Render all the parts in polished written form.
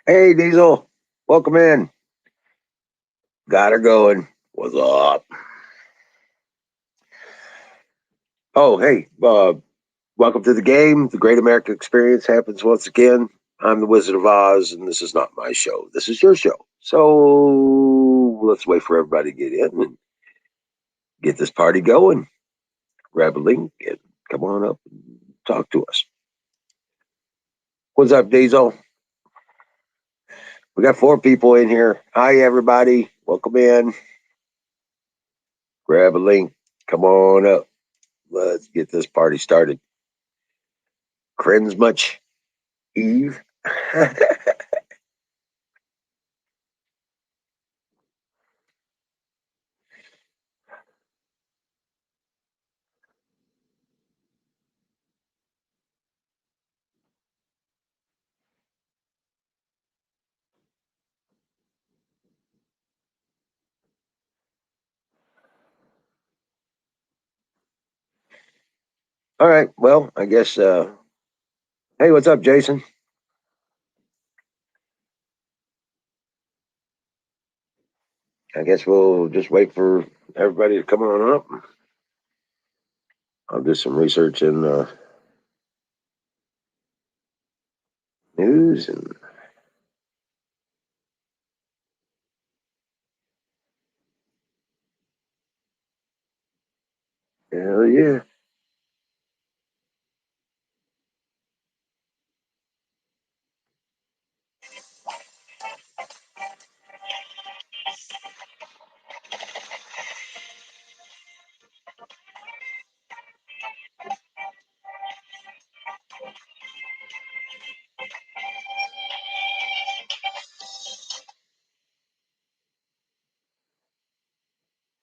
Hey, Diesel, welcome in. Got her going. What's up? Oh, hey, welcome to the game. The Great American Experience happens once again. I'm the Wizard of Oz, and this is not my show. This is your show. So let's wait for everybody to get in and get this party going. Grab a link and come on up and talk to us. What's up, Diesel? We got 4 people in here. Hi, everybody. Welcome in. Grab a link. Come on up. Let's get this party started. Cringemuch Eve. All right. Well, I guess. Hey, what's up, Jason? I guess we'll just wait for everybody to come on up. I'll do some research in news and hell yeah.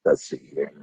Let's see here.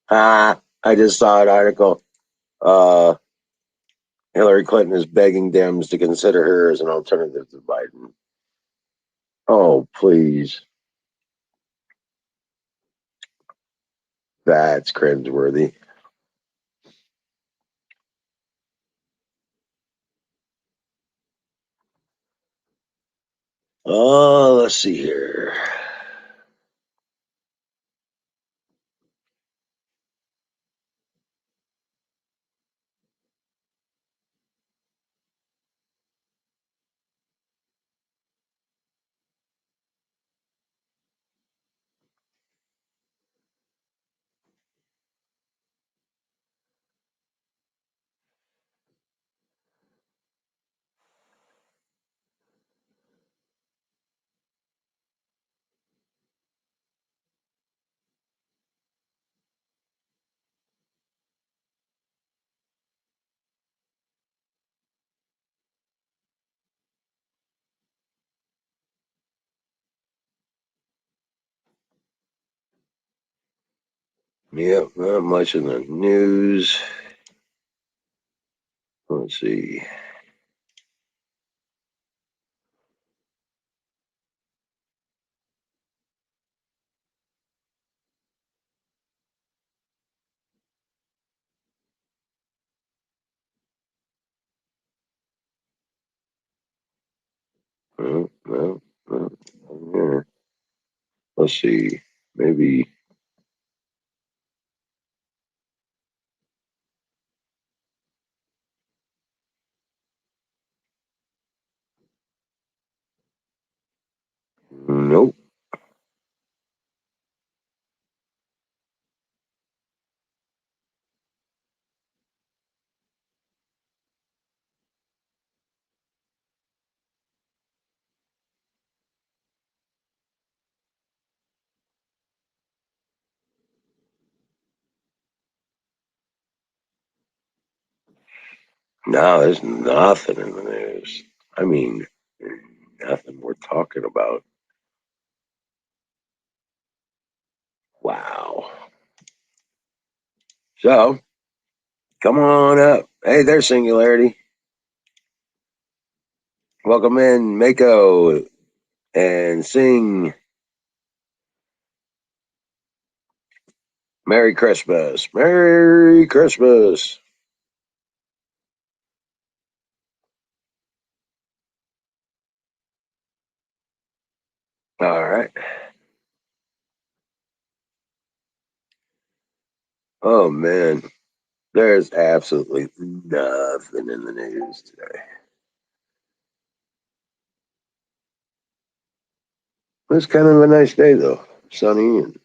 I just saw an article. Uh, Hillary Clinton is begging Dems to consider her as an alternative to Biden. Oh, please. That's cringeworthy. Oh, let's see here. Yep, not much in the news. Let's see. Yeah. Let's see. Maybe. No, there's nothing in the news. I mean, nothing we're talking about. Wow. So, come on up. Hey, there's Singularity. Welcome in, Mako, and sing Merry Christmas. Merry Christmas. All right. Oh, man. There's absolutely nothing in the news today. It's kind of a nice day, though. Sunny and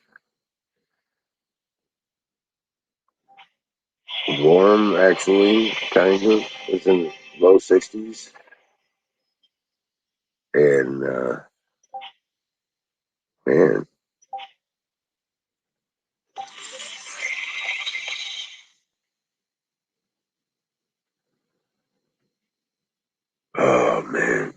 warm, actually, kind of. It's in low 60s. And, man, oh, man.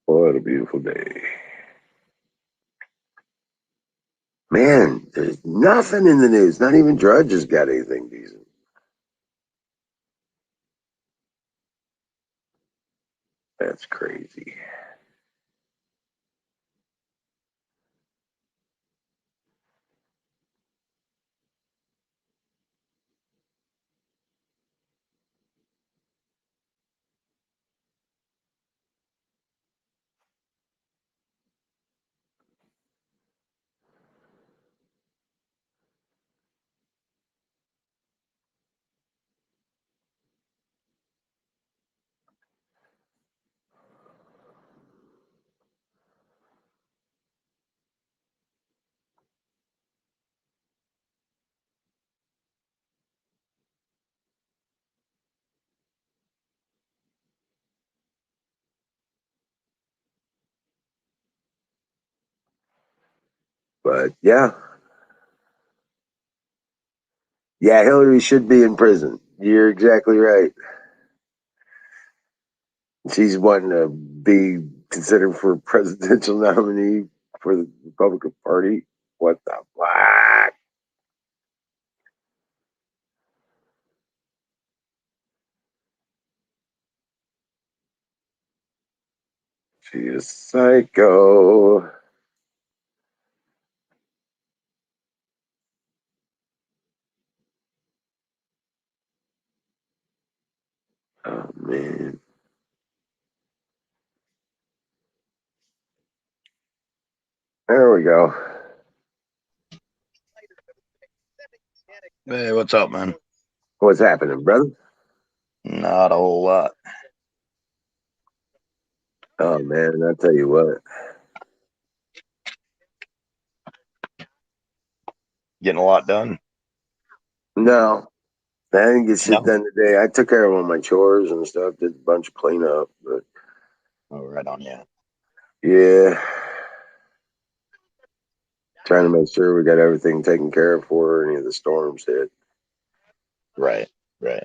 What a beautiful day. Man, there's nothing in the news. Not even Drudge has got anything decent. That's crazy. But yeah, yeah, Hillary should be in prison. You're exactly right. She's wanting to be considered for presidential nominee for the Republican Party. What the fuck? She is psycho. Oh man. There we go. Hey, what's up, man? What's happening, brother? Not a whole lot. Oh man, I tell you what. Getting a lot done? No, I didn't get shit No. done today. I took care of all my chores and stuff, did a bunch of cleanup, but Oh, right on, yeah. yeah, trying to make sure we got everything taken care of before any of the storms hit. Right, right.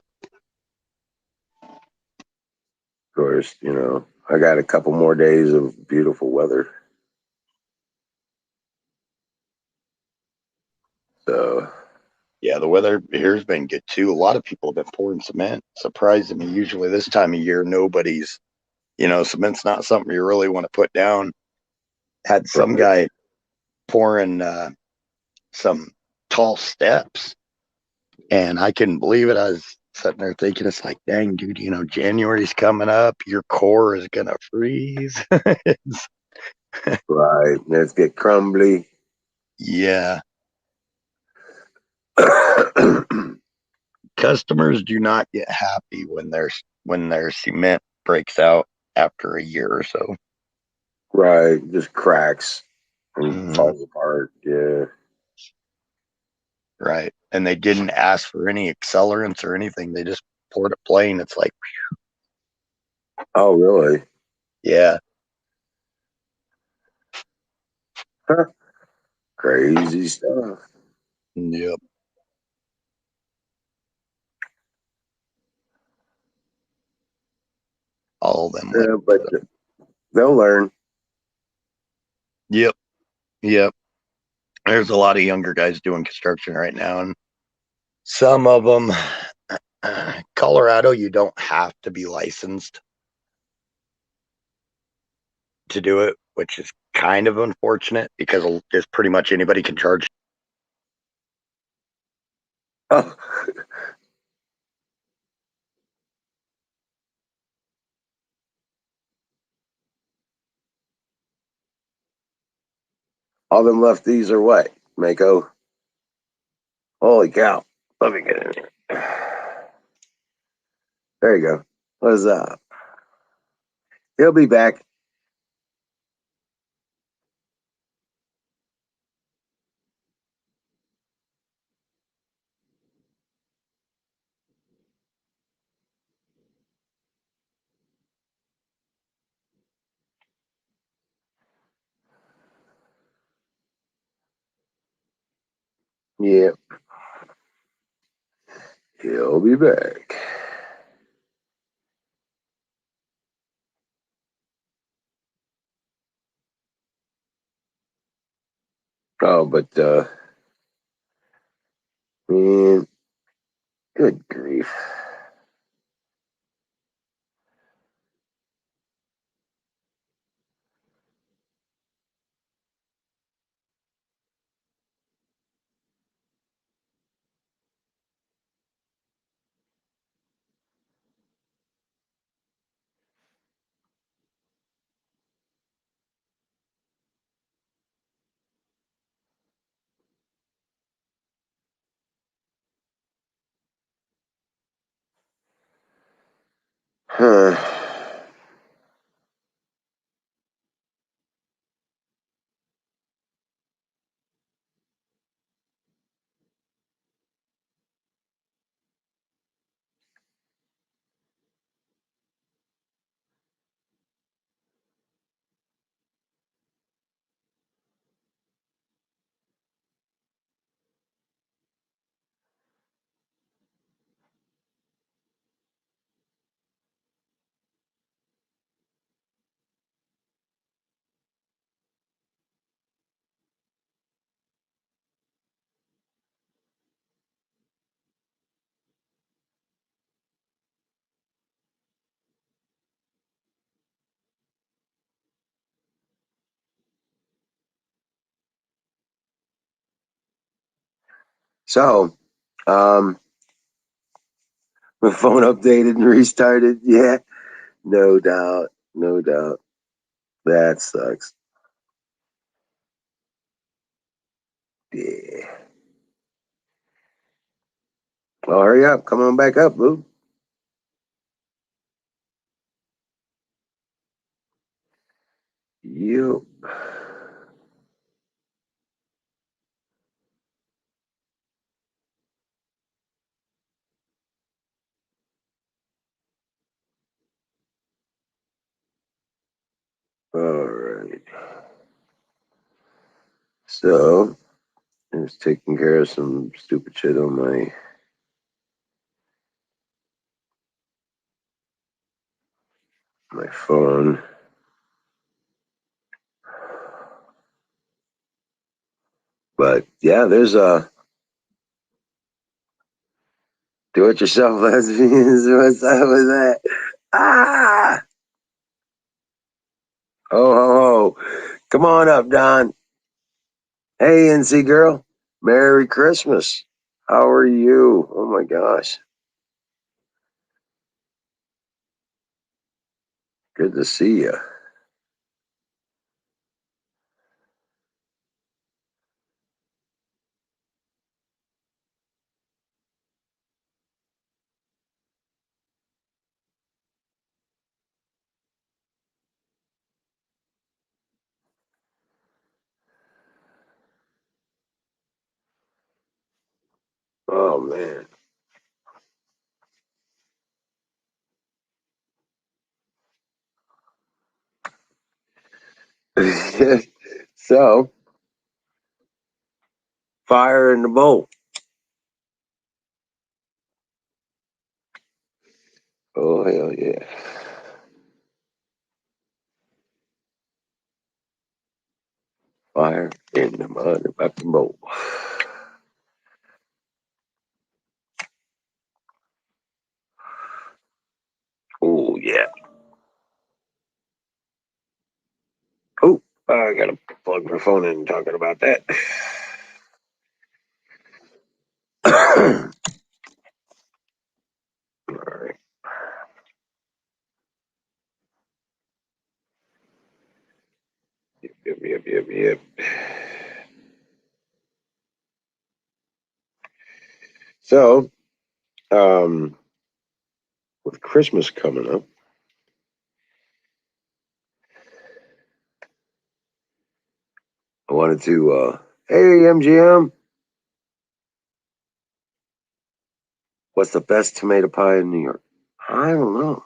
Of course, I got a couple more days of beautiful weather. So, Yeah, the weather here's been good too. A lot of people have been pouring cement. Surprising me. Usually this time of year, cement's not something you really want to put down. Had some right, guy pouring some tall steps, and I couldn't believe it. I was sitting there thinking, it's like, dang, dude, January's coming up. Your core is gonna freeze. right. Let's get crumbly. Yeah. Customers do not get happy when their cement breaks out after a year or so. right, just cracks and Hmm. falls apart. Yeah. Right. And they didn't ask for any accelerants or anything. They just poured it plain. It's like, Oh, really? yeah. Crazy stuff. Yep. All them like. Yeah, but they'll learn. Yep. Yep. There's a lot of younger guys doing construction right now, and some of them, Colorado, you don't have to be licensed to do it, which is kind of unfortunate because just pretty much anybody can charge. Oh, all them lefties are what? Mako? Holy cow. Let me get in here. There you go. What's up? He'll be back. Yeah, he'll be back. Oh, but man, good grief. Huh. So, um, my phone updated and restarted. Yeah, no doubt. No doubt. That sucks. Yeah. Well, hurry up. Come on back up, boo. You. All right. So, I was taking care of some stupid shit on my phone. But yeah, there's a do-it-yourself lesbians. What's up with that? Ah! Ho, ho, ho. Come on up, Don. Hey, NC girl. Merry Christmas. How are you? Oh my gosh. Good to see you. Oh man. So, Fire in the bowl. Oh, hell yeah. Fire in the motherfucking bowl. Oh, yeah. Oh, I gotta plug my phone in talking about that. All right. Yep. So, with Christmas coming up, I wanted to, hey, MGM, what's the best tomato pie in New York? I don't know.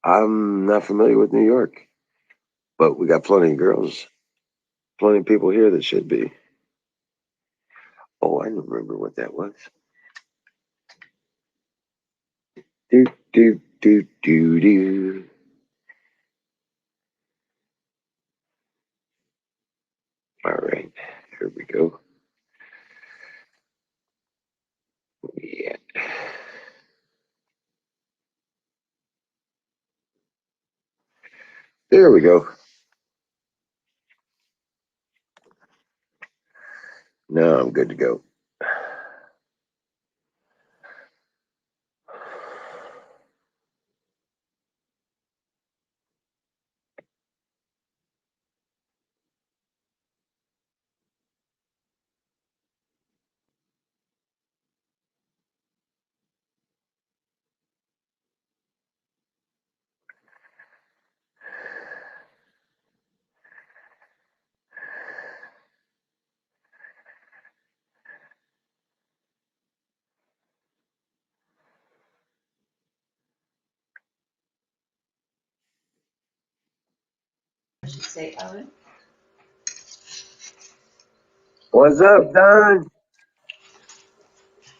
I'm not familiar with New York, but we got plenty of girls, plenty of people here that should be. Oh, I remember what that was. Do, do. All right, here we go. Yeah. There we go. Now I'm good to go. Say Owen. What's up, Don?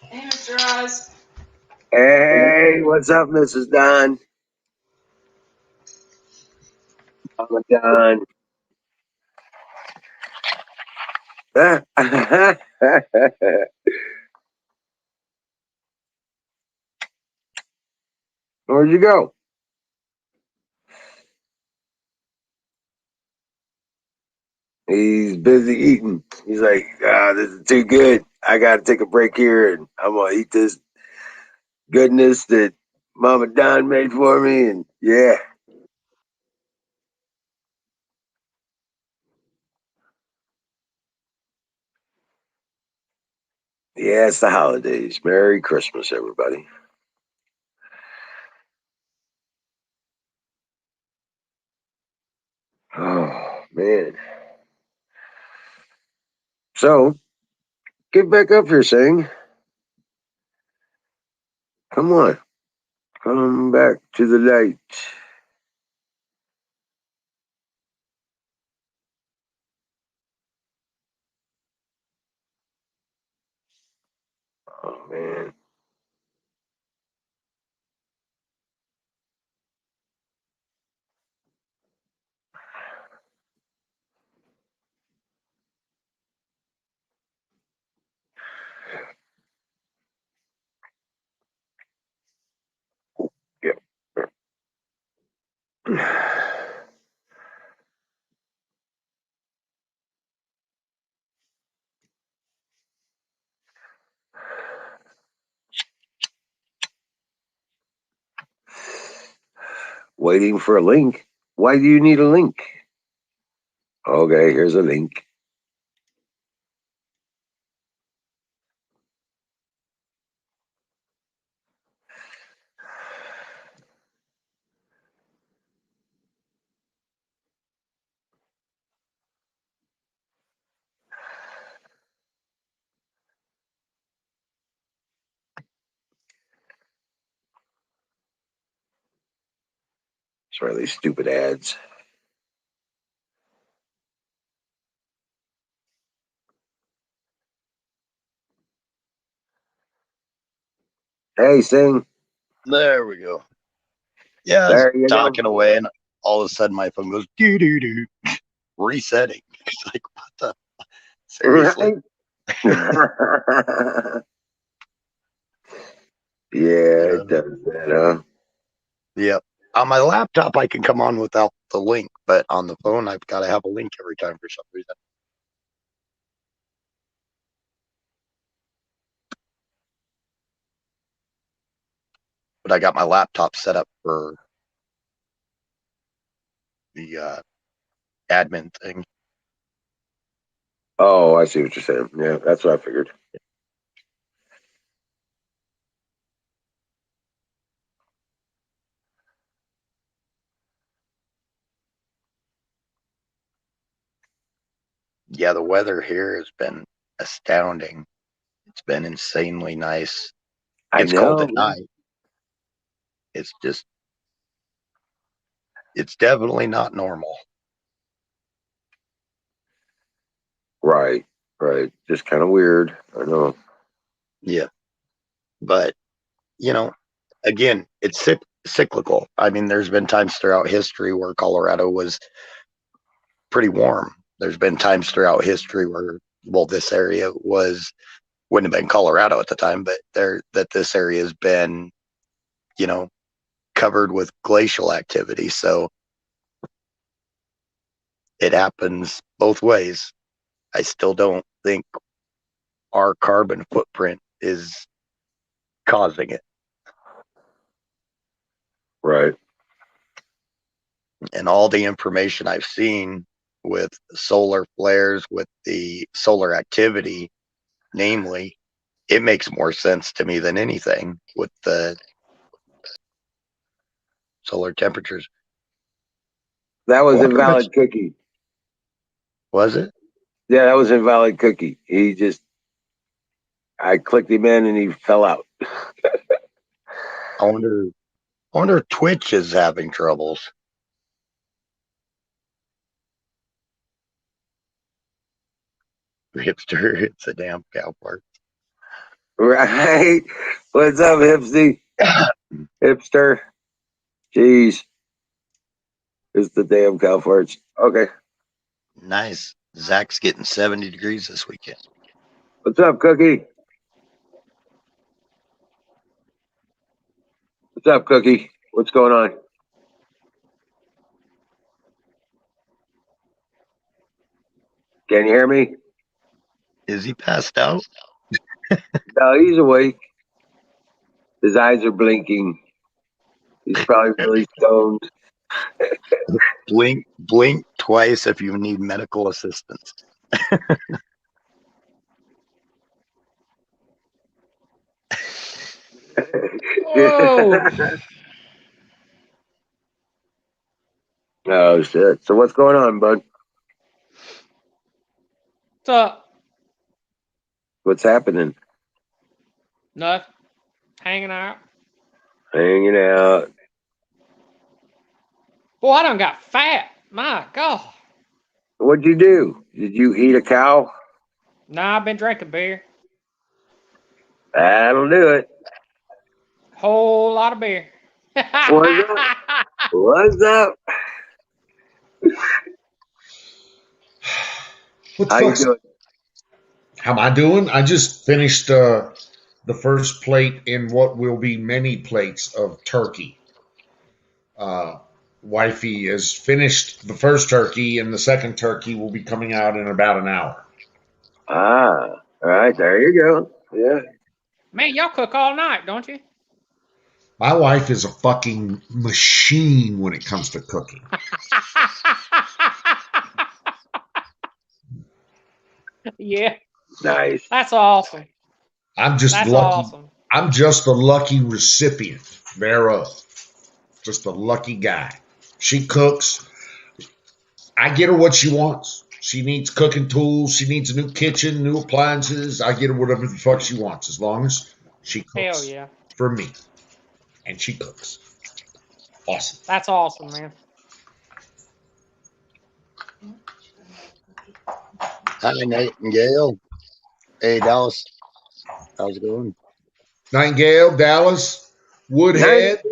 Hey, Mr. Oz. Hey, what's up, Mrs. Don? Mama Don. Where'd you go? He's busy eating. He's like, this is too good. I got to take a break here and I'm going to eat this goodness that Mama Don made for me. And yeah, yeah, it's the holidays. Merry Christmas, everybody. Oh, man. So get back up here, Sing. Come on. Come back to the light. Oh, man. Yep. Waiting for a link. Why do you need a link? Okay, here's a link. Sorry, these stupid ads. Hey, sing. There we go. Yeah, I was There you go. talking away, and all of a sudden my phone goes doo doo doo, resetting. It's like, what the? Seriously? Right? Yeah, it Uh, does that, huh? yep. On my laptop, I can come on without the link, but on the phone, I've got to have a link every time for some reason. But I got my laptop set up for the admin thing. Oh, I see what you're saying. Yeah, that's what I figured. Yeah, the weather here has been astounding. It's been insanely nice. I Gets cold know. at night. It's just, it's definitely not normal. Right, right. Just kind of weird. I know. Yeah. But, you know, again, it's cyclical. I mean, there's been times throughout history where Colorado was pretty warm. There's been times throughout history where, well, this area was, wouldn't have been Colorado at the time, but this area has been, you know, covered with glacial activity. So it happens both ways. I still don't think our carbon footprint is causing it. Right. And all the information I've seen with solar flares, with the solar activity, namely, it makes more sense to me than anything with the solar temperatures. That I was wonder if it's, invalid cookie. was it? Yeah, that was invalid cookie. He just, I clicked him in and he fell out. I wonder, I wonder if Twitch is having troubles. Hipster, it's a damn cow part. Right? What's up, hipsy? Hipster? Jeez. It's the damn cow farts. Okay. Nice. Zach's getting 70 degrees this weekend. What's up, Cookie? What's up, Cookie? What's going on? Can you hear me? Is he passed out? No, he's awake. His eyes are blinking. He's probably really stoned. Blink twice if you need medical assistance. Whoa! Oh shit! So what's going on, bud? What's up? What's happening? Nothing. Hanging out. Hanging out. Boy, I done got fat. My God. What'd you do? Did you eat a cow? Nah, I've been drinking beer. That'll do it. Whole lot of beer. What's up? What's up? What the How you fuck's doing? how am I doing? I just finished the first plate in what will be many plates of turkey. Uh, Wifey has finished the first turkey, and the second turkey will be coming out in about an hour. Ah, all right. There you go. Yeah. Man, y'all cook all night, don't you? My wife is a fucking machine when it comes to cooking. Yeah, Nice. that's awesome. I'm just That's lucky. awesome. I'm just the lucky recipient thereof. Just a lucky guy. She cooks. I get her what she wants. She needs cooking tools. She needs a new kitchen, new appliances. I get her whatever the fuck she wants, as long as she Hell cooks yeah. for me. And she cooks. Awesome. That's awesome, man. Hi, Nightingale. Hey, Dallas. How's it going? Nightingale, Dallas, Woodhead.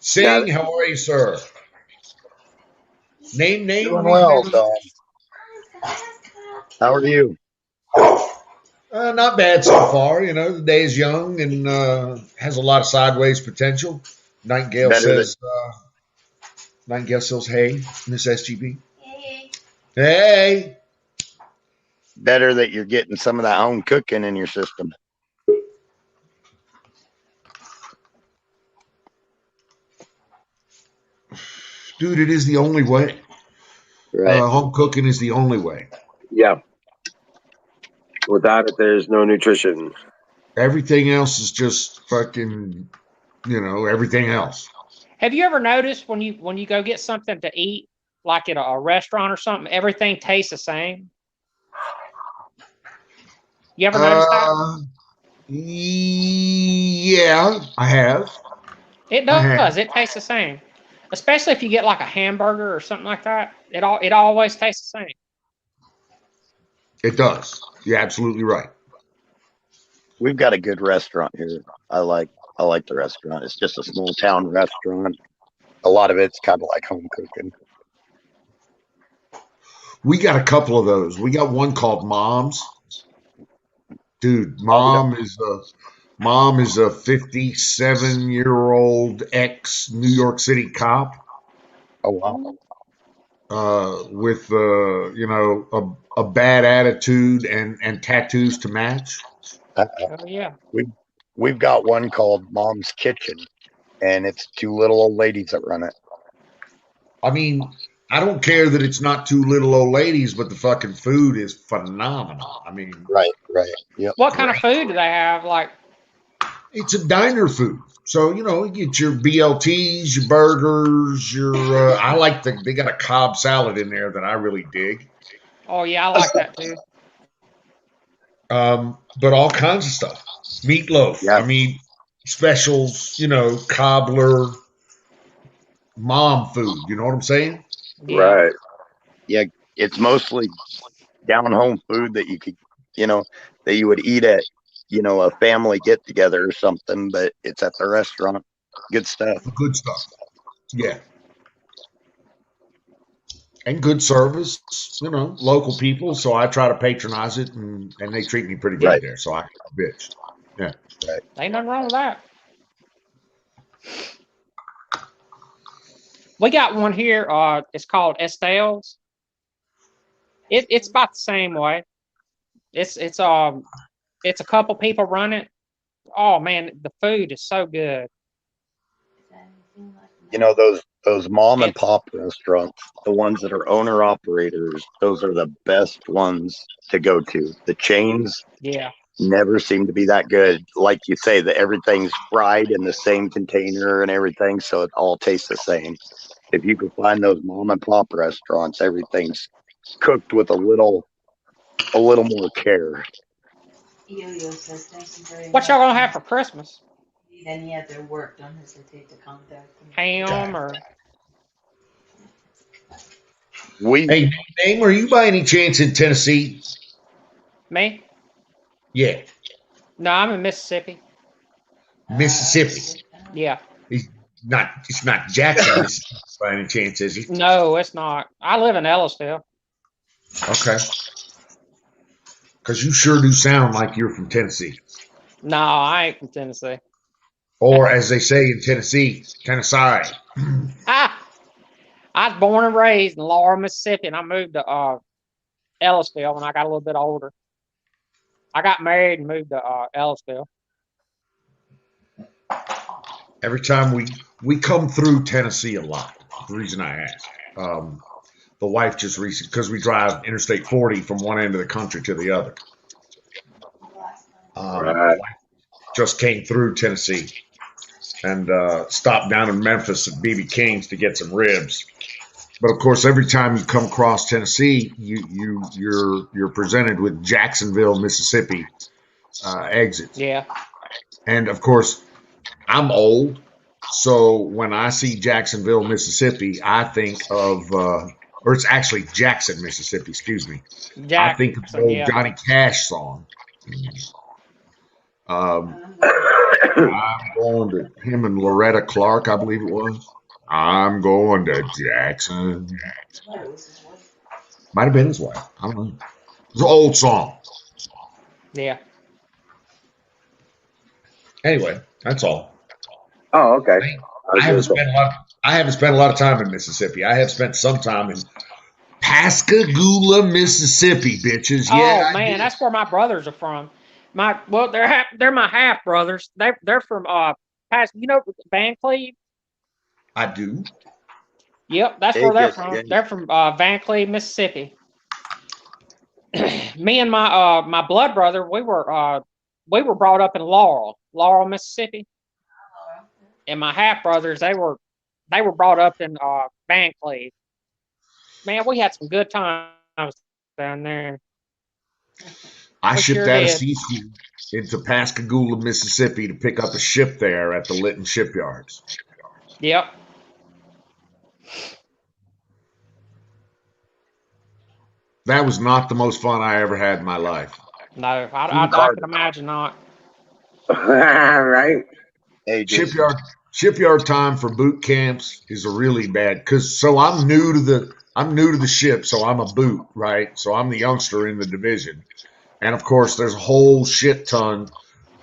Sing, how are you, sir? Name. Doing well, Don. How are you? Not bad so far. You know, the day is young and has a lot of sideways potential. Nightingale says, hey, Miss SGB. Hey. Better that you're getting some of that home cooking in your system. Dude, it is the only way. Right. Home cooking is the only way. Yeah. Without it, there's no nutrition. Everything else is just fucking, everything else. Have you ever noticed when you go get something to eat, like at a restaurant or something, everything tastes the same? You ever notice that? Yeah, I have. It does. It tastes the same, especially if you get like a hamburger or something like that. It always tastes the same. It does. You're absolutely right. We've got a good restaurant here. I like the restaurant. It's just a small town restaurant. A lot of it's kind of like home cooking. We got a couple of those. We got one called Mom's. Dude, Mom is a 57-year-old ex New York City cop. Oh wow. With a bad attitude and tattoos to match. Oh yeah. We've got one called Mom's Kitchen, and it's two little old ladies that run it. I mean, I don't care that it's not two little old ladies, but the fucking food is phenomenal. I mean, right. Yep. What kind of food do they have? Like, it's a diner food. So, you get your BLTs, your burgers, they got a Cobb salad in there that I really dig. oh yeah, I like that too. But all kinds of stuff. Meatloaf. Yeah. I mean, specials, cobbler, mom food. You know what I'm saying? Yeah. Right. Yeah, it's mostly down home food that you could, that you would eat at, a family get together or something, but it's at the restaurant. Good stuff. Good stuff. Yeah. And good service, local people. So I try to patronize it, and they treat me pretty good there. So I can't bitch. Yeah. Right. Ain't nothing wrong with that. We got one here. It's called Estelle's. It's about the same way. It's a couple people run it. Oh man, the food is so good. Those mom and pop restaurants, the ones that are owner operators, those are the best ones to go to. The chains never seem to be that good. Like you say, that everything's fried in the same container and everything, so it all tastes the same. If you can find those mom and pop restaurants, everything's cooked with a little more care. What y'all gonna have for Christmas? Any other work, don't hesitate to contact me. Ham or Hey, name, are you by any chance in Tennessee? me? Yeah. No, I'm in Mississippi. Mississippi. Yeah. It's not Jackson, Mississippi by any chance, is it? No, it's not. I live in Ellisville. Okay. Because you sure do sound like you're from Tennessee. No, I ain't from Tennessee. Or as they say in Tennessee, Tennessee. I was born and raised in Laurel, Mississippi, and I moved to Ellisville when I got a little bit older. I got married and moved to Ellisville. Every time we come through Tennessee a lot. The reason I ask. The wife just recently, because we drive Interstate 40 from one end of the country to the other. Right. Just came through Tennessee and stopped down in Memphis at BB King's to get some ribs. But of course, every time you come across Tennessee, you're presented with Jacksonville, Mississippi exits. Yeah. And of course, I'm old, so when I see Jacksonville, Mississippi, I think of, or it's actually Jackson, Mississippi. Excuse me. I think of the old Johnny Cash song. I'm going to him and Loretta Clark, I believe it was. I'm going to Jackson. Might have been his wife. I don't know. It's an old song. Yeah. Anyway, that's all. Oh, okay. I haven't spent a lot of time in Mississippi. I have spent some time in Pascagoula, Mississippi, bitches. Yeah, Oh man, that's where my brothers are from. They're my half brothers. They're from Van Cleve. I do. Yep, that's where they're from. They're from Van Cleve, Mississippi. Me and my blood brother, we were brought up in Laurel, Mississippi. And my half brothers, they were brought up in Van Cleve. Man, we had some good times down there. I shipped out of C school into Pascagoula, Mississippi to pick up a ship there at the Lytton shipyards. Yep. That was not the most fun I ever had in my life. No, I can imagine not. Right. Hey, Shipyard time for boot camps is a really bad so I'm new to the ship, so I'm a boot, right? So I'm the youngster in the division. And of course there's a whole shit ton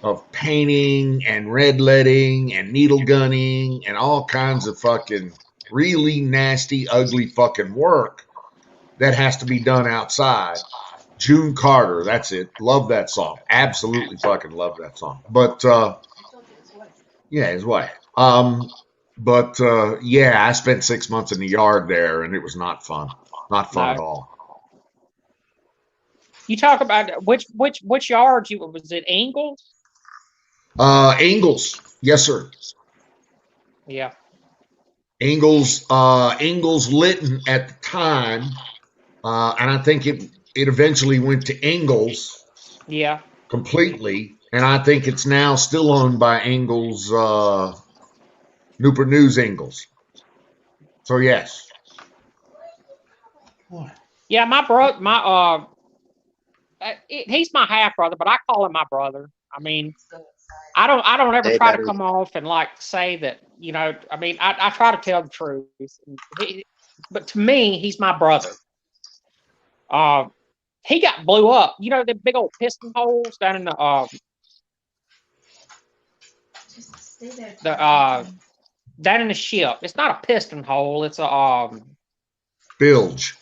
of painting and red leading and needle gunning and all kinds of fucking really nasty, ugly fucking work that has to be done outside. June Carter, that's it. Love that song. Absolutely fucking love that song. But yeah, his wife. Yeah, I spent 6 months in the yard there, and it was not fun. Not fun at all. You talk about which yard was it? Ingalls? Ingalls, yes, sir. Yeah. Ingalls Lytton at the time, and I think it eventually went to Ingalls. Yeah. Completely, and I think it's now still owned by Ingalls. Newport News Ingalls. So yes. Yeah, he's my half brother, but I call him my brother. I mean, I don't ever try to come off and like say that, I mean, I try to tell the truth. But to me, he's my brother. He got blew up. You know the big old piston holes down in down in the ship. It's not a piston hole. It's a bilge.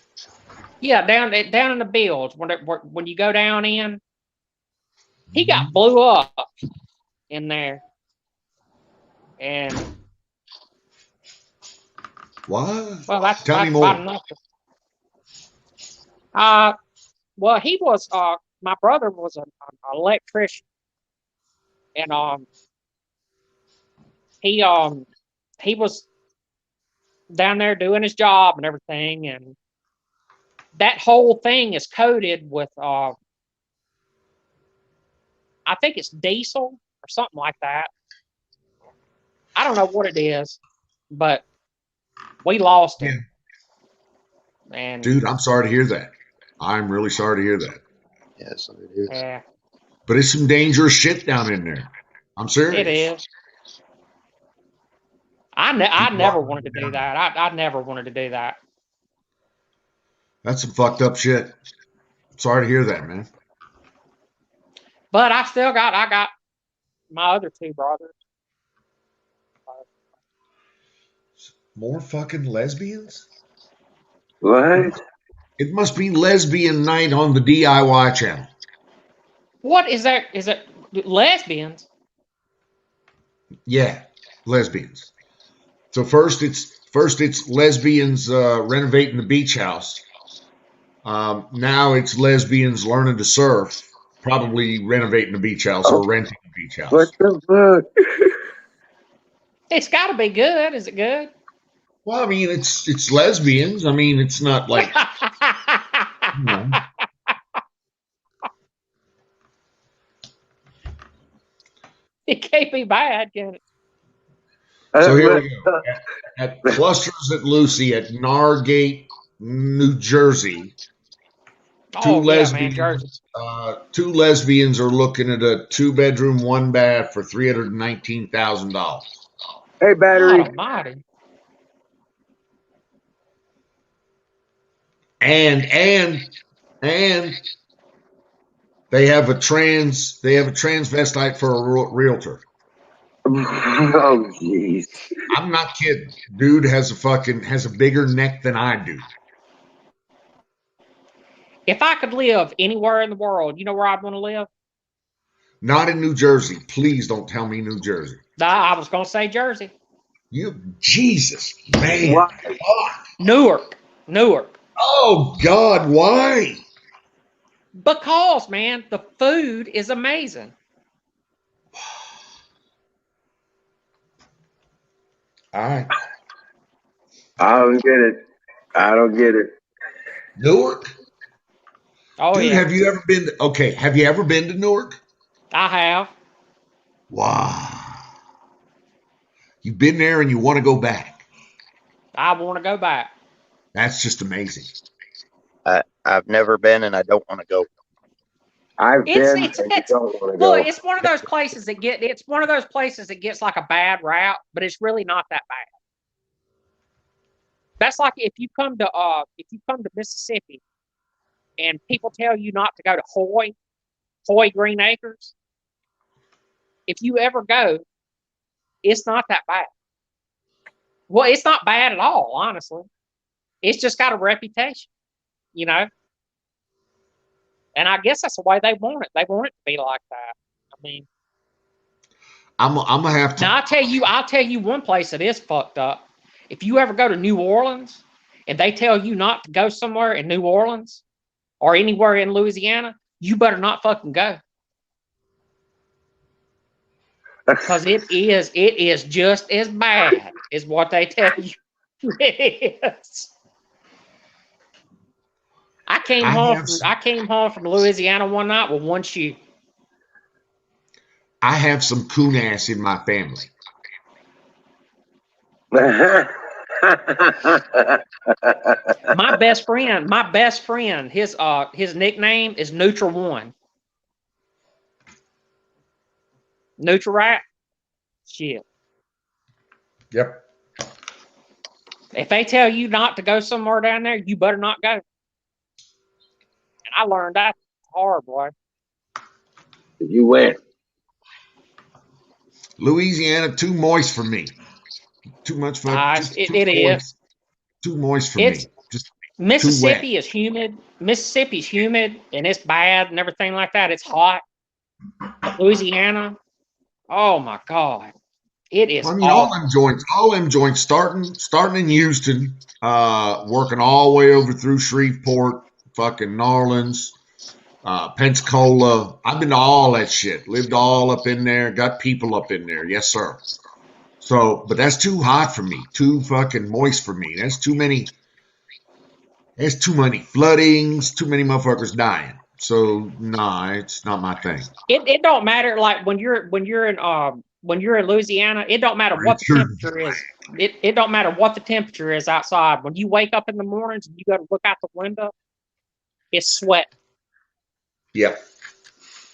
Yeah, down in the bilge when you go down in. He got blew up in there, and what? Well, that's Tell me more. About enough. Well, he was. My brother was an electrician, and he was down there doing his job and everything, and that whole thing is coated with I think it's diesel or something like that. I don't know what it is, but we lost him. And dude, I'm sorry to hear that. I'm really sorry to hear that. Yes, it is. Yeah. But it's some dangerous shit down in there. I'm serious. It is. I never wanted to do that. I never wanted to do that. That's some fucked up shit. Sorry to hear that, man. But I got my other two brothers. More fucking lesbians? What? It must be lesbian night on the DIY channel. What is that? Is it lesbians? Yeah, lesbians. So first it's lesbians renovating the beach house. Now it's lesbians learning to surf, probably renovating the beach house or renting the beach house. What the fuck? It's got to be good. Is it good? Well, I mean, it's lesbians. I mean, it's not like. It can't be bad, can it? So here we go. At Clusters at Lucy at Nargate, New Jersey. Two Oh yeah, man, Jersey. lesbians. Two lesbians are looking at a 2-bedroom, 1-bath for $319,000. Hey, God battery. Almighty. And they have a transvestite for a realtor. Oh, jeez. I'm not kidding. Dude has a bigger neck than I do. If I could live anywhere in the world, you know where I'd want to live? Not in New Jersey. Please don't tell me New Jersey. I was gonna say Jersey. You Jesus, man. Why? Fuck. Newark. Oh God, why? Because, man, the food is amazing. All right. I don't get it. I don't get it. Newark? Oh Dude, yeah, have you ever been have you ever been to Newark? I have. Wow. You've been there and you want to go back. I want to go back. That's just amazing. I've never been, and I don't want to go. I've It's been it's and you it's don't want to look. go. It's one of those places that gets like a bad rap, but it's really not that bad. That's like if you come to Mississippi and people tell you not to go to Hoy Green Acres. If you ever go, it's not that bad. Well, it's not bad at all, honestly. It's just got a reputation, you know. And I guess that's the way they want it. They want it to be like that. I mean, I'm gonna have to. now I'll tell you one place that is fucked up. If you ever go to New Orleans and they tell you not to go somewhere in New Orleans or anywhere in Louisiana, you better not fucking go. Because it is just as bad as what they tell you it is. I came home from Louisiana one night with one shoe. I have some coon ass in my family. My best friend, his nickname is Neutral One. Neutral Rat? Shit. Yep. If they tell you not to go somewhere down there, you better not go. And I learned that hard, boy. You went. Louisiana, too moist for me. Too much fun. It is. Too moist for It's me. Just Mississippi too wet. is humid. Mississippi's humid and it's bad and everything like that. It's hot. But Louisiana, oh my God. It is I mean, all them joints starting in Houston, working all the way over through Shreveport, fucking New Orleans, Pensacola. I've been to all that shit. Lived all up in there. Got people up in there. Yes, sir. So, but that's too hot for me. Too fucking moist for me. That's too many. There's too many floodings. Too many motherfuckers dying. So, nah, it's not my thing. It don't matter. Like when you're in Louisiana, it don't matter what the temperature is. It don't matter what the temperature is outside. When you wake up in the mornings and you go to look out the window, it's sweat. Yep.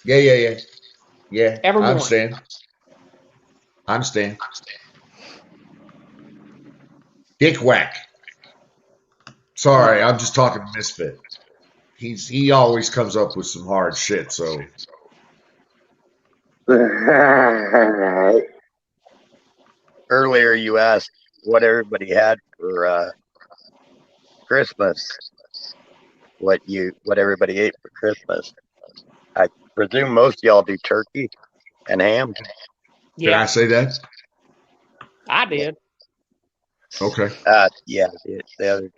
Yeah. Every I morning. understand. Dick whack. Sorry, I'm just talking to Misfit. He always comes up with some hard shit, so Earlier, you asked what everybody had for Christmas. What everybody ate for Christmas. I presume most of y'all do turkey and ham. Did I say that? I did. Okay. Yeah, the other.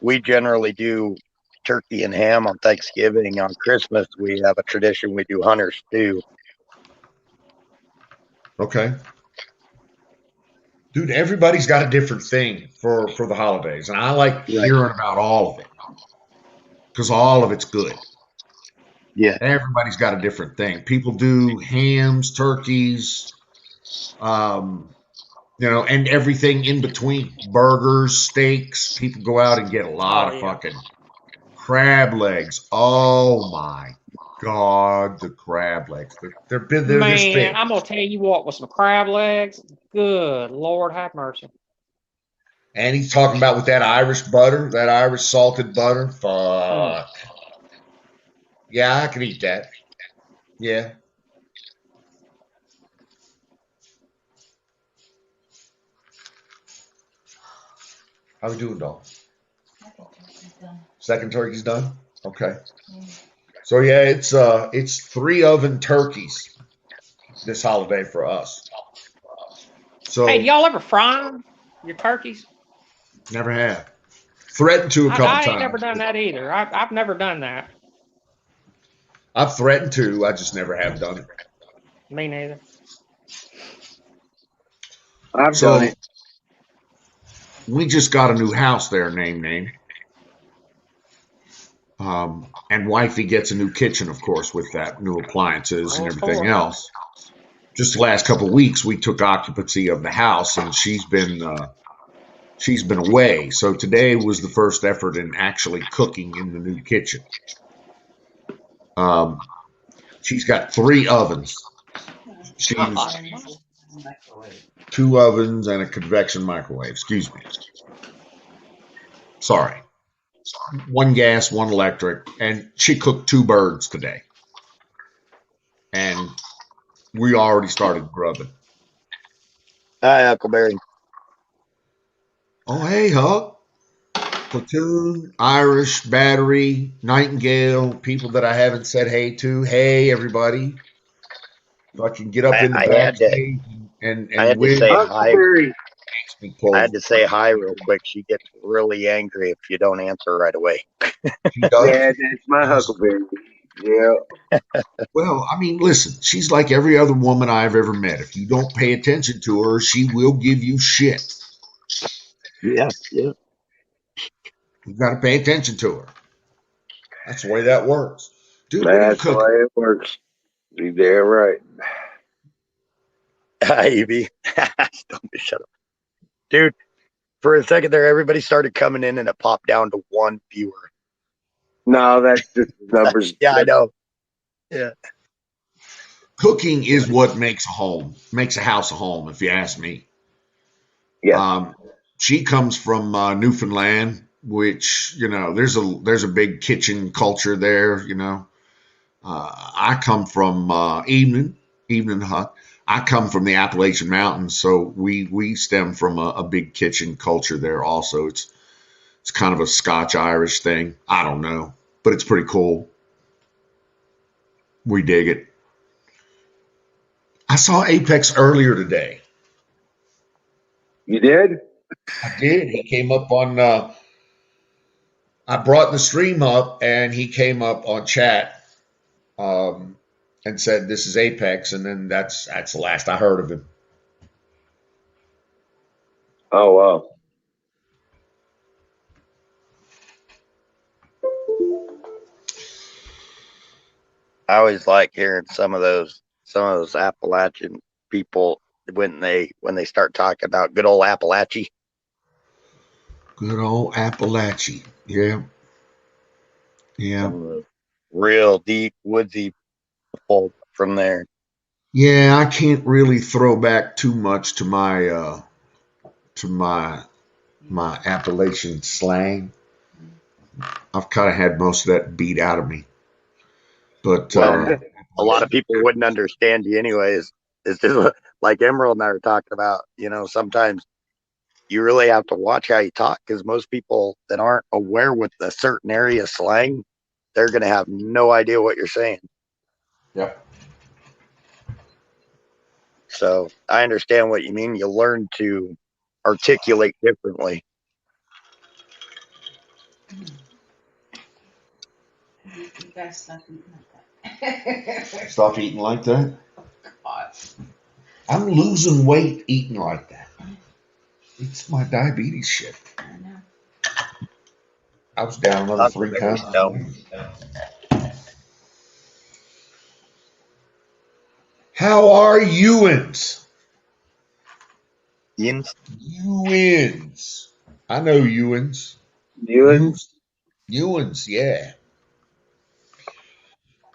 We generally do turkey and ham on Thanksgiving. On Christmas, we have a tradition. We do hunter stew. Okay. Dude, everybody's got a different thing for the holidays, and I like hearing about all of it because all of it's good. Yeah. Everybody's got a different thing. People do hams, turkeys, and everything in between. Burgers, steaks. People go out and get a lot of fucking crab legs. Oh my God, the crab legs. They're this Man, big. I'm gonna tell you what, with some crab legs, good Lord have mercy. And he's talking about with that Irish butter, that Irish salted butter. Fuck. Yeah, I could eat that. Yeah. How we doing, dog? Second turkey's done? Okay. So yeah, it's 3 oven turkeys this holiday for us. So Hey, do y'all ever fry them? Your turkeys? never have. Threatened to a couple I ain't times. never done that either. I've never done that. I've threatened to, I just never have done it. Me neither. I've So done it. we just got a new house there, name. And wifey gets a new kitchen, of course, with that, new appliances and Oh, of everything course. else. Just the last couple of weeks, we took occupancy of the house, and she's been away. So today was the first effort in actually cooking in the new kitchen. She's got 3 ovens. She's Microwave. 2 ovens and a convection microwave. Excuse me. Sorry. 1 gas, 1 electric, and she cooked 2 birds today. And we already started grubbing. Hi, Huckleberry. Oh, hey, Huck. Platoon, Irish, Battery, Nightingale, people that I haven't said hey to. Hey, everybody. If I can get up in the I had to backstage and I had to win, say hi. Huckleberry. me I pull. had to say hi real quick. She gets really angry if you don't answer right away. She does. Yeah, that's my Huckleberry. Yeah. Well, I mean, listen, she's like every other woman I've ever met. If you don't pay attention to her, she will give you shit. Yeah. You got to pay attention to her. That's the way that works. Dude, what are you That's the cooking? way it works. You damn right. Hi, Evie. Don't be shut up. Dude, for a second there, everybody started coming in and it popped down to 1 viewer. No, that's just the numbers. Yeah, I know. Yeah. Cooking is what makes a house a home, if you ask me. Yeah. She comes from Newfoundland, which there's a big kitchen culture there. I come from Evening Hut. I come from the Appalachian Mountains, so we stem from a big kitchen culture there. Also, it's kind of a Scotch Irish thing. I don't know, but it's pretty cool. We dig it. I saw Apex earlier today. You did? I did. He came up on. I brought the stream up, and he came up on chat, and said, "This is Apex," and then that's the last I heard of him. Oh, wow. I always like hearing some of those Appalachian people when they start talking about good old Appalachia. Good old Appalachia. Yeah. Yeah. Some of the real deep woodsy folk from there. Yeah, I can't really throw back too much to my my Appalachian slang. I've kind of had most of that beat out of me. But Well, a lot of people wouldn't understand you anyways. It's just like Emerald and I were talking about, sometimes you really have to watch how you talk because most people that aren't aware with a certain area slang, they're going to have no idea what you're saying. Yep. So I understand what you mean. You learn to articulate differently. You guys stop eating like that. Stop eating like that. God. I'm losing weight eating like that. It's my diabetes shit. I know. I was down another Not 3 very pounds. stone. How are Ewins? Yins. Ewins. I know Ewins. You and Ewans, yeah.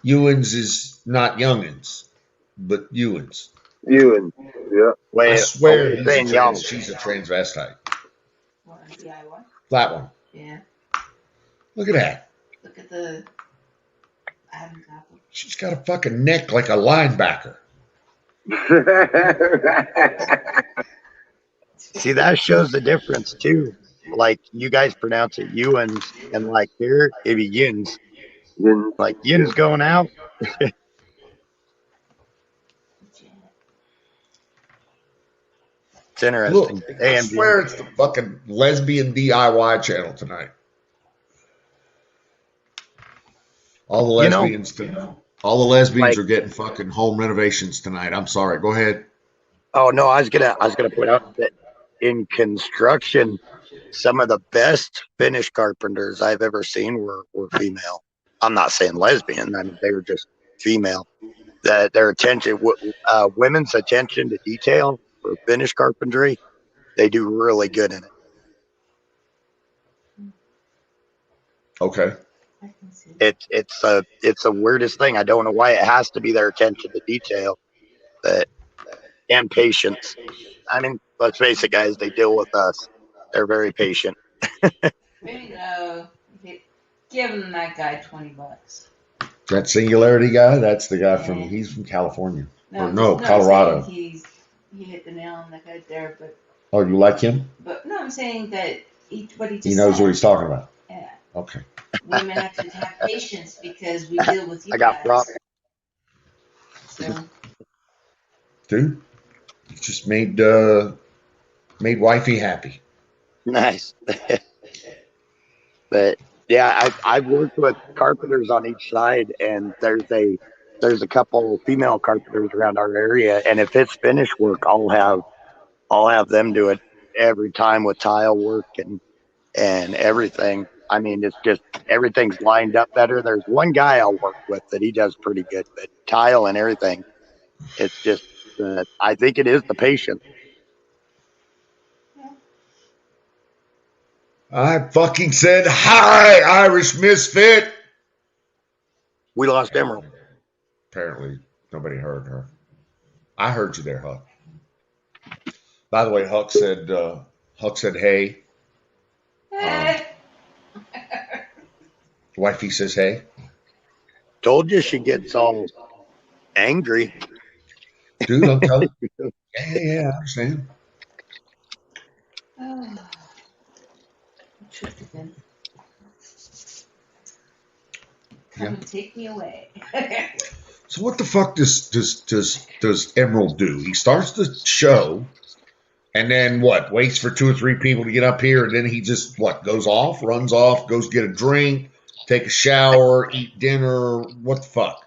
Ewans is not youngins, but Ewans. You and yeah. I Wait, swear okay, saying young. she's a transvestite. What, on DIY? Flat one. Yeah. Look at that. Look at the Adam's apple. She's got a fucking neck like a linebacker. See, that shows the difference too. Like you guys pronounce it Ewans, and like here it'd be Yins. Like Yins going out. It's interesting. Look, I swear it's the fucking lesbian DIY channel tonight. All the lesbians, all the lesbians are getting fucking home renovations tonight. I'm sorry. Go ahead. Oh no, I was gonna point out that in construction, some of the best Finnish carpenters I've ever seen were female. I'm not saying lesbian. I mean they were just female. That their attention, women's attention to detail for Finnish carpentry, they do really good in it. Okay. It's the weirdest thing. I don't know why it has to be their attention to detail, and patience. I mean, let's face it, guys. They deal with us. They're very patient. Maybe no. Give him that guy $20. That Singularity guy, that's the guy he's from California. Colorado. He hit the nail on the head there, but. Oh, you like him? But no, I'm saying that he knows what he's talking about. Yeah. Okay. Women have to have patience because we deal with you I got guys. So. Dude, you just made wifey happy. Nice. But yeah, I've worked with carpenters on each side, and there's a couple female carpenters around our area, and if it's finished work, I'll have them do it every time with tile work and everything. I mean, it's just everything's lined up better. There's one guy I'll work with that he does pretty good, but tile and everything, it's just I think it is the patient. I fucking said hi, Irish misfit. We lost Emerald. Apparently, nobody heard her. I heard you there, Huck. By the way, Huck said hey. Wifey says hey. Told you she gets all angry. Dude, I'm telling you. Yeah, I understand. Come and take me away. So what the fuck does Emerald do? He starts the show, and then what? Waits for 2 or 3 people to get up here, and then he just runs off, goes get a drink, take a shower, eat dinner. What the fuck?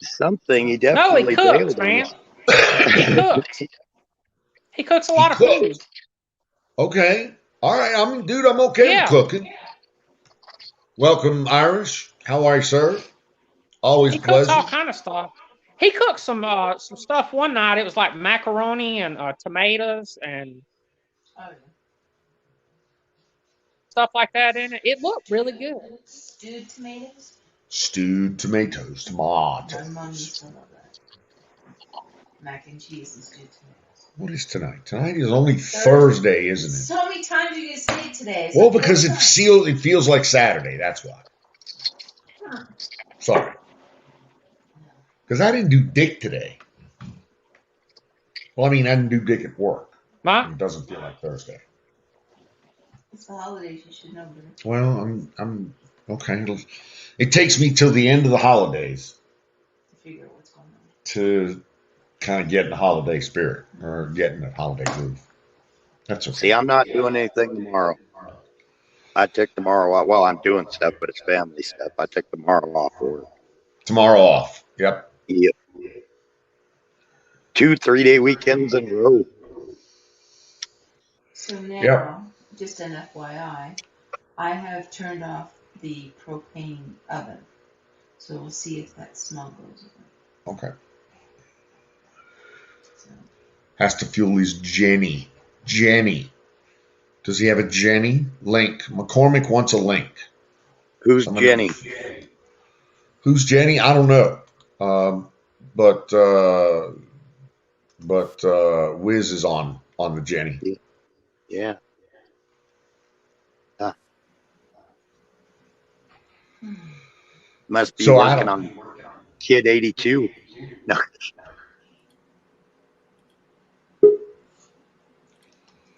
Something he definitely No, he cooks, man. He cooks. He cooks a lot of food. Okay. All right. I'm okay with cooking. Welcome, Irish. How are you, sir? Always he a pleasure. Cooks all kind of stuff. He cooked some stuff one night. It was like macaroni and tomatoes and stuff like that in it. It looked really good. Stewed tomatoes. Tomatoes. My mom used to love that. Mac and cheese and stewed tomatoes. What is tonight? Tonight is only Thursday, isn't it? So many times you can say it today. Well, because it feels like Saturday. That's why. Sorry. Because I didn't do dick today. Well, I mean, I didn't do dick at work. It doesn't feel like Thursday. It's the holidays. You should know. Well, I'm okay. It takes me till the end of the holidays to figure out what's going on. To kind of get in the holiday spirit or get in the holiday groove. That's okay. See, I'm not doing anything tomorrow. I took tomorrow off. Well, I'm doing stuff, but it's family stuff. I took tomorrow off for work. Tomorrow off. Yep. 2 3-day weekends in a row. So now, just an FYI, I have turned off the propane oven. So we'll see if that smell goes away. Okay. So. Has to fuel his Jenny. Jenny. Does he have a Jenny? Link. McCormick wants a link. Who's Jenny? Who's Jenny? I don't know. But Wiz is on the Jenny. Yeah. Huh. Must be So I working on Kid 82. No.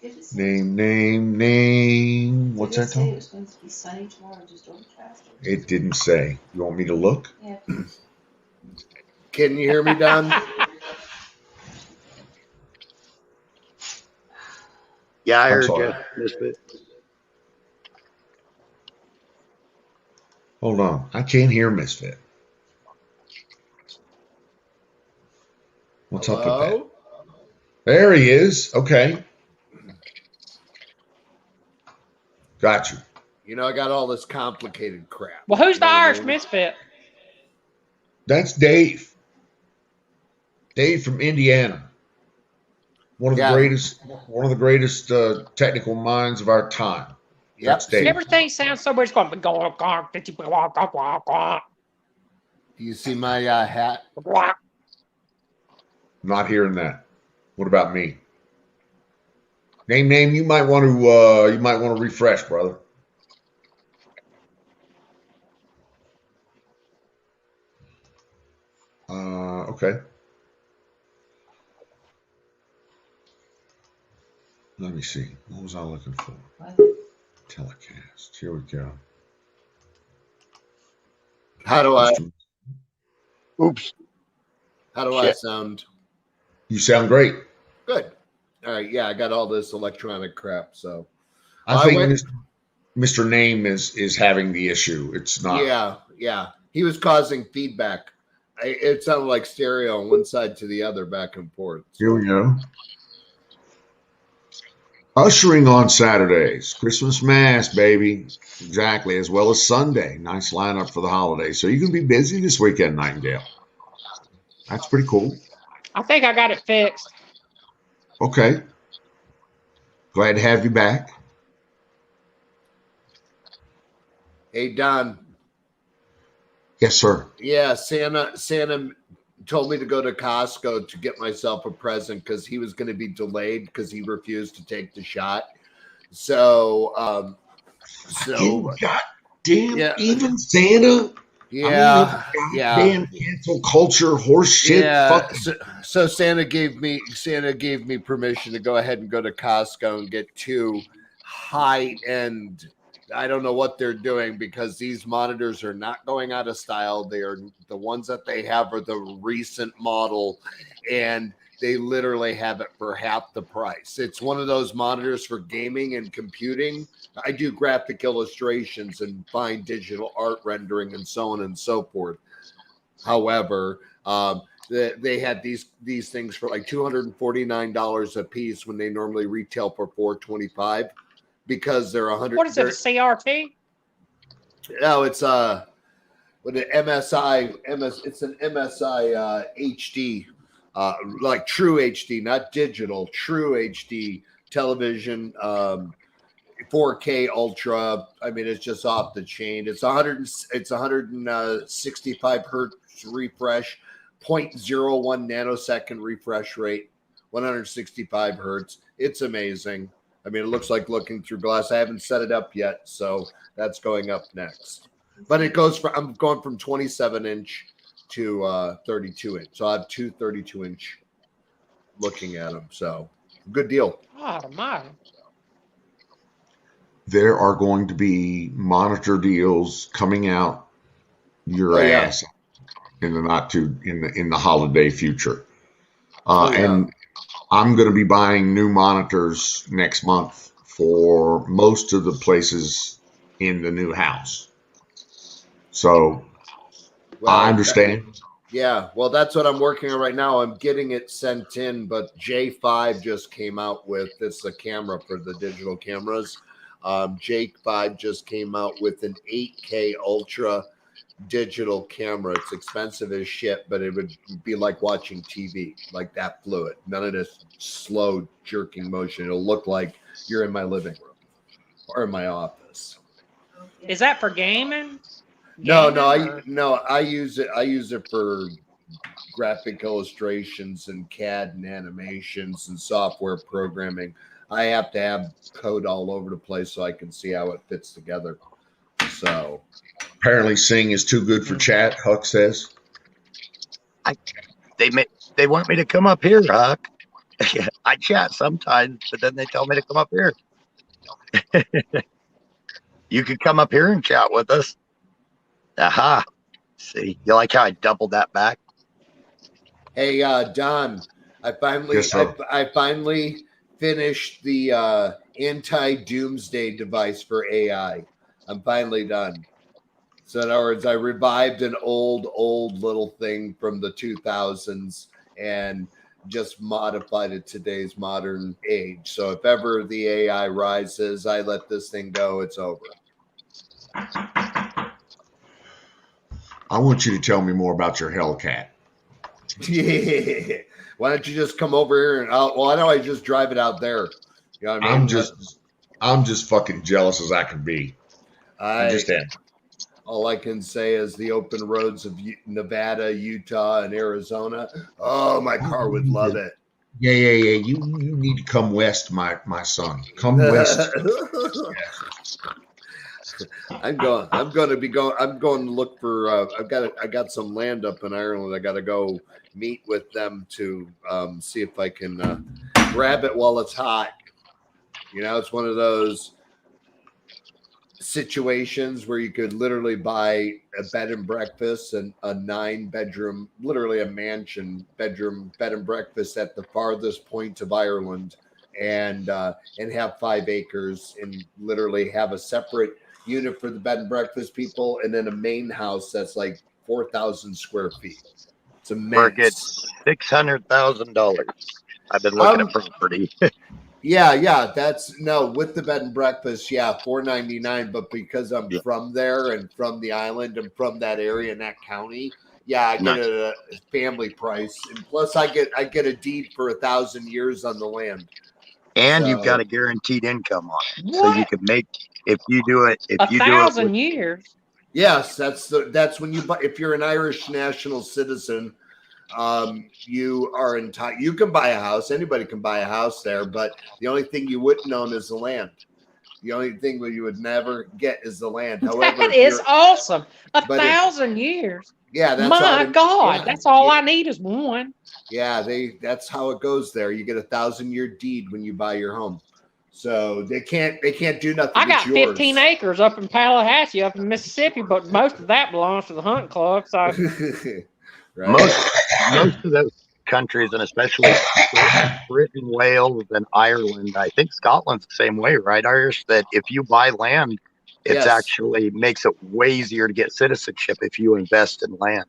Did it say, Name. What's did it that, say it Tom? was going to be sunny tomorrow, just overcast? Or It didn't say. You want me to look? Yeah, please. Can you hear me, Don? Yeah, I I'm heard sorry. you, Misfit. Hold on. I can't hear Misfit. What's up with that? Hello? There he is. Okay. Got you. You know, I got all this complicated crap. Well, who's You know the what I Irish mean? misfit? That's Dave. Dave from Indiana. One of Yeah. the greatest technical minds of our time. Yep. That's Dave. Everything sounds so much going. Do you see my hat? Not hearing that. What about me? Name. You might want to refresh, brother. Okay. Let me see. What was I looking for? What? Telecast. Here we go. How do I Oops. I sound? You sound great. Good. All right. Yeah, I got all this electronic crap. So I think Mr. Name is having the issue. It's not. Yeah. He was causing feedback. It sounded like stereo on one side to the other, back and forth. Here we go. Ushering on Saturdays, Christmas Mass, baby. Exactly, as well as Sunday. Nice lineup for the holidays. So you can be busy this weekend, Nightingale. That's pretty cool. I think I got it fixed. Okay. Glad to have you back. Hey, Don. Yes, sir. Yeah, Santa told me to go to Costco to get myself a present because he was going to be delayed because he refused to take the shot. So, goddamn, yeah. even Santa. Yeah, Damn cancel culture horse shit. Yeah. So Santa gave me permission to go ahead and go to Costco and get two high end. I don't know what they're doing because these monitors are not going out of style. They are the ones that they have are the recent model, and they literally have it for half the price. It's one of those monitors for gaming and computing. I do graphic illustrations and fine digital art rendering and so on and so forth. However, they had these things for like $249 a piece when they normally retail for $425 because they're 100. What is it? A CRT? No, it's with an MSI. It's an MSI HD, like true HD, not digital. True HD television. 4K ultra. I mean, it's just off the chain. It's 165 hertz refresh, 0.01 nanosecond refresh rate, 165 hertz. It's amazing. I mean, it looks like looking through glass. I haven't set it up yet, so that's going up next. But it goes from I'm going from 27-inch to 32-inch. So I have two 32-inch looking at them. So good deal. Oh my! There are going to be monitor deals coming out your ass in the holiday future. And I'm going to be buying new monitors next month for most of the places in the new house. So I understand. Yeah, well, that's what I'm working on right now. I'm getting it sent in, but J5 just came out with this a camera for the digital cameras. J5 just came out with an 8K ultra digital camera. It's expensive as shit, but it would be like watching TV, like that fluid. None of this slow jerking motion. It'll look like you're in my living room or in my office. Is that for gaming? No, Gaming, no, or- I use it. I use it for graphic illustrations and CAD and animations and software programming. I have to have code all over the place so I can see how it fits together. So Apparently, Sing is too good for chat. Huck says. They want me to come up here, Huck. I chat sometimes, but then they tell me to come up here. You could come up here and chat with us. Aha. See, you like how I doubled that back? hey, Don, I finally, Yes, sir. I finally finished the anti-doomsday device for AI. I'm finally done. So in other words, I revived an old little thing from the 2000s and just modified it today's modern age. So if ever the AI rises, I let this thing go. It's over. I want you to tell me more about your Hellcat. Yeah. Why don't you just come over here and why don't I just drive it out there? You know what I mean? I'm just fucking jealous as I can be. I just am. All I can say is the open roads of Nevada, Utah, and Arizona. Oh, my car would love it. Yeah. You need to come west, my son. Come west. I'm going to look for. I got some land up in Ireland. I got to go meet with them to see if I can grab it while it's hot. You know, it's one of those situations where you could literally buy a bed and breakfast and a 9-bedroom, literally a mansion bedroom bed and breakfast at the farthest point of Ireland, and have 5 acres and literally have a separate unit for the bed and breakfast people, and then a main house that's like 4,000 square feet. It's immense. It's $600,000. I've been looking at property. Yeah, that's with the bed and breakfast, $499. But because I'm from there and from the island and from that area in that county, I get a family price, and plus I get a deed for 1,000 years on the land. And you've got a guaranteed income on it, so you could make if you do it. If you 1,000 years. Yes, that's when you buy. If you're an Irish national citizen, you are entitled. You can buy a house. Anybody can buy a house there, but the only thing you wouldn't own is the land. The only thing that you would never get is the land. However, That is awesome. 1,000 years. Yeah, that's my God. That's all I need is one. Yeah, that's how it goes there. You get a 1,000-year deed when you buy your home. So they can't do nothing. I got 15 acres up in Tallahassee, up in Mississippi, but most of that belongs to the hunt club. So right. most of those countries, and especially Britain, Wales, and Ireland, I think Scotland's the same way, right, Irish? That if you buy land, it's actually makes it way easier to get citizenship if you invest in land.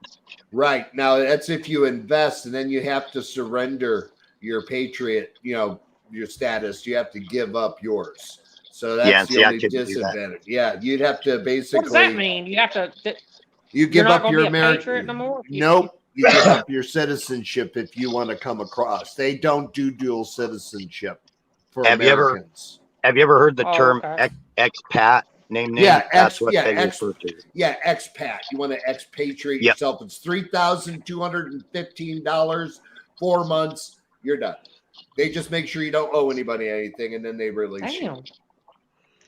Right. Now that's if you invest, and then you have to surrender your patriot, your status. You have to give up yours. So that's the only disadvantage. Yeah, you'd have to basically. What does that mean? You have to. You give up your American. No more? Nope. You give up your citizenship if you want to come across. They don't do dual citizenship for Americans. Have you ever heard the term expat? Name. Yeah, that's what they refer to. Yeah, expat. You want to expatriate yourself. It's $3,215, 4 months. You're done. They just make sure you don't owe anybody anything, and then they release you.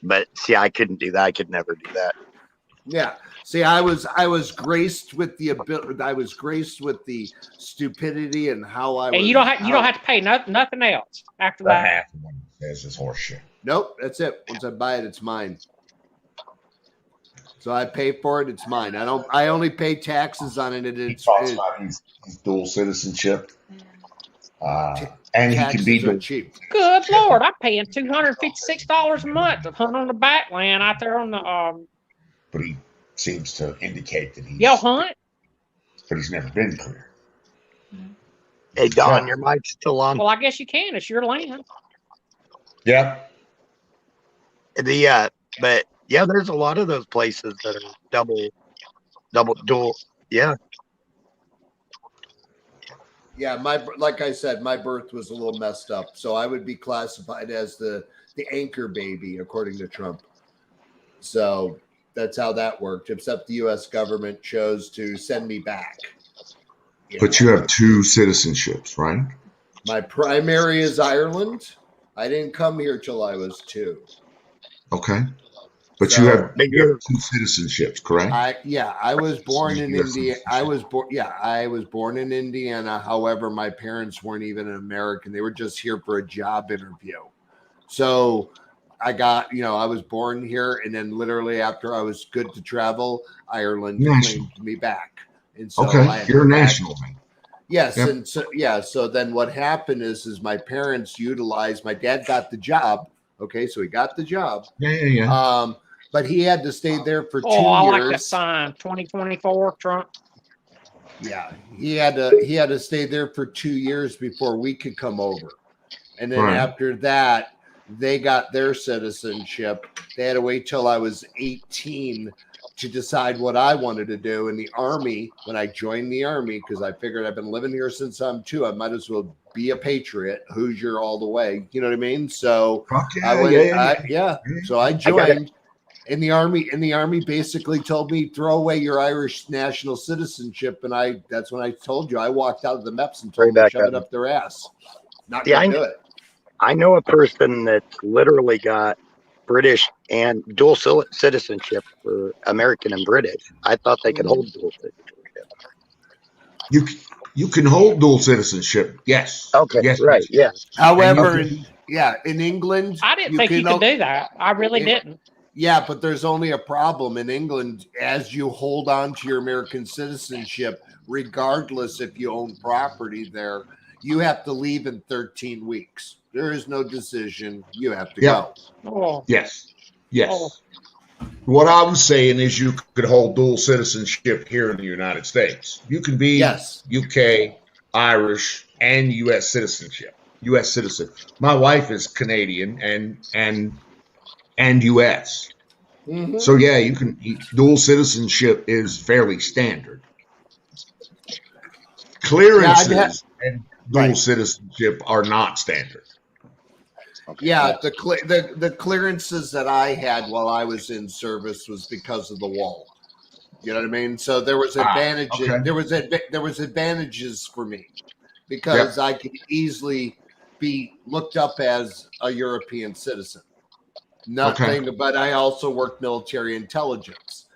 But see, I couldn't do that. I could never do that. Yeah. See, I was graced with the ability. I was graced with the stupidity and how I. And you don't have to pay nothing else after that. Half of what it says is horseshit. Nope, that's it. Once I buy it, it's mine. So I pay for it. It's mine. I only pay taxes on it. He talks about his dual citizenship, and he can be cheap. Good Lord, I'm paying $256 a month to hunt on the backland out there on the. But he seems to indicate that he's. Y'all hunt? But he's never been clear. Hey Don, your mic's still on. Well, I guess you can. It's your land. Yeah. But. Yeah, there's a lot of those places that are double dual. Yeah. Yeah, like I said, my birth was a little messed up, so I would be classified as the anchor baby according to Trump. So That's how that worked. Except the U.S. government chose to send me back. But you have 2 citizenships, right? My primary is Ireland. I didn't come here till I was 2. Okay. But So, you have 2 citizenships, correct? I was born in US India. citizenship. I was born in Indiana. However, my parents weren't even an American. They were just here for a job interview. So I got, I was born here, and then literally after I was good to travel, Ireland claimed me back. And so okay, you're a national then. Yes, Yep. and so then what happened is my parents utilized, my dad got the job. Okay, so he got the job. Yeah. But he had to stay there for 2 years. I like that sign, 2024 Trump. Yeah, he had to stay there for 2 years before we could come over. And then after that, they got their citizenship. They had to wait till I was 18 to decide what I wanted to do in the Army. When I joined the Army, because I figured I've been living here since I'm 2, I might as well be a patriot, Hoosier all the way. You know what I mean? So I went, So I joined. In the Army basically told me, throw away your Irish national citizenship, and that's when I told you I walked out of the MEPS and told them to shove it up their ass. Not gonna do it. I know a person that's literally got British and dual citizenship for American and British. I thought they could hold dual citizenship. You can hold dual citizenship. Yes. Okay. Yes. Right. Yes. However, in England, I didn't think you could do that. I really didn't. Yeah, but there's only a problem in England. As you hold on to your American citizenship, regardless if you own property there, you have to leave in 13 weeks. There is no decision. You have to go. Oh. Yes. What I was saying is you could hold dual citizenship here in the United States. You can be UK, Irish, and U.S. citizenship. U.S. citizen. My wife is Canadian and U.S. So yeah, you can. Dual citizenship is fairly standard. Clearances and dual citizenship are not standard. Okay. Yeah, the clearances that I had while I was in service was because of the wall. You know what I mean? So there was advantages. There was advantages for me because I could easily be looked up as a European citizen. Nothing, but I also worked military intelligence.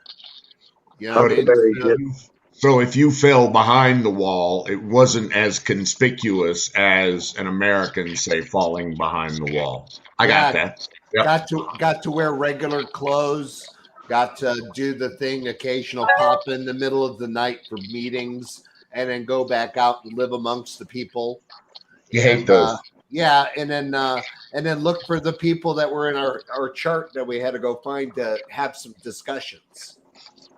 You know what I mean? So if you fell behind the wall, it wasn't as conspicuous as an American, say, falling behind the wall. I got that. Yep. Got to wear regular clothes. Got to do the thing, occasional pop in the middle of the night for meetings, and then go back out and live amongst the people. You hate those. Yeah, and then look for the people that were in our chart that we had to go find to have some discussions.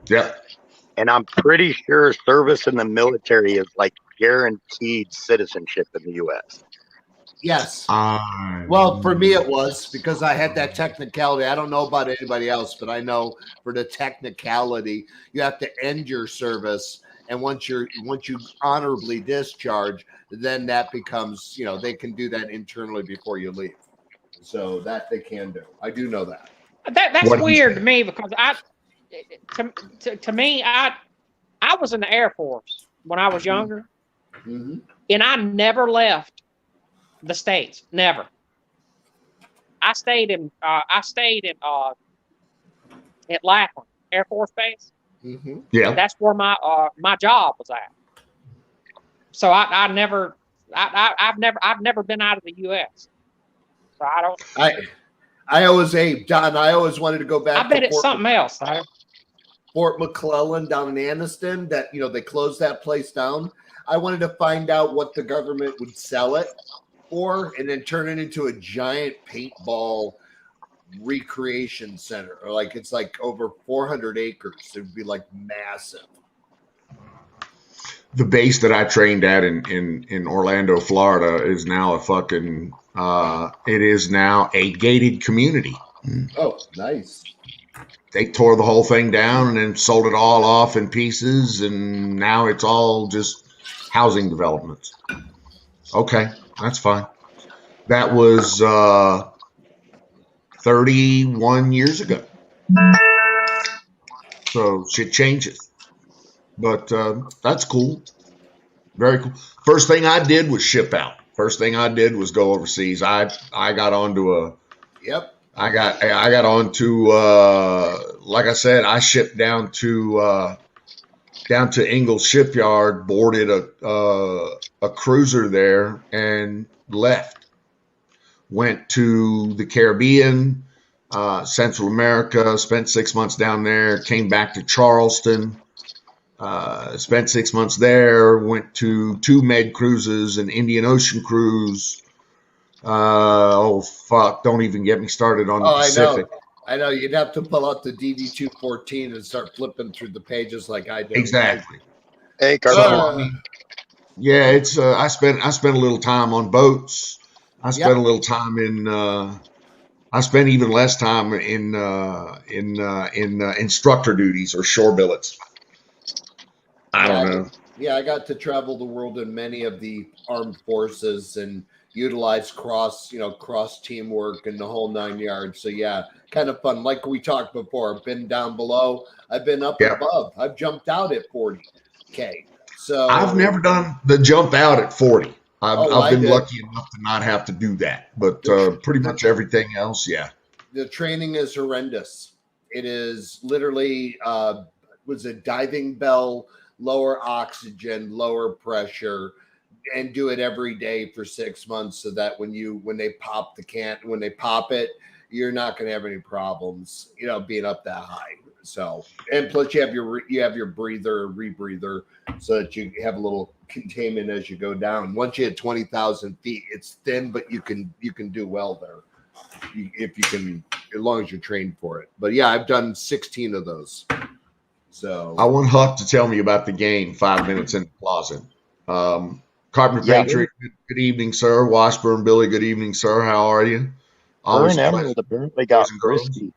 Yep. And I'm pretty sure service in the military is like guaranteed citizenship in the U.S. Yes. Well, for me it was because I had that technicality. I don't know about anybody else, but I know for the technicality, you have to end your service, and once you honorably discharge, then that becomes, they can do that internally before you leave. So that they can do. I do know that. That's weird to me because to me, I was in the Air Force when I was younger, and I never left the States. Never. I stayed in at Lackland Air Force Base. Yeah, that's where my job was at. So I've never been out of the U.S. So I don't. I always wanted to go back. I bet it's something else. Fort McClellan down in Anniston, that they closed that place down. I wanted to find out what the government would sell it for, and then turn it into a giant paintball recreation center. Or it's like over 400 acres. It would be like massive. The base that I trained at in Orlando, Florida, is now a fucking. It is now a gated community. Oh, nice. They tore the whole thing down and then sold it all off in pieces, and now it's all just housing developments. Okay, that's fine. That was 31 years ago. So shit changes. But that's cool. Very cool. First thing I did was ship out. First thing I did was go overseas. I got onto a Yep. I got onto like I said, I shipped down to Ingalls Shipyard, boarded a cruiser there, and left. Went to the Caribbean, Central America, spent 6 months down there, came back to Charleston, spent 6 months there, went to 2 med cruises, an Indian Ocean cruise. Oh, fuck, don't even get me started on the Pacific. I know. You'd have to pull out the DD-214 and start flipping through the pages like I do. Exactly. Hey, So, Carpenter. I mean, yeah, it's I spent a little time on boats. I spent a little time in I spent even less time in instructor duties or shore billets. I don't know. Yeah, I got to travel the world in many of the armed forces and utilize cross teamwork and the whole 9 yards. So yeah, kind of fun. Like we talked before, I've been down below, I've been up above, I've jumped out at 40K. So I've never done the jump out at 40. I've been did. lucky enough to not have to do that, but pretty much everything else, yeah. The training is horrendous. It is literally was a diving bell, lower oxygen, lower pressure, and do it every day for 6 months so that when they pop it, you're not going to have any problems, being up that high. So, and plus you have your breather, rebreather, so that you have a little containment as you go down. Once you hit 20,000 feet, it's thin, but you can do well there if you can, as long as you're trained for it. But yeah, I've done 16 of those. So I want Huck to tell me about the game 5 minutes in the closet. Carpenter Patriot, good evening, sir. Washburn Billy, good evening, sir. How are you? Her and Emerald apparently got frisky.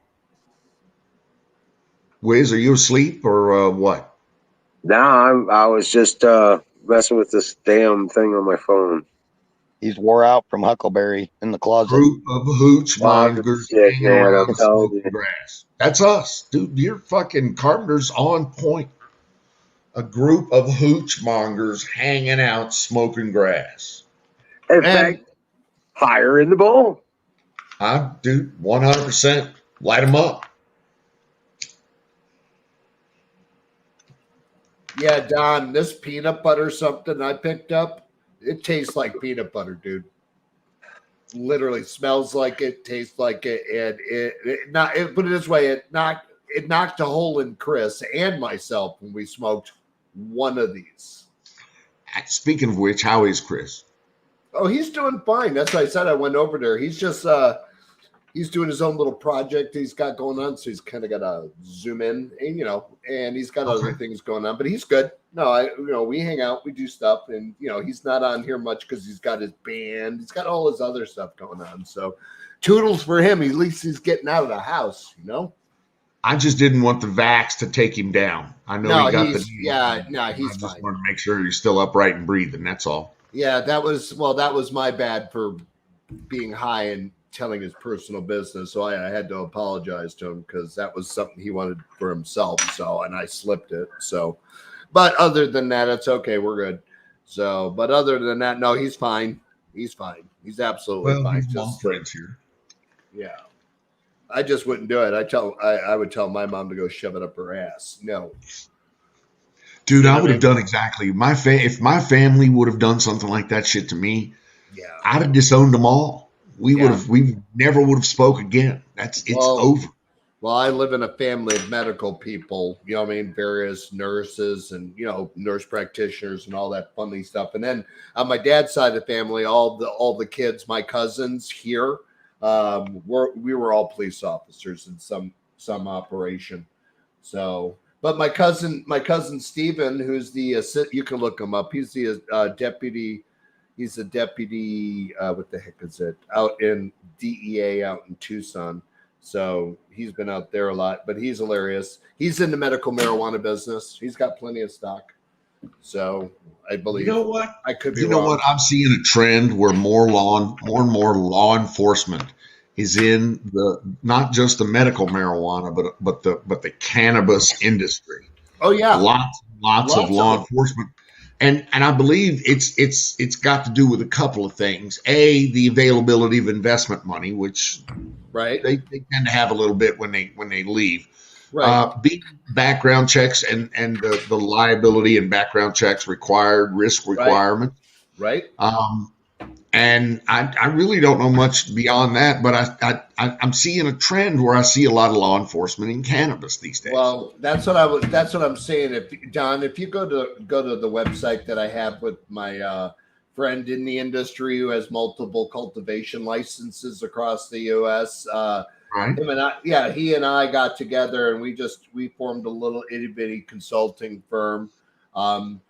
Wiz, are you asleep or what? No, I was just messing with this damn thing on my phone. He's wore out from Huckleberry in the closet. Group of hooch mongers hanging around smoking you. grass. That's us, dude. You're fucking Carpenter's on point. A group of hooch mongers hanging out smoking grass. In fact, fire in the bowl. Dude, 100%. Light them up. yeah, Don, this peanut butter something I picked up, it tastes like peanut butter, dude. Literally smells like it, tastes like it, and put it this way, it knocked a hole in Chris and myself when we smoked one of these. Speaking of which, how is Chris? Oh, he's doing fine. That's why I said I went over there. He's just he's doing his own little project he's got going on, so he's kind of got to zoom in, and and he's got other things going on, but he's good. No, we hang out, we do stuff, and he's not on here much because he's got his band, he's got all his other stuff going on. So, toodles for him. At least he's getting out of the house, I just didn't want the vax to take him down. I know he got the he's I fine. just wanted to make sure he's still upright and breathing. That's all. Yeah, that was my bad for being high and telling his personal business. So I had to apologize to him because that was something he wanted for himself. So, and I slipped it. So, but other than that, it's okay. We're good. So, but other than that, no, he's fine. He's fine. He's absolutely fine. Just friends here. Yeah. I just wouldn't do it. I would tell my mom to go shove it up her ass. No. Dude, I would have done exactly if my family would have done something like that shit to me. Yeah, I'd have disowned them all. We never would have spoke again. It's over. Well, I live in a family of medical people. Various nurses and nurse practitioners and all that funny stuff. And then on my dad's side of the family, all the kids, my cousins here, we were all police officers in some operation. So. But my cousin Stephen, who's you can look him up. He's the deputy. He's a deputy. What the heck is it? Out in DEA, out in Tucson. So he's been out there a lot. But he's hilarious. He's in the medical marijuana business. He's got plenty of stock. So I believe. You know what? I could be. You know what? I'm seeing a trend where more and more law enforcement is in the not just the medical marijuana, but the cannabis industry. Oh yeah, Lots of Lots law of them. enforcement, and I believe it's got to do with a couple of things. A, the availability of investment money, which right, they tend to have a little bit when they leave. right, B, background checks and the liability and background checks required, risk right, requirement. right. Um, and I really don't know much beyond that, but I'm seeing a trend where I see a lot of law enforcement in cannabis these days. Well, that's what I'm saying. If John, if you go to the website that I have with my friend in the industry who has multiple cultivation licenses across the U.S. Right. Him and I, yeah, he and I got together and we formed a little itty bitty consulting firm. Um,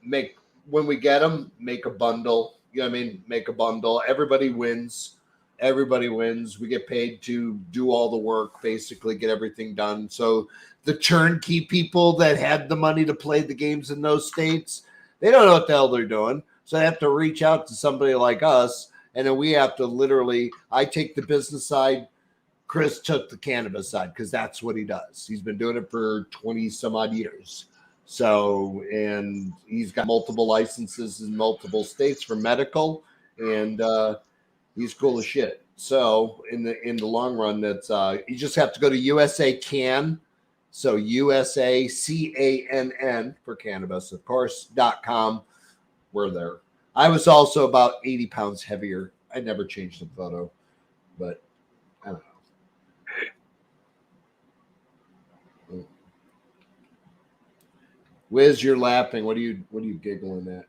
make when we get them, make a bundle. You know what I mean? Make a bundle. Everybody wins. Everybody wins. We get paid to do all the work, basically get everything done. So the turnkey people that had the money to play the games in those states, they don't know what the hell they're doing. So they have to reach out to somebody like us, and then we have to literally. I take the business side. Chris took the cannabis side because that's what he does. He's been doing it for 20 some odd years. So, and he's got multiple licenses in multiple states for medical, and he's cool as shit. So, in the long run, that's you just have to go to USA Can, so USACANN for cannabis, of course.com. We're there. I was also about 80 pounds heavier. I never changed the photo, but I don't know. Wiz, you're laughing. What are you giggling at?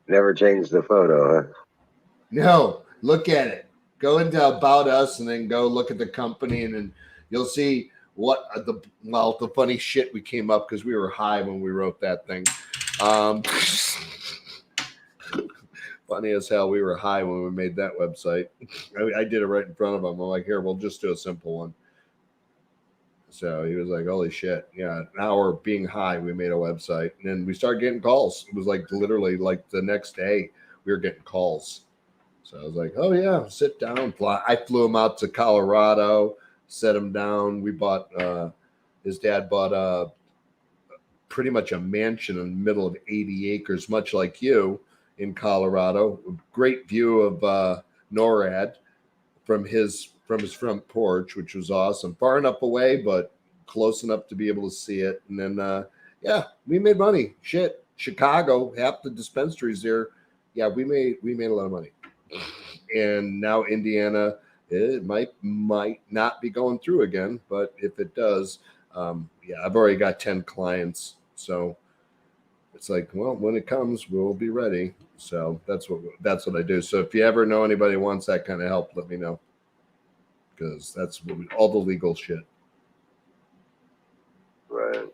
Never changed the photo, huh? No, look at it. Go into About Us and then go look at the company, and then you'll see what the funny shit we came up because we were high when we wrote that thing. Funny as hell. We were high when we made that website. I did it right in front of him. I'm like, here, we'll just do a simple one. So he was like, holy shit. Yeah. An hour being high, we made a website. And then we started getting calls. It was like literally like the next day we were getting calls. So I was like, oh yeah, sit down. I flew him out to Colorado, set him down. We bought his dad bought pretty much a mansion in the middle of 80 acres, much like you in Colorado. Great view of NORAD from his front porch, which was awesome. Far enough away, but close enough to be able to see it. And then yeah, we made money. Shit. Chicago, half the dispensaries there. Yeah, we made a lot of money. And now Indiana, it might not be going through again, but if it does, yeah, I've already got 10 clients. So it's like, well, when it comes, we'll be ready. So that's what I do. So if you ever know anybody who wants that kind of help, let me know. Because that's all the legal shit. Right.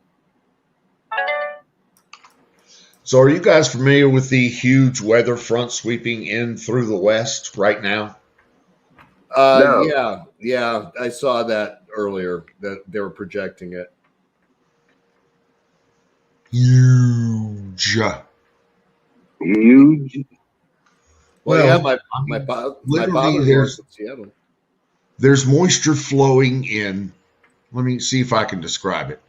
So are you guys familiar with the huge weather front sweeping in through the West right now? No. Yeah. I saw that earlier that they were projecting it. Huge. Huge. Well, yeah, my literally father lives in Seattle. There's moisture flowing in. Let me see if I can describe it.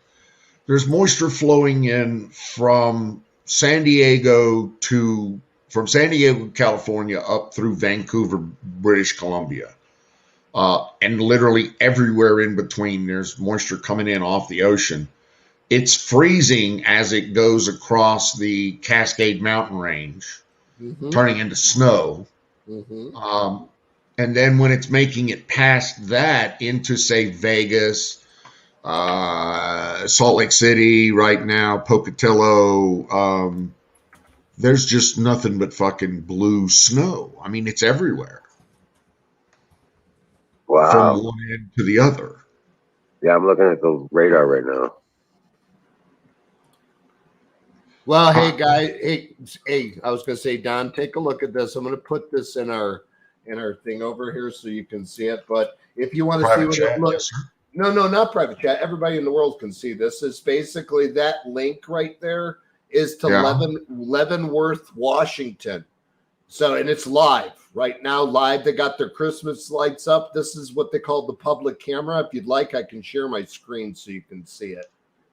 There's moisture flowing in from San Diego, California, up through Vancouver, British Columbia. And literally everywhere in between, there's moisture coming in off the ocean. It's freezing as it goes across the Cascade Mountain Range, turning into snow. And then when it's making it past that into, say, Vegas, Salt Lake City right now, Pocatello, there's just nothing but fucking blue snow. I mean, it's everywhere. Wow. From one end to the other. Yeah, I'm looking at the radar right now. Well, hey guys, hey, I was gonna say, Don, take a look at this. I'm gonna put this in our thing over here so you can see it. But if you want to see what it looks, no, not private chat. Everybody in the world can see this. It's basically that link right there is to Leavenworth, Washington. So, and it's live right now. Live, they got their Christmas lights up. This is what they call the public camera. If you'd like, I can share my screen so you can see it.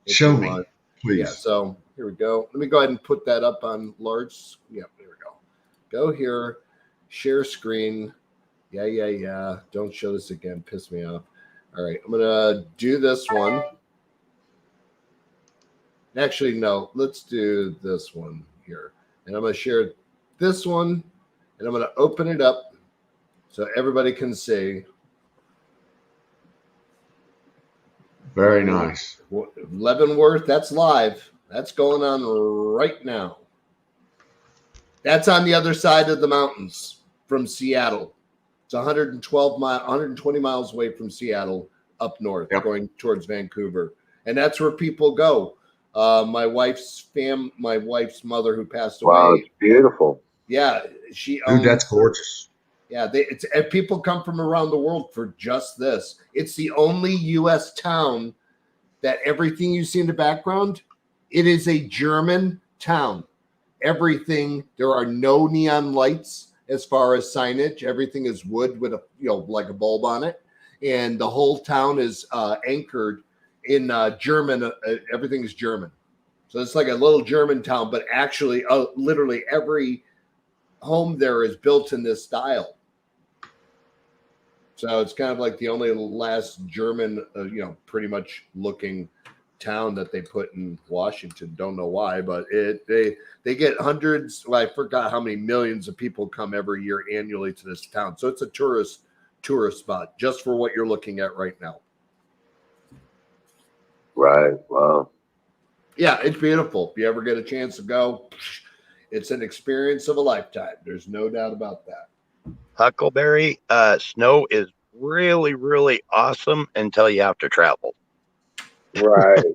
Show me, please. Yeah. So here we go. Let me go ahead and put that up on large. Yeah, there we go. Go here, share screen. Yeah. Don't show this again. Piss me off. All right, I'm gonna do this one. Actually, no. Let's do this one here, and I'm gonna share this one, and I'm going to open it up so everybody can see. Very nice. Leavenworth, that's live. That's going on right now. That's on the other side of the mountains from Seattle. It's 120 miles away from Seattle up north, going towards Vancouver. And that's where people go. My wife's mother who passed away. Wow, it's beautiful. Yeah, she Dude, that's gorgeous. Yeah, people come from around the world for just this. It's the only U.S. town that everything you see in the background, it is a German town. Everything, there are no neon lights as far as signage. Everything is wood with like a bulb on it, and the whole town is anchored in German. Everything is German, so it's like a little German town. But actually, literally every home there is built in this style. So it's kind of like the only last German, pretty much looking town that they put in Washington. Don't know why, but they get hundreds. Well, I forgot how many millions of people come every year annually to this town. So it's a tourist spot just for what you're looking at right now. Right. Wow. Yeah, it's beautiful. If you ever get a chance to go, it's an experience of a lifetime. There's no doubt about that. Huckleberry snow is really, really awesome until you have to travel. Right.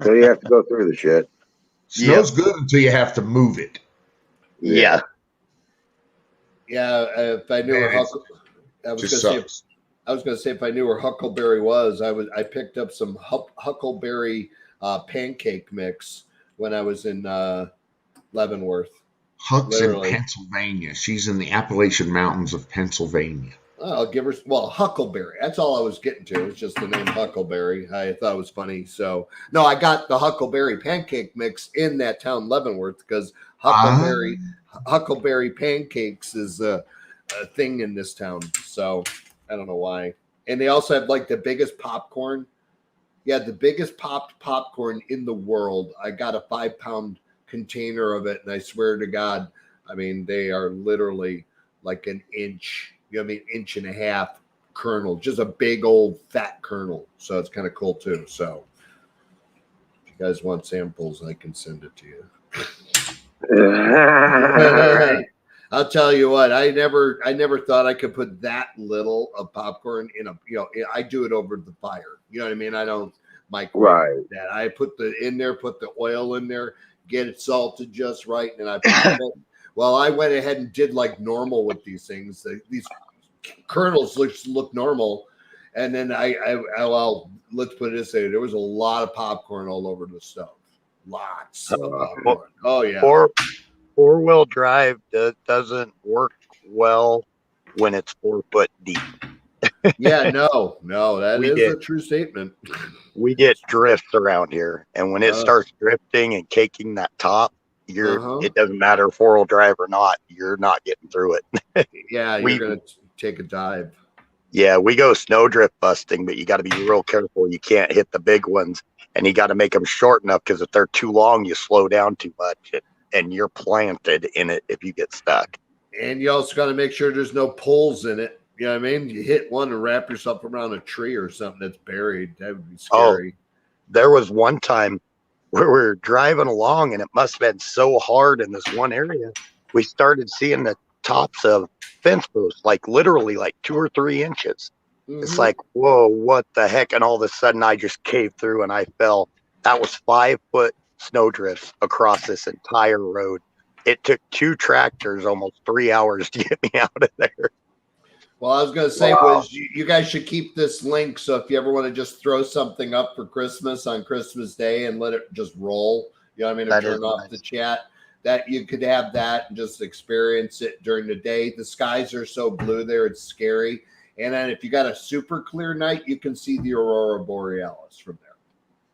So you have to go through the shit. Snow's good until you have to move it. Yeah. Yeah. If I knew where I was going to say if I knew where Huckleberry was, I picked up some Huckleberry pancake mix when I was in Leavenworth. Huck's in Pennsylvania. She's in the Appalachian Mountains of Pennsylvania. I'll give her, Huckleberry. That's all I was getting to. It was just the name Huckleberry. I thought it was funny. So, no, I got the Huckleberry pancake mix in that town, Leavenworth, because Huckleberry pancakes is a thing in this town. So, I don't know why. And they also have like the biggest popcorn. Yeah, the biggest popped popcorn in the world. I got a 5-pound container of it, and I swear to God, I mean, they are literally like an inch, inch and a half kernel, just a big old fat kernel. So it's kind of cool too. So if you guys want samples, I can send it to you. I'll tell you what, I never thought I could put that little of popcorn in I do it over the fire. You know what I mean? I don't microwave that. I put the oil in there, get it salted just right, and I pop it. Well, I went ahead and did like normal with these things. These kernels look normal, and then let's put it this way: there was a lot of popcorn all over the stove. Lots of popcorn. Oh yeah. Four-wheel drive doesn't work well when it's 4 foot deep. Yeah, no, that is a true statement. We get drifts around here, and when it starts drifting and caking that top, it doesn't matter 4-wheel drive or not, you're not getting through it. Yeah, you're gonna take a dive. Yeah, we go snow drift busting, but you got to be real careful. You can't hit the big ones, and you got to make them short enough because if they're too long, you slow down too much, and you're planted in it if you get stuck. And you also got to make sure there's no poles in it. You know what I mean? You hit one and wrap yourself around a tree or something that's buried. That would be scary. Oh, there was one time where we were driving along, and it must have been so hard in this one area. We started seeing the tops of fence posts, like literally like 2 or 3 inches. Mm-hmm. It's like, whoa, what the heck? And all of a sudden I just caved through and I fell. That was 5-foot snow drifts across this entire road. It took 2 tractors almost 3 hours to get me out of there. Well, I was going to say was you guys should keep this link. So if you ever want to just throw something up for Christmas on Christmas Day and let it just roll, you know what I mean? Or turn off the chat. that you could have that and just experience it during the day. The skies are so blue there, it's scary. And then if you got a super clear night, you can see the aurora borealis from there.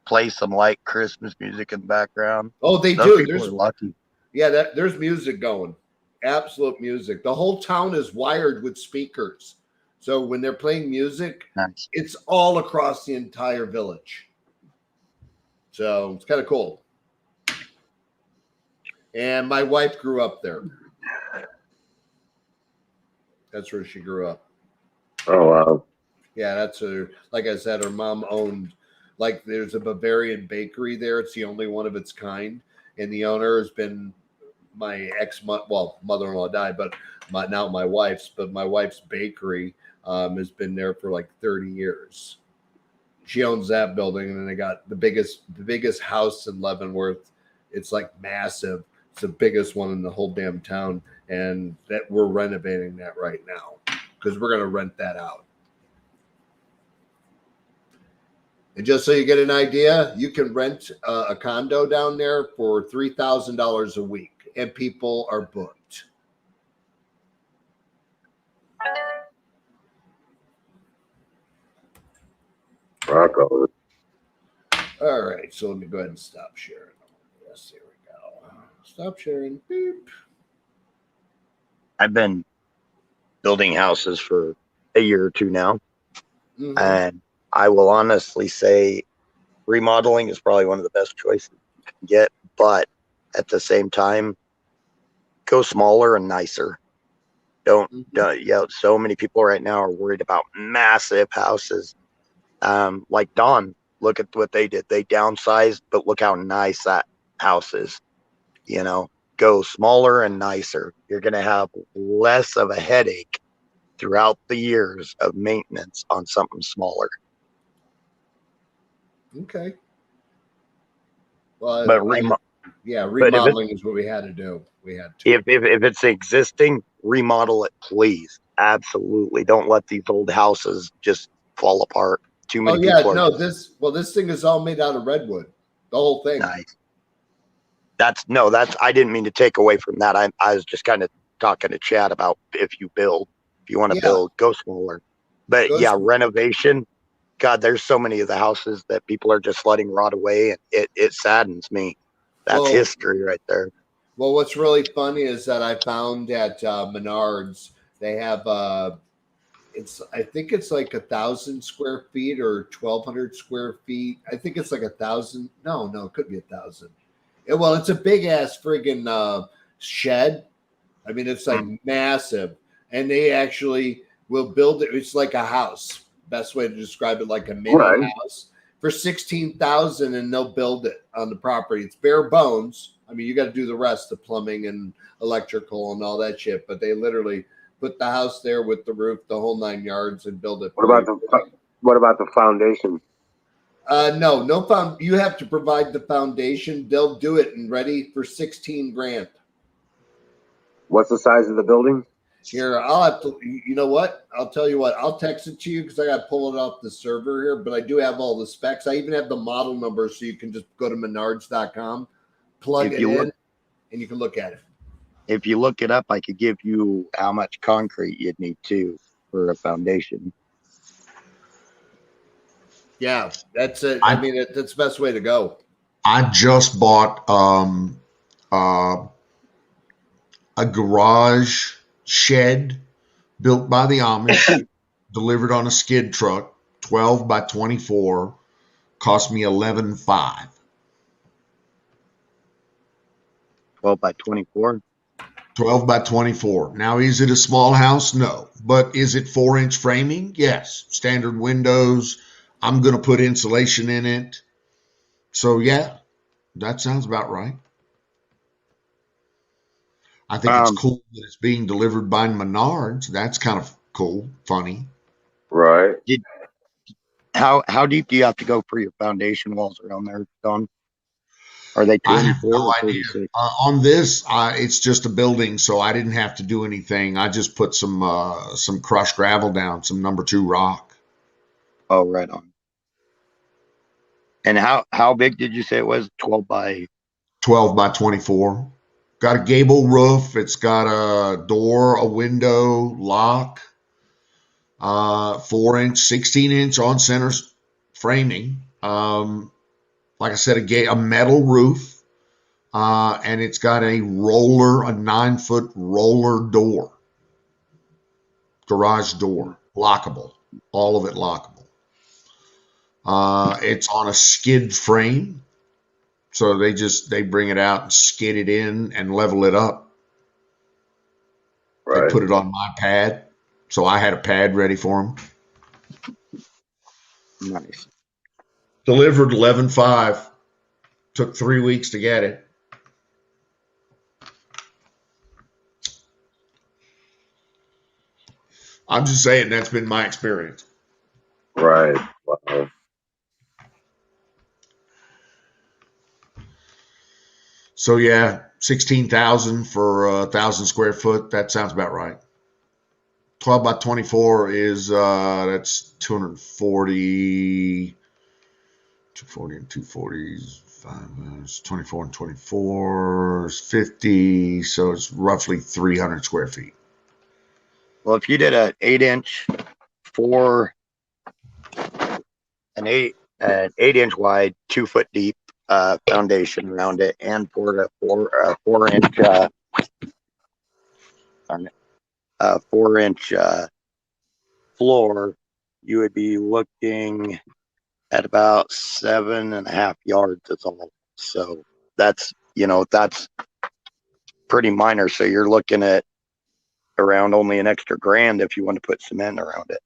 Play some light Christmas music in the background. Oh, they Those do. people are lucky. Yeah, there's music going. Absolute music. The whole town is wired with speakers. So when they're playing music, Nice. it's all across the entire village. So it's kind of cool. And my wife grew up there. That's where she grew up. Oh, wow. Yeah, that's her. Like I said, her mom owned, like, there's a Bavarian bakery there. It's the only one of its kind. And the owner has been my mother-in-law died, but now my wife's bakery has been there for like 30 years. She owns that building, and then they got the biggest house in Leavenworth. It's like massive. It's the biggest one in the whole damn town, and that we're renovating that right now because we're gonna rent that out. And just so you get an idea, you can rent a condo down there for $3,000 a week, and people are booked. Rock on. All right, so let me go ahead and stop sharing. Yes, here we go. Stop sharing. Beep. I've been building houses for a year or two now. Mhm. And I will honestly say remodeling is probably one of the best choices you can get. But at the same time, go smaller and nicer. Don't, so many people right now are worried about massive houses. Like Dawn, look at what they did. They downsized, but look how nice that house is. Go smaller and nicer. You're going to have less of a headache throughout the years of maintenance on something smaller. Okay. Well, But remodeling is what we had to do. We had to. if it's existing, remodel it, please. Absolutely. Don't let these old houses just fall apart. Too many people are this thing is all made out of redwood. The whole thing. nice. I didn't mean to take away from that. I was just kind of talking to Chad about if you want to build, go smaller. But renovation, God, there's so many of the houses that people are just letting rot away, and it saddens me. That's history right there. Well, what's really funny is that I found at Menards, they have I think it's like 1,000 square feet or 1,200 square feet. I think it's like 1,000. No, it could be 1,000. Well, it's a big ass friggin' shed. I mean, it's like massive, and they actually will build it. It's like a house. Best way to describe it, like a mini house for $16,000, and they'll build it on the property. It's bare bones. I mean, you got to do the rest, the plumbing and electrical and all that shit. But they literally put the house there with the roof, the whole 9 yards, and build it. What about the foundation? No. You have to provide the foundation. They'll do it and ready for $16,000. What's the size of the building? Here, I'll have to. You know what? I'll tell you what. I'll text it to you because I got to pull it off the server here. But I do have all the specs. I even have the model number, so you can just go to Menards.com, plug it in, and you can look at it. If you look it up, I could give you how much concrete you'd need for a foundation. Yeah, that's it. I mean, that's the best way to go. I just bought a garage shed built by the Amish, delivered on a skid truck, 12 by 24, cost me $11,500. 12 by 24. 12 by 24. Now, is it a small house? No. But is it 4-inch framing? Yes. Standard windows. I'm going to put insulation in it. So, yeah, that sounds about right. I think it's cool that it's being delivered by Menards. That's kind of cool, funny. Right. How deep do you have to go for your foundation walls around there, Don? Are they 24 I have no or idea. 36? On this, it's just a building, so I didn't have to do anything. I just put some crushed gravel down, some number 2 rock. Oh, right on. And how big did you say it was? 12 by 24. Got a gable roof. It's got a door, a window, lock, 4-inch, 16-inch on center framing. Like I said, a metal roof, and it's got a 9-foot roller door, garage door, lockable, all of it lockable. It's on a skid frame, so they bring it out and skid it in and level it up. Right. They put it on my pad, so I had a pad ready for them. Nice. Delivered 11/5. Took 3 weeks to get it. I'm just saying that's been my experience. Right. Wow. So yeah, 16,000 for 1,000 square foot. That sounds about right. 12 by 24 is that's 240 and 240 is 24 and 24 is 50, so it's roughly 300 square feet. Well, if you did an 8-inch for an 8-inch wide, 2-foot deep foundation around it, and poured a 4-inch 4-inch floor, you would be looking at about 7.5 yards is all. So that's pretty minor. So you're looking at around only an extra $1,000 if you want to put cement around it.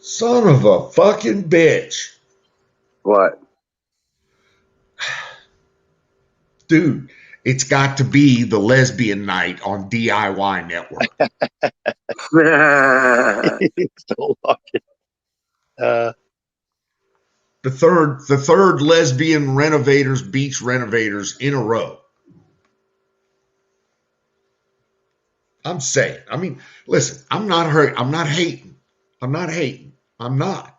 Son of a fucking bitch. What? Dude, it's got to be the lesbian night on DIY Network. So lucky. The third lesbian renovators, beach renovators in a row. I'm saying. I mean, listen, I'm not hurt. I'm not hating. I'm not.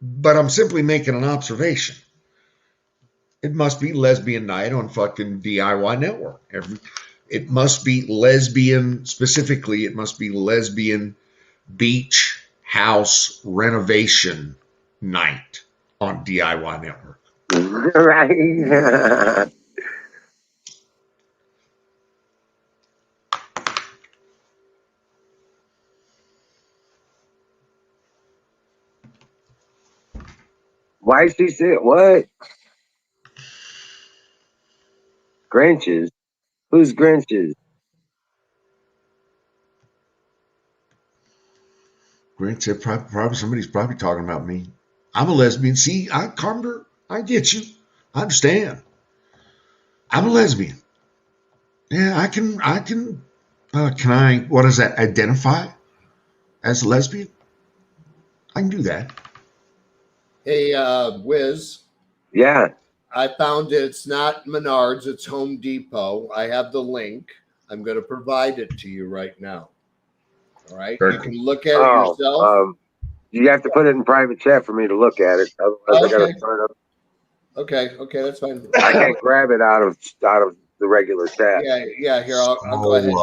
But I'm simply making an observation. It must be lesbian night on fucking DIY Network. It must be lesbian, specifically, it must be lesbian beach house renovation night on DIY Network. Right. Why is she saying what? Grinches? Who's Grinches? Grant said probably somebody's probably talking about me. I'm a lesbian. See, Carter, I get you. I understand. I'm a lesbian. Yeah, I can, what is that, identify as a lesbian? I can do that. Hey, Wiz, Yeah. I found it's not Menards, it's Home Depot. I have the link. I'm going to provide it to you right now. All right. Very You cool. can look at it yourself. You have to put it in private chat for me to look at it. Otherwise, I gotta start up. Okay, that's fine. I can't grab it out of the regular chat. Yeah. Here, I'll go ahead.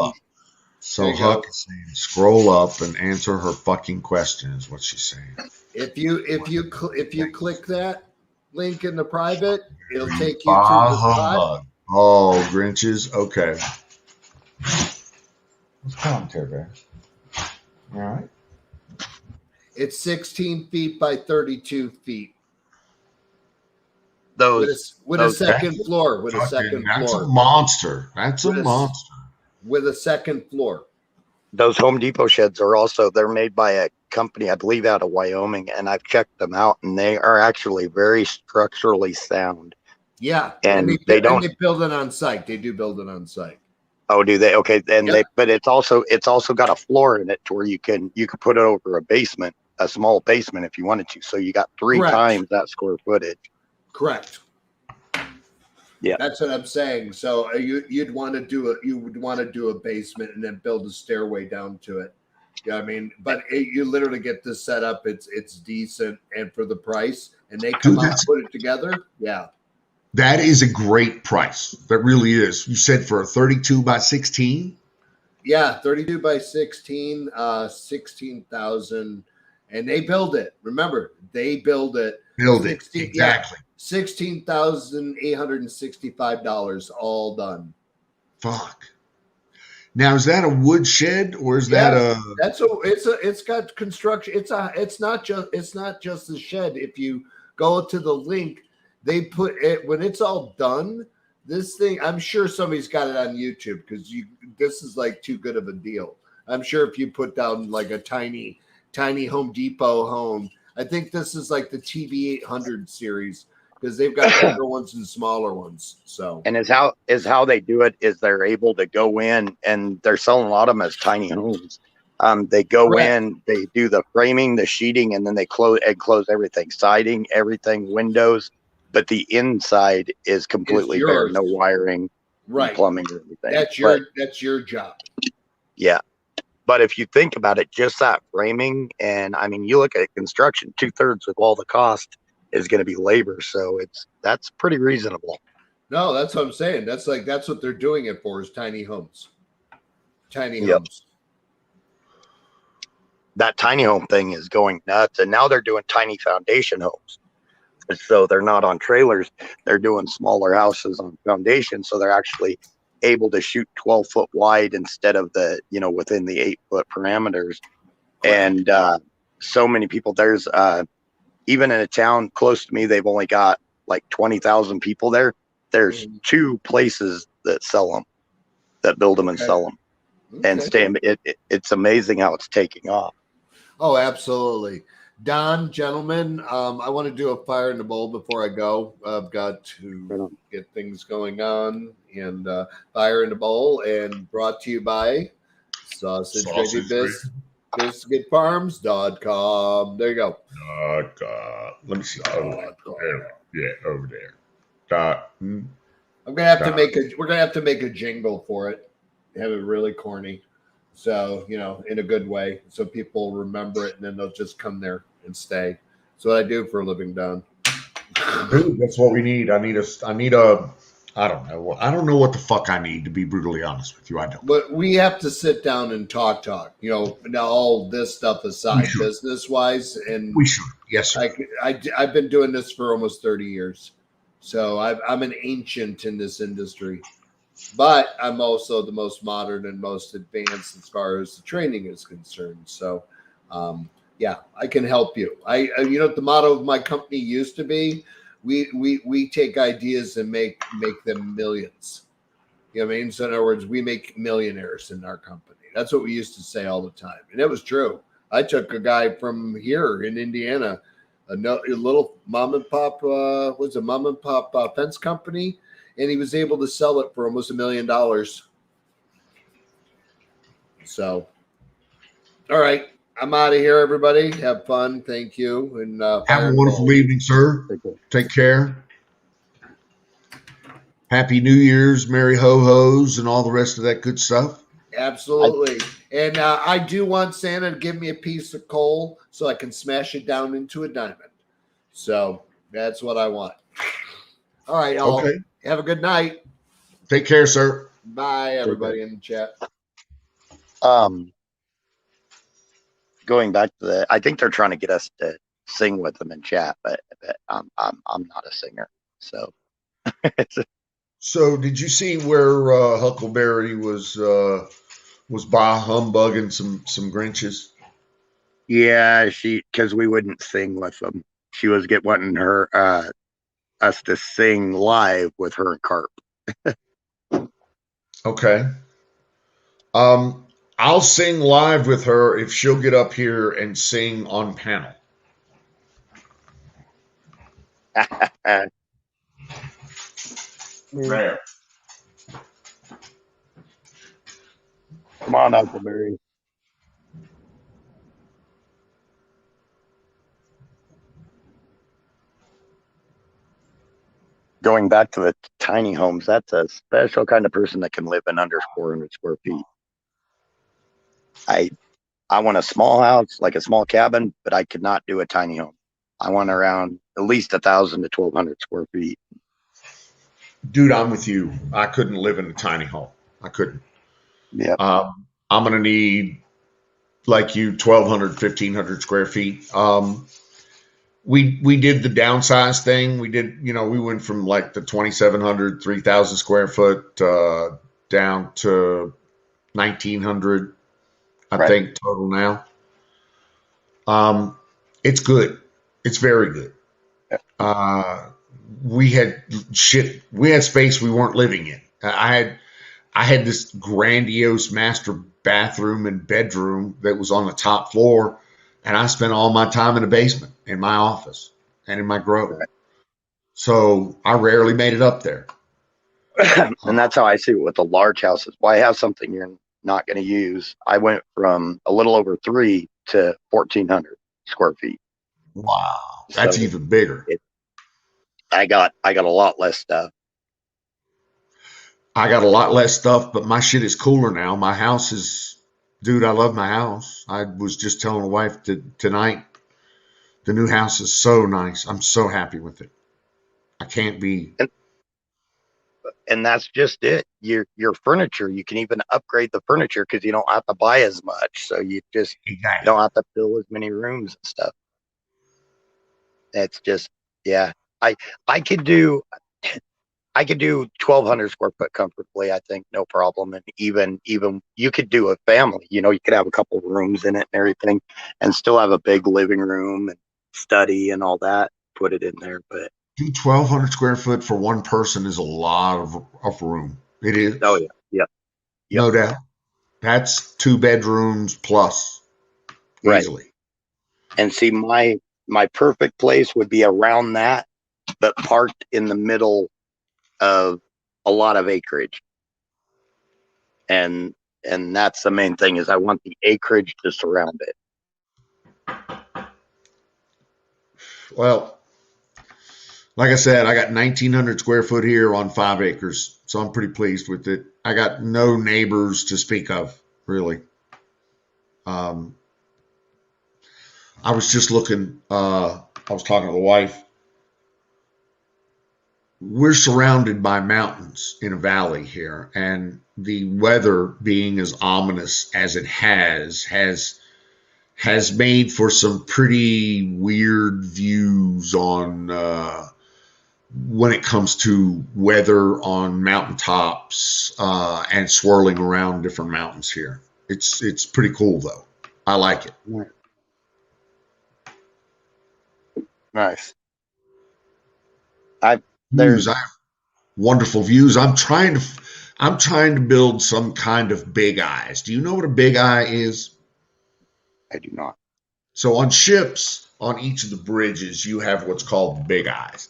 So Huck is saying, scroll up and answer her fucking question. Is what she's saying. If you click that link in the private, it'll take you to the spot. Oh, Grinches. Okay. What's commentary, guys? All right. It's 16 feet by 32 feet. With a second floor. That's a monster. That's a monster. With a second floor. Those Home Depot sheds they're made by a company, I believe, out of Wyoming, and I've checked them out, and they are actually very structurally sound. Yeah, and they build it on site. They do build it on site. Oh, do they? Okay, and but it's also got a floor in it to where you can put it over a small basement if you wanted to. So you got 3 times that square footage. Correct. Yeah, that's what I'm saying. So you'd want to do a basement and then build a stairway down to it. Yeah, I mean, but you literally get this set up. It's decent, and for the price, and they come out and put it together. Yeah, That is a great price. That really is. You said for a 32 by 16? Yeah, 32 by 16, 16,000. And they build it. Remember, they build it. Build it. 16, yeah, Exactly. $16,865 all done. Fuck. Now is that a wood shed or is that Yes, a it's got construction. It's not just the shed. If you go to the link, they put it when it's all done. This thing, I'm sure somebody's got it on YouTube because this is like too good of a deal. I'm sure if you put down like a tiny Home Depot home, I think this is like the TV 800 series because they've got bigger ones and smaller ones. So And how they do it is they're able to go in and they're selling a lot of them as tiny homes. They go Correct. in, they do the framing, the sheeting, and then they close everything, siding, everything, windows. But the inside is completely bare, no wiring, right, plumbing, or anything. that's your job. Yeah. But if you think about it, just that framing, and I mean, you look at construction, 2/3 of all the cost is going to be labor. So that's pretty reasonable. No, that's what I'm saying. That's what they're doing it for is tiny homes. Tiny Yep. homes. That tiny home thing is going nuts. And now they're doing tiny foundation homes. So they're not on trailers. They're doing smaller houses on foundation. So they're actually able to shoot 12 foot wide instead of the, within the 8 foot parameters. Correct. And so many people, there's even in a town close to me, they've only got like 20,000 people there. There's 2 places that sell them, that build them and sell them. And it's amazing how it's taking off. Oh, absolutely. Don, gentlemen, I want to do a fire in the bowl before I go. I've got to get things going on, and fire in the bowl, and brought to you by BiscuitFarms.com. There you go. Let me see. Over there. I'm gonna have to we're gonna have to make a jingle for it. Have it really corny. So, in a good way, so people remember it and then they'll just come there and stay. That's what I do for a living, Don. Dude, that's what we need. I need a I don't know. I don't know what the fuck I need, to be brutally honest with you. I don't. But we have to sit down and talk. Now all this stuff aside, business wise, and we should. Yes, sir. I've been doing this for almost 30 years, so I'm an ancient in this industry. But I'm also the most modern and most advanced as far as the training is concerned. So, I can help you. The motto of my company used to be, we take ideas and make them millions. You know what I mean? So in other words, we make millionaires in our company. That's what we used to say all the time, and it was true. I took a guy from here in Indiana, a little mom and pop fence company. And he was able to sell it for almost $1 million. So, all right. I'm out of here, everybody. Have fun. Thank you. And have a wonderful evening, sir. Take care. Happy New Year's, Merry Ho-Hos, and all the rest of that good stuff. Absolutely. And I do want Santa to give me a piece of coal so I can smash it down into a diamond. So that's what I want. All right, y'all. Okay. Have a good night. Take care, sir. Bye, everybody in the chat. Going back to I think they're trying to get us to sing with them in chat, but I'm not a singer, so. So, did you see where Huckleberry was bah humbugging some Grinches? Yeah, because we wouldn't sing with them. She was wanting us to sing live with her and Carp. Okay. I'll sing live with her if she'll get up here and sing on panel. There. Come on, Huckleberry. Going back to the tiny homes, that's a special kind of person that can live in under 400 square feet. I want a small house, like a small cabin, but I could not do a tiny home. I want around at least 1,000 to 1,200 square feet. Dude, I'm with you. I couldn't live in a tiny home. I couldn't. Yeah. I'm going to need, like you, 1,200, 1,500 square feet. We did the downsize thing. We did, we went from like the 2,700, 3,000 square foot down to 1,900, I Right. think, total now. It's good. It's very good. Uh, we had we had space we weren't living in. I had this grandiose master bathroom and bedroom that was on the top floor, and I spent all my time in the basement, in my office, and in my grow. Right. So I rarely made it up there. And that's how I see it with the large houses. Why have something you're not going to use? I went from a little over 3 to 1,400 square feet. Wow, that's So even bigger. I got a lot less stuff. I got a lot less stuff, but my shit is cooler now. My house is, dude, I love my house. I was just telling the wife tonight, the new house is so nice. I'm so happy with it. I can't be. And that's just it. Your furniture, you can even upgrade the furniture because you don't have to buy as much. So you just Exactly. don't have to fill as many rooms and stuff. It's just, yeah. I could do 1,200 square foot comfortably. I think no problem. And even you could do a family. You could have a couple of rooms in it and everything, and still have a big living room and study and all that. Put it in there, but 1,200 square foot for one person is a lot of room. It is. oh yeah, yep. No doubt. That's 2 bedrooms plus, Right. easily. And see, my perfect place would be around that, but parked in the middle of a lot of acreage. And that's the main thing, is I want the acreage to surround it. Well, like I said, I got 1,900 square foot here on 5 acres, so I'm pretty pleased with it. I got no neighbors to speak of, really. I was just looking. I was talking to the wife. We're surrounded by mountains in a valley here, and the weather being as ominous as it has made for some pretty weird views on when it comes to weather on mountaintops and swirling around different mountains here. It's pretty cool though. I like it. Nice. Views. I have wonderful views. I'm trying to build some kind of big eyes. Do you know what a big eye is? I do not. So on ships, on each of the bridges, you have what's called big eyes.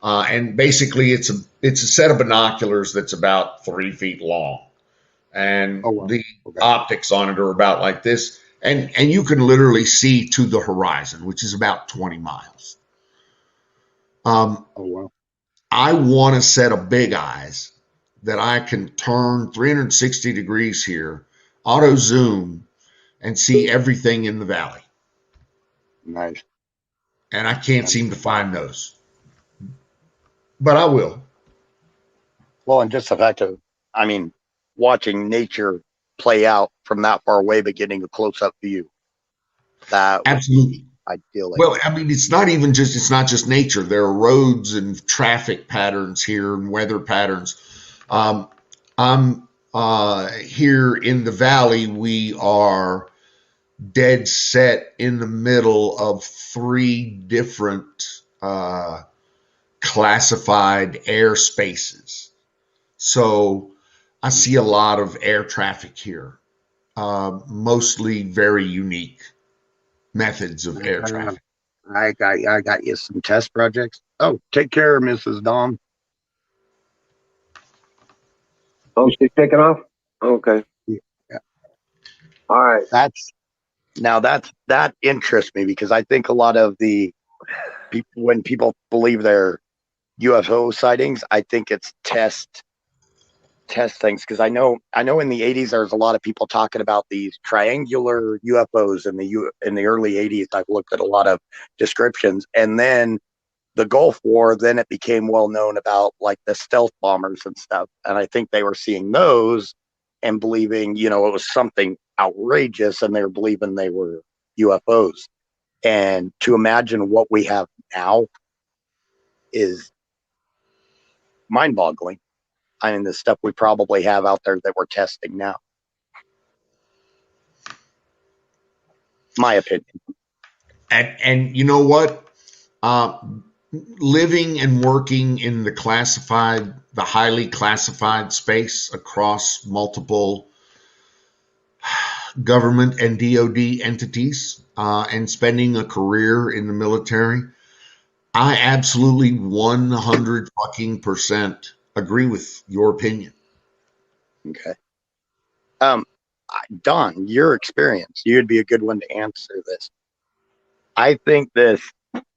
And basically it's a set of binoculars that's about 3 feet long. And wow. the Okay. optics on it are about like this. And you can literally see to the horizon, which is about 20 miles. Oh wow. I want a set of big eyes that I can turn 360 degrees here, auto zoom, and see everything in the valley. Nice. And I can't seem to find those, but I will. Well, and just the fact of, I mean, watching nature play out from that far away, but getting a close up view. That Absolutely. Ideally. Well, I mean, it's not just nature. There are roads and traffic patterns here and weather patterns. I'm here in the valley. We are dead set in the middle of 3 different classified air spaces. So I see a lot of air traffic here, mostly very unique methods of air traffic. I got you some test projects. Oh, take care, Mrs. Dom. Oh, she's taking off? Okay. Yeah. All right. That interests me, because I think a lot of the people, when people believe they're UFO sightings, I think it's test things, because I know in the 80s there was a lot of people talking about these triangular UFOs in the early 80s. I've looked at a lot of descriptions, and then the Gulf War, then it became well known about like the stealth bombers and stuff. And I think they were seeing those and believing, it was something outrageous, and they were believing they were UFOs. And to imagine what we have now is mind boggling. I mean, the stuff we probably have out there that we're testing now. My opinion. And you know what? Living and working in the highly classified space across multiple government and DoD entities, and spending a career in the military, I absolutely 100% agree with your opinion. Okay. Don, your experience, you'd be a good one to answer this. I think this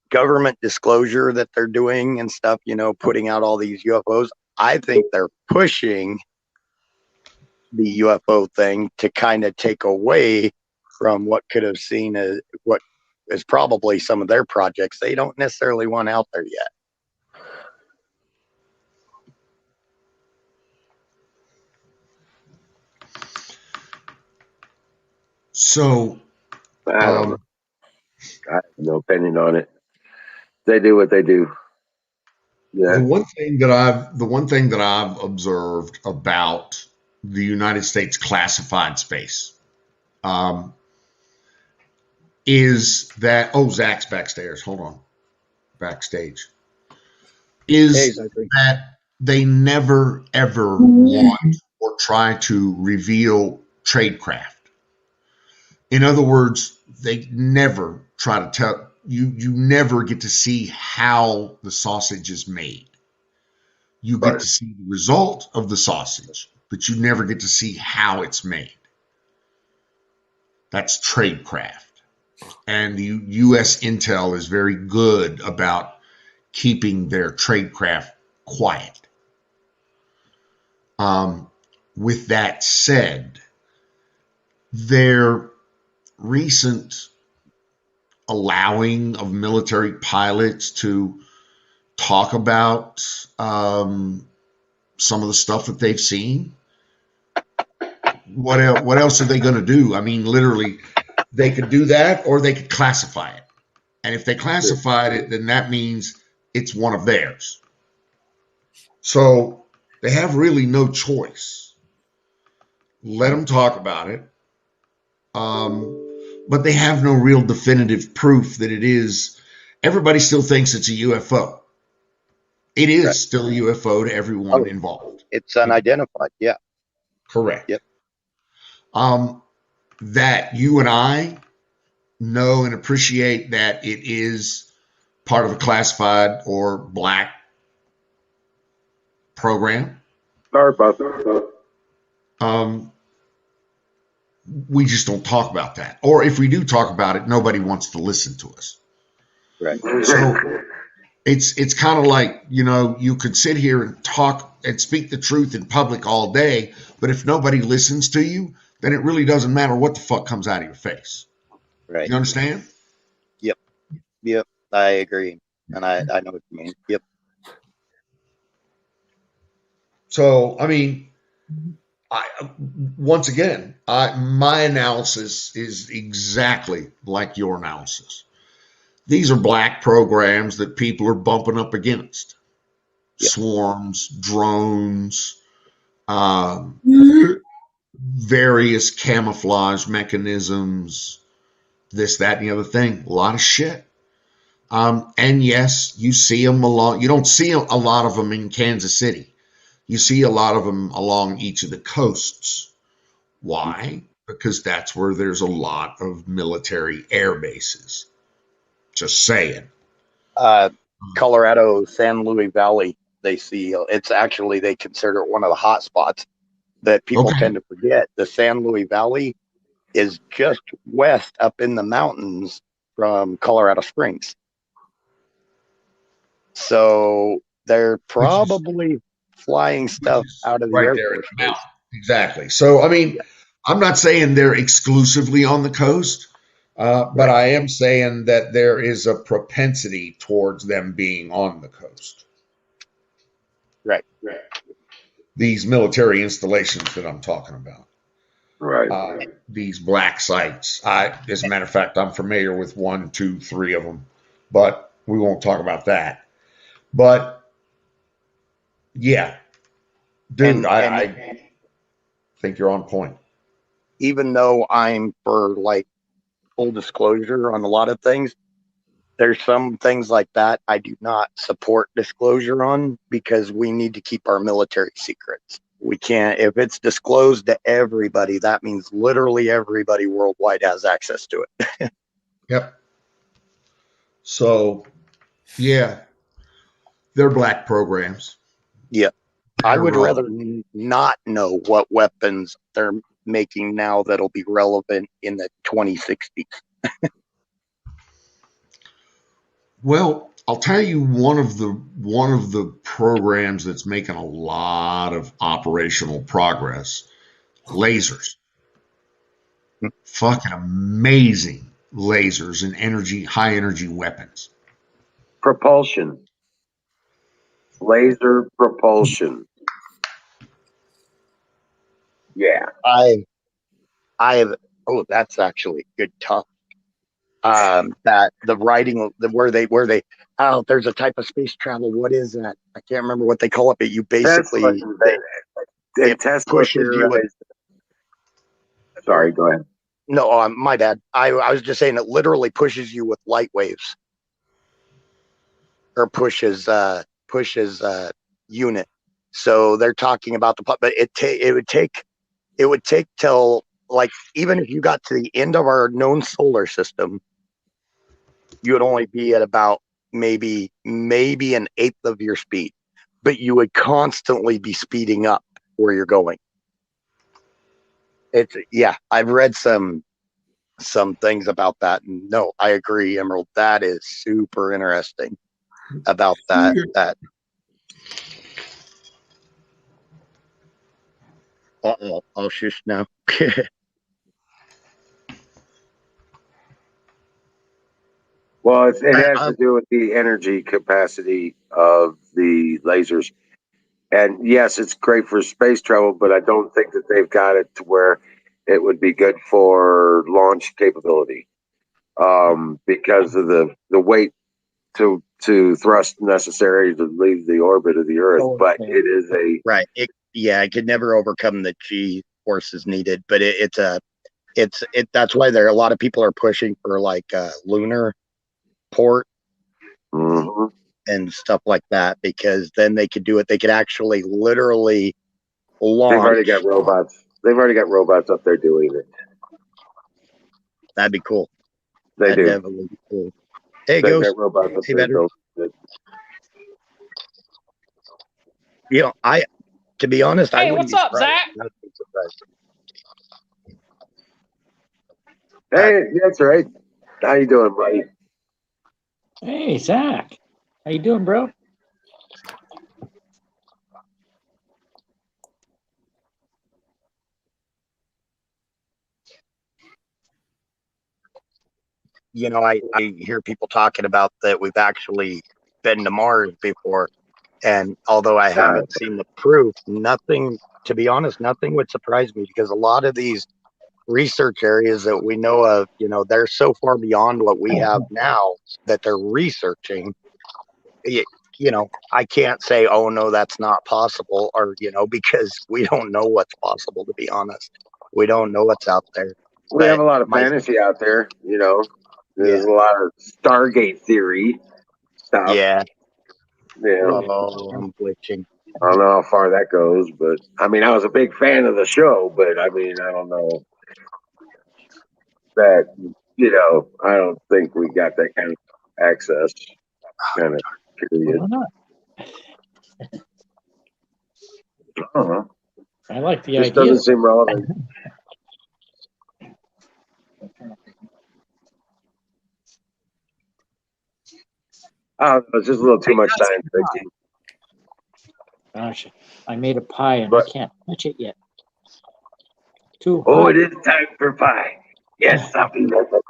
government disclosure that they're doing and stuff, putting out all these UFOs, I think they're pushing the UFO thing to kind of take away from what could have seen as what is probably some of their projects they don't necessarily want out there yet. So I don't know. I have no opinion on it. They do what they do. Yeah. the one thing that I've observed about the United States classified space, is that Zach's backstage. Hold on, backstage is that they never ever want or try to reveal tradecraft. In other words, they never try to tell you. You never get to see how the sausage is made. You get to see the result of the sausage, but you never get to see how it's made. That's tradecraft. And the U.S. Intel is very good about keeping their tradecraft quiet. With that said, their recent allowing of military pilots to talk about some of the stuff that they've seen. What else are they going to do? I mean, literally, they could do that, or they could classify it. And if they classified it, then that means it's one of theirs. So they have really no choice. Let them talk about it. But they have no real definitive proof that it is. Everybody still thinks it's a UFO. It is still a UFO to everyone involved. It's unidentified. Yeah. Correct. Yep. That you and I know and appreciate that it is part of a classified or black program. We just don't talk about that. Or if we do talk about it, nobody wants to listen to us. Right. So it's kind of like, you could sit here and talk and speak the truth in public all day, but if nobody listens to you, then it really doesn't matter what the fuck comes out of your face. Right. You understand? Yep. I agree. And I know what you mean. Yep. So, I mean, once again, my analysis is exactly like your analysis. These are black programs that people are bumping up against. Yep. Swarms, drones, various camouflage mechanisms, this, that, and the other thing. A lot of shit. And yes, you see them along. You don't see a lot of them in Kansas City. You see a lot of them along each of the coasts. Why? Because that's where there's a lot of military air bases. Just saying. Colorado, San Luis Valley, they consider it one of the hot spots that people tend to forget. The San Luis Valley is just west up in the mountains from Colorado Springs. So they're probably flying stuff out of the right there in the mountain. Exactly. So, I mean, I'm not saying they're exclusively on the coast. But I am saying that there is a propensity towards them being on the coast. Right. These military installations that I'm talking about. Right. These black sites. As a matter of fact, I'm familiar with 1, 2, 3 of them, but we won't talk about that. But yeah, dude, I think you're on point. Even though I'm for like full disclosure on a lot of things, there's some things like that I do not support disclosure on because we need to keep our military secrets. We can't, if it's disclosed to everybody, that means literally everybody worldwide has access to it. Yep. So, yeah, they're black programs. Yeah. I would rather not know what weapons they're making now that'll be relevant in the 2060s. Well, I'll tell you one of the programs that's making a lot of operational progress. Lasers. Fucking amazing lasers and high energy weapons. Propulsion. Laser propulsion. Yeah. I have, oh, that's actually good tough. That the writing where they oh, there's a type of space travel. What is that? I can't remember what they call it, but you basically it Tesla pushes you with, sorry, go ahead. no, my bad. I was just saying it literally pushes you with light waves, or pushes unit. So they're talking about but it would take till, like, even if you got to the end of our known solar system, you would only be at about maybe an eighth of your speed, but you would constantly be speeding up where you're going. It's, yeah, I've read some things about that, and no, I agree, Emerald. That is super interesting about that. I'll shush now. Well, it has to do with the energy capacity of the lasers. And yes, it's great for space travel, but I don't think that they've got it to where it would be good for launch capability, because of the weight to thrust necessary to leave the orbit of the Earth. But it is a right. It could never overcome the G forces needed, but that's why a lot of people are pushing for like lunar port and stuff like that, because then they could do it. They could actually literally launch. They've already got robots. They've already got robots up there doing it. That'd be cool. That'd definitely be cool. Hey, They've Ghost. got robots up there building it. You know, to be honest, hey, what's up, Zach? Hey, that's right. How you doing, buddy? Hey, Zach. How you doing, bro? You know, I hear people talking about that we've actually been to Mars before. And although I haven't seen the proof, to be honest, nothing would surprise me, because a lot of these research areas that we know of, they're so far beyond what we have now that they're researching. I can't say, oh no, that's not possible, or, because we don't know what's possible, to be honest. We don't know what's out there. We have a lot of fantasy out there, There's a lot of Stargate theory stuff. Yeah. Yeah. Oh, I'm glitching. I don't know how far that goes, but I mean, I was a big fan of the show, but I mean, I don't know that, I don't think we got that kind of access, kind of period. Why not? I don't know. I like the Just idea. doesn't seem relevant. Oh, it's just a little too much science fiction. Gosh, I made a pie and I can't touch it yet. Too hot. Oh, it is time for pie. Yes, I'll be right back.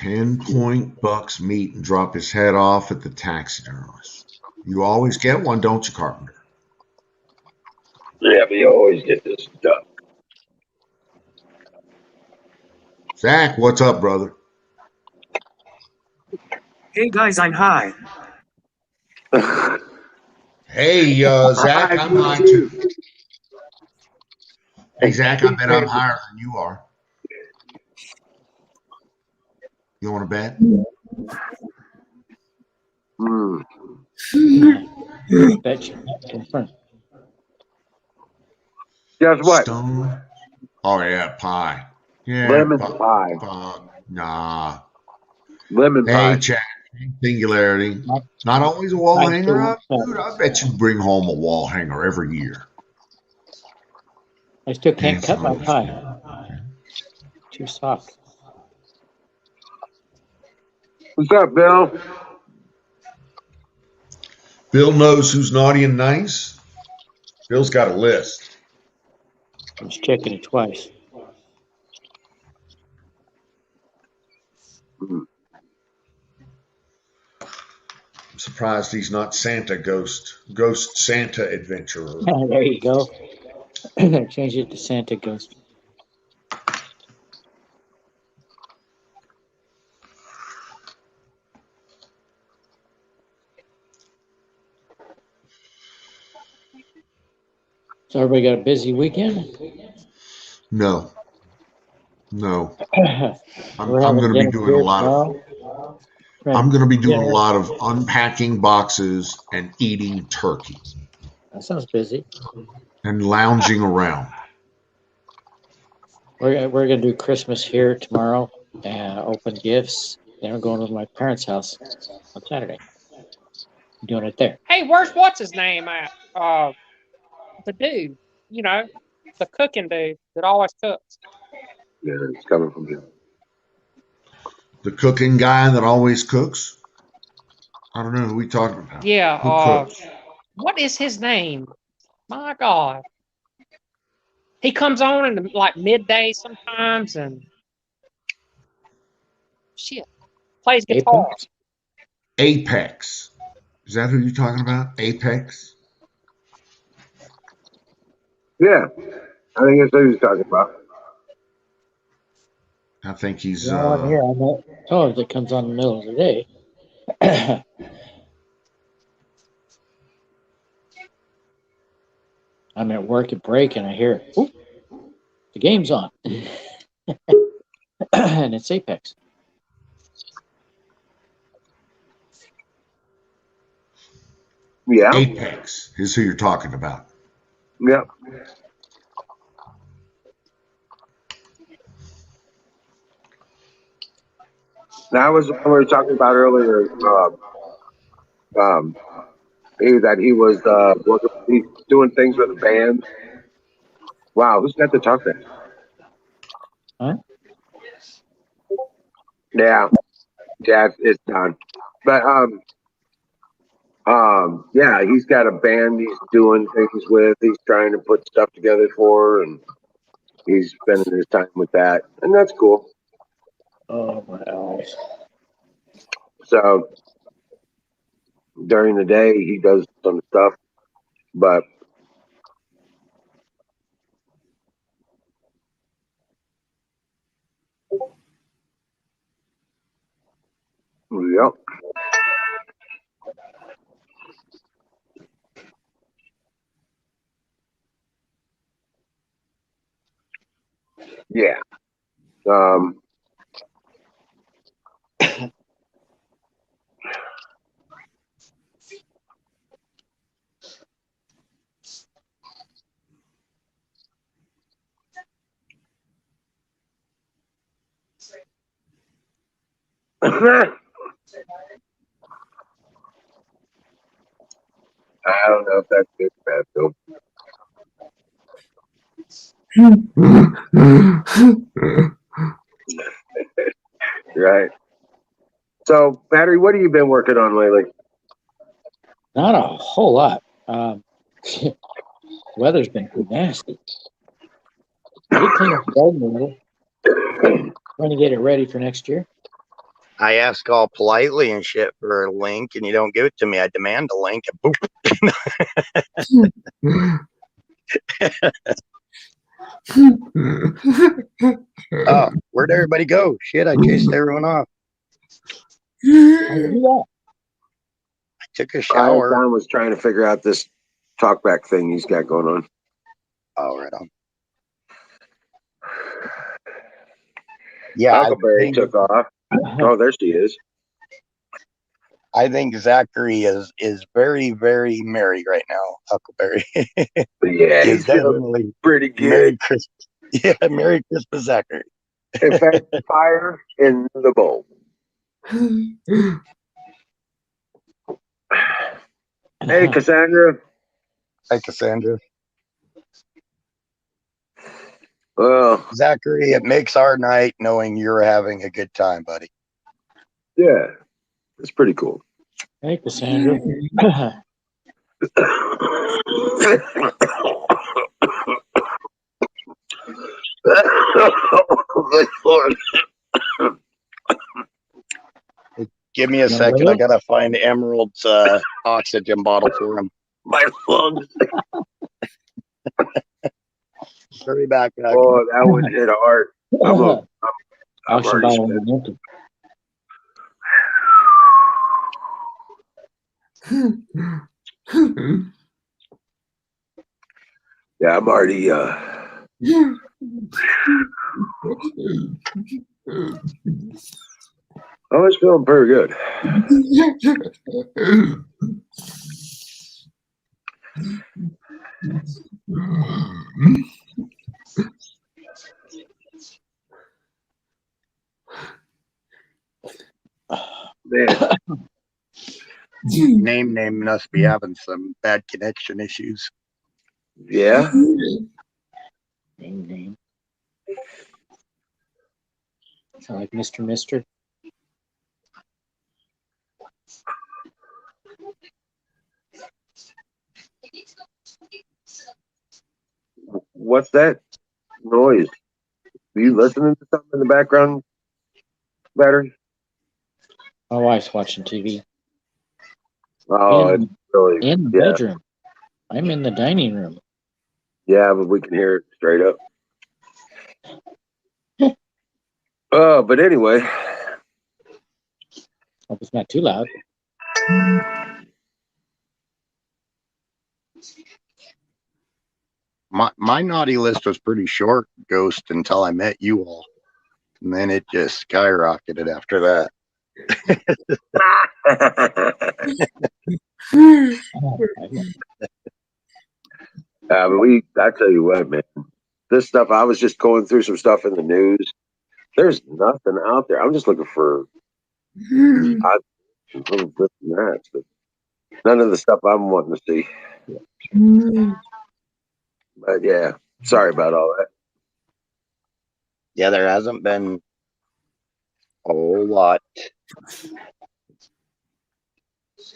10-point buck's meat and drop his head off at the taxidermist. You always get one, don't you, Carpenter? Yeah, but you always get this duck. Zach, what's up, brother? Hey guys, I'm high. Hey, Zach, I'm high too. Hey, Zach, I bet I'm higher than you are. You want to bet? Mm. Bet you. Confirm. Guess what? Stone. Oh yeah, pie. Yeah, Lemon pie. Nah. Lemon Hey, pie. Chad. Singularity. Not always a wall I hanger up, still- dude. I bet you bring home a wall hanger every year. I still can't And cut my some- pie. Too soft. What's up, Bill? Bill knows who's naughty and nice. Bill's got a list. I was checking it twice. Mm. I'm surprised he's not Santa Ghost Santa adventurer. There you go. Change it to Santa Ghost. So everybody got a busy weekend? No. We're I'm having going to be dinner doing a here lot of tomorrow. I'm going to be doing a Dinner. lot of unpacking boxes and eating turkey That sounds busy. and lounging around. We're gonna do Christmas here tomorrow and open gifts. Then we're going to my parents' house on Saturday. Doing it there. Hey, what's his name at? The dude, you know, the cooking dude that always cooks. Yeah, it's coming from you. The cooking guy that always cooks. I don't know who we talking about. Yeah. Who cooks? What is his name? My God. He comes on in like midday sometimes and shit plays guitar. Apex? Apex. Is that who you're talking about? Apex? Yeah, I think that's what he's talking about. I think he's The one here on the television that comes on in the middle of the day. I'm at work at break and I hear, "Oop, the game's on." And it's Apex. Yeah, Apex is who you're talking about. yeah. That was the one we were talking about earlier. Um, that he was he's doing things with a band. Wow, who's got the talk there? Huh? Yeah, it's done. But yeah, he's got a band he's doing things with. He's trying to put stuff together for, and he's spending his time with that, and that's cool. Oh my eyes. So during the day, he does some stuff, but yep. Yeah. Um, I don't know if that's good or bad, though. Right. So, Battery, what have you been working on lately? Not a whole lot. Weather's been nasty. I did clean up the garden a little. Trying to get it ready for next year. I ask all politely and shit for a link, and you don't give it to me. I demand a link, and boop. Oh, where'd everybody go? Shit, I chased everyone off. I took a shower. Don was trying to figure out this talkback thing he's got going on. Oh, right on. Yeah, Huckleberry took off. Oh, there she is. I think Zachary is very, very merry right now. Huckleberry. Yeah, he's definitely pretty good. Merry Christmas. Yeah, Merry Christmas, Zachary. In fact, fire in the bowl. Hey, Cassandra. Hi, Cassandra. Well, Zachary, it makes our night knowing you're having a good time, buddy. yeah, it's pretty cool. Hey, Cassandra. Good Lord. Give me a second. I gotta find Emerald's oxygen bottle for him. My lungs. Hurry back. Oh, that would hit hard. I'm already spent. Yeah, I'm already I was feeling pretty good. Man. Name must be having some bad connection issues. Yeah. Name. Sound like Mr. Mister. What's that noise? Are you listening to something in the background, Battery? My wife's watching TV. Oh, it's really in the bedroom. I'm in the dining room. Yeah, but we can hear it straight up. But anyway. Hope it's not too loud. My naughty list was pretty short, Ghost, until I met you all. And then it just skyrocketed after that. But I tell you what, man, this stuff, I was just going through some stuff in the news. There's nothing out there. I'm just looking for little this and that, but none of the stuff I'm wanting to see. But yeah, sorry about all that. Yeah, there hasn't been a whole lot.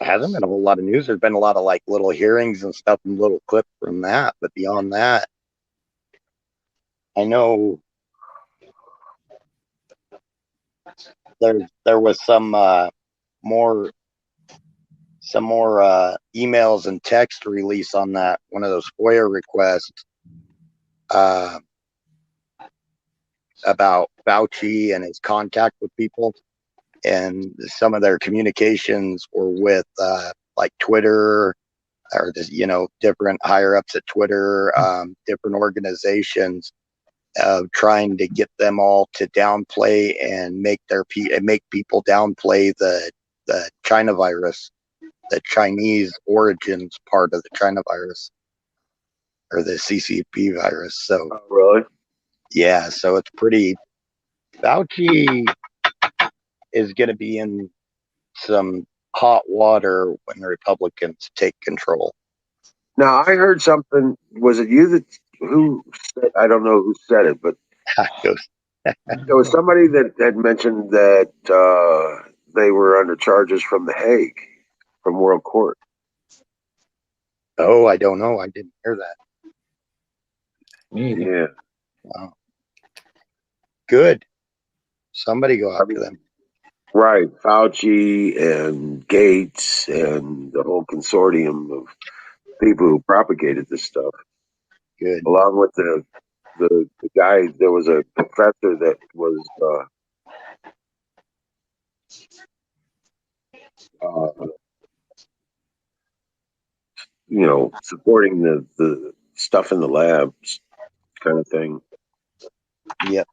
Hasn't been a whole lot of news. There's been a lot of like little hearings and stuff and little clips from that. But beyond that, I know there was some more emails and text release on that one of those FOIA requests about Fauci and his contact with people, and some of their communications were with like Twitter or just, different higher ups at Twitter, different organizations, trying to get them all to downplay and make people downplay the China virus, the Chinese origins part of the China virus or the CCP virus. So, really? Yeah, so it's pretty. Fauci is going to be in some hot water when the Republicans take control. Now, I heard something. Was it you who said, I don't know who said it, but there was somebody that had mentioned that they were under charges from The Hague, from World Court. Oh, I don't know. I didn't hear that. Me either. Yeah. Wow. Good. Somebody go after them. Right, Fauci and Gates and the whole consortium of people who propagated this stuff, Good. along with the guy. There was a professor that was uh, supporting the stuff in the labs kind of thing. Yep.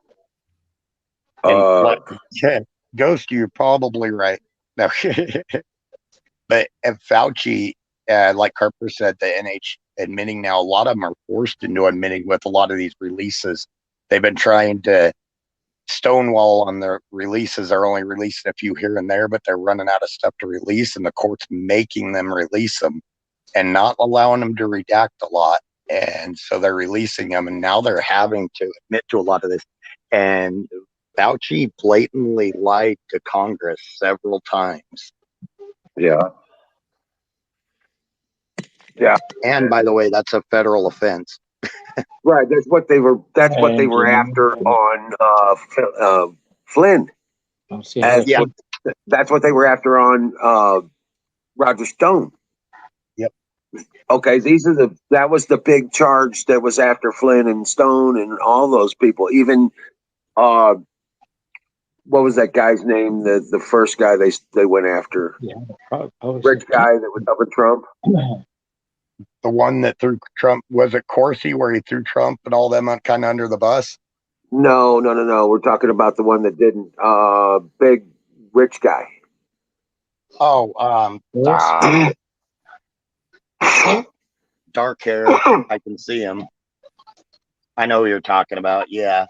And Uh, Ghost, you're probably right. No, but Fauci, like Harper said, the NH admitting now, a lot of them are forced into admitting with a lot of these releases. They've been trying to stonewall on their releases. They're only releasing a few here and there, but they're running out of stuff to release, and the court's making them release them and not allowing them to redact a lot. And so they're releasing them, and now they're having to admit to a lot of this. And Fauci blatantly lied to Congress several times. yeah, yeah. And by the way, that's a federal offense. Right. That's what they were. That's what they were after on Flynn. I'll see As Yeah. that's what they were after on Roger Stone. Yep. Okay, that was the big charge that was after Flynn and Stone and all those people. Even what was that guy's name? The first guy they went after. Yeah, Rich guy that was up with Trump. The one that threw Trump, was it Corsi, where he threw Trump and all them kind of under the bus? No. We're talking about the one that didn't. Big rich guy. Oh, dark hair. I can see him. I know who you're talking about. Yeah.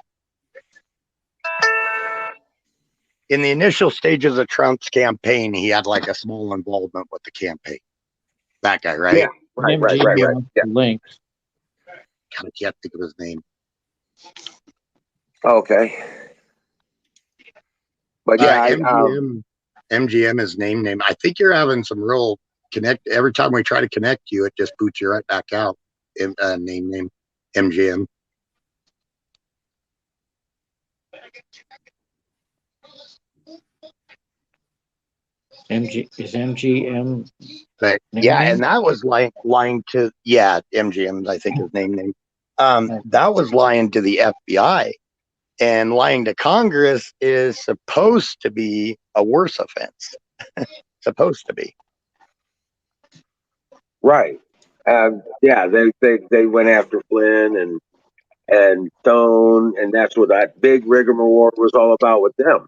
In the initial stages of Trump's campaign, he had like a small involvement with the campaign. That guy, right? Yeah. Right. Yeah. Link. I can't think of his name. Okay. But yeah, MGM is name. I think you're having some real connect. Every time we try to connect you, it just boots you right back out. Name MGM. Is MGM? But, yeah, and that was lying to MGM. I think his name. That was lying to the FBI, and lying to Congress is supposed to be a worse offense. Supposed to be. Right. Yeah, they went after Flynn and Stone, and that's what that big rigmarole was all about with them.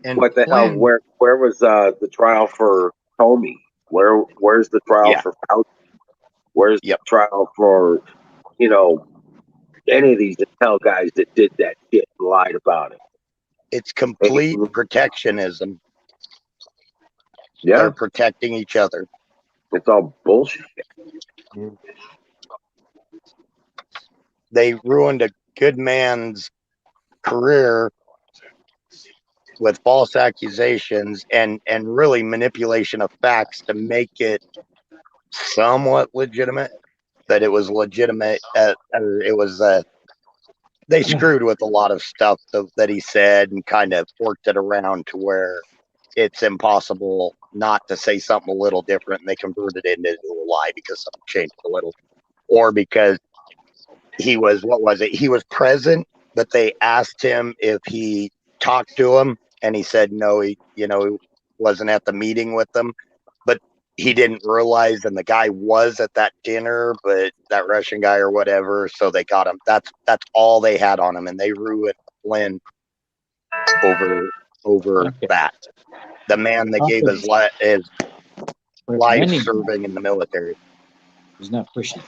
And what the hell? Where was the trial for Comey? Where's the trial for Fauci? Where's the trial for any of these intel guys that did that shit and lied about it? It's complete protectionism. Yeah, they're protecting each other. It's all bullshit. They ruined a good man's career with false accusations and really manipulation of facts to make it somewhat legitimate. That it was legitimate. It was they screwed with a lot of stuff that he said and kind of worked it around to where it's impossible not to say something a little different, and they converted it into a lie because something changed a little, or because he was he was present, but they asked him if he talked to him, and he said no, he wasn't at the meeting with them, but he didn't realize, and the guy was at that dinner, but that Russian guy or whatever, so they got him. That's all they had on him, and they ruined Flynn over that. The man that gave his life serving in the military. He's not pushing.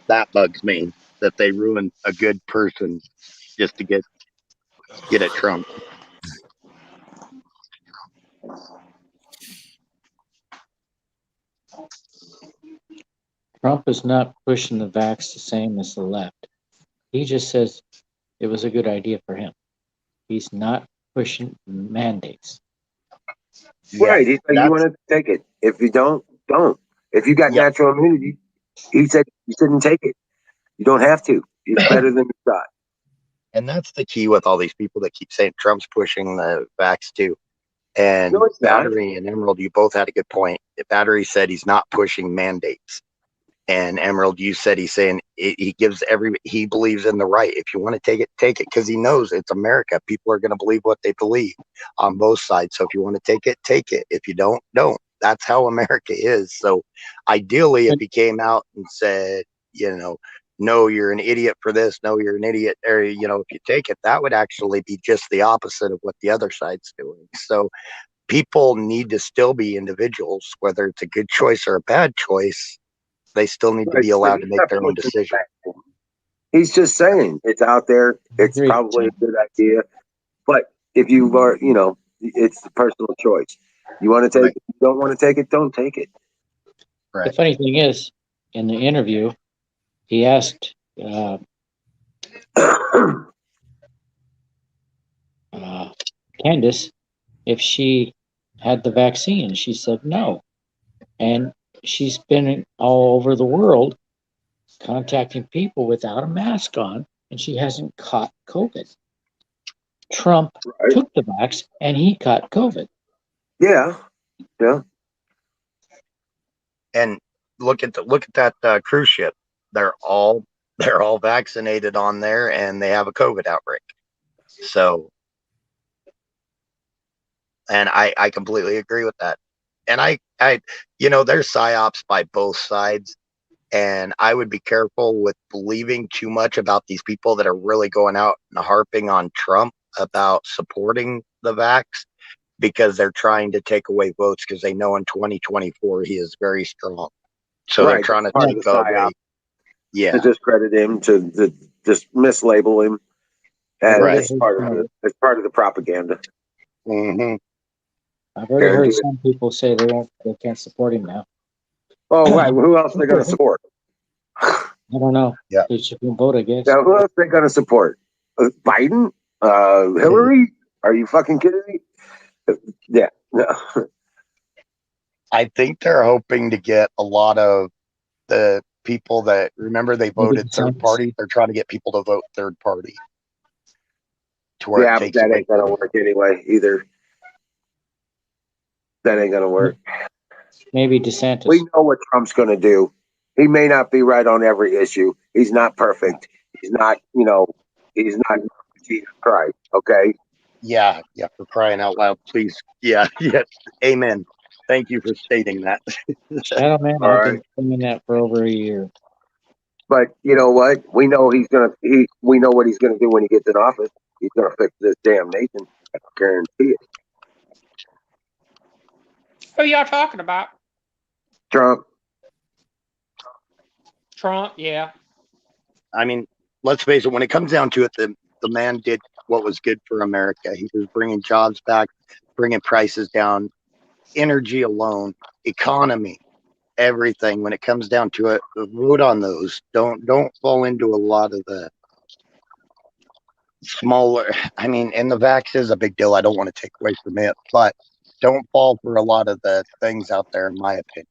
That bugs me that they ruined a good person just to get at Trump. Trump is not pushing the vax the same as the left. He just says it was a good idea for him. He's not pushing mandates. Right. He said you want to take it. If you don't. If you got natural immunity, he said you shouldn't take it. You don't have to. It's better than the shot. And that's the key with all these people that keep saying Trump's pushing the vax too. And No, it's not. Battery and Emerald, you both had a good point. Battery said he's not pushing mandates. And Emerald, you said he's saying he he believes in the right. If you want to take it, because he knows it's America. People are going to believe what they believe on both sides. So if you want to take it, take it. If you don't, don't. That's how America is. So ideally, if he came out and said, no, you're an idiot for this. No, you're an idiot. Or, if you take it, that would actually be just the opposite of what the other side's doing. So people need to still be individuals, whether it's a good choice or a bad choice. They still need to be allowed to make their own decision. He's just saying it's out there. It's Agreed, probably a John. good idea. But if you are, it's the personal choice. You want to take it, you don't want to take it, don't take it. The funny thing is, in the interview, he asked Candace if she had the vaccine. She said no. And she's been all over the world contacting people without a mask on, and she hasn't caught COVID. Trump took the vax, and he caught COVID. Yeah. And look at that cruise ship. They're all vaccinated on there, and they have a COVID outbreak. So, and I completely agree with that. And I there's psyops by both sides, and I would be careful with believing too much about these people that are really going out and harping on Trump about supporting the vax, because they're trying to take away votes because they know in 2024 he is very strong. So they're trying to take away. Yeah. To discredit him, to just mislabel him. And it's part of the propaganda. Mm-hmm. I've already heard some people say they can't support him now. Oh, right. Well, who else are they going to support? I don't know. Yeah. They should vote, I guess. Now, who else are they going to support? Biden? Hillary? Are you fucking kidding me? Yeah. No. I think they're hoping to get a lot of the people that, remember, they voted third party. They're trying to get people to vote third party. To where it takes that away ain't going to work anyway, either. That ain't going to work. Maybe DeSantis. We know what Trump's going to do. He may not be right on every issue. He's not perfect. He's not, he's not Jesus Christ. Okay. Yeah. For crying out loud, please. Yeah. Amen. Thank you for stating that. Shadow Man, I've been saying that for over a year. But you know what? We know we know what he's gonna do when he gets in office. He's gonna fix this damn nation. I guarantee it. Who y'all talking about? Trump, yeah. I mean, let's face it, when it comes down to it, the man did what was good for America. He was bringing jobs back, bringing prices down, energy alone, economy, everything. When it comes down to it, vote on those. Don't fall into a lot of the smaller. I mean, and the vax is a big deal. I don't want to take away from it, but don't fall for a lot of the things out there, in my opinion.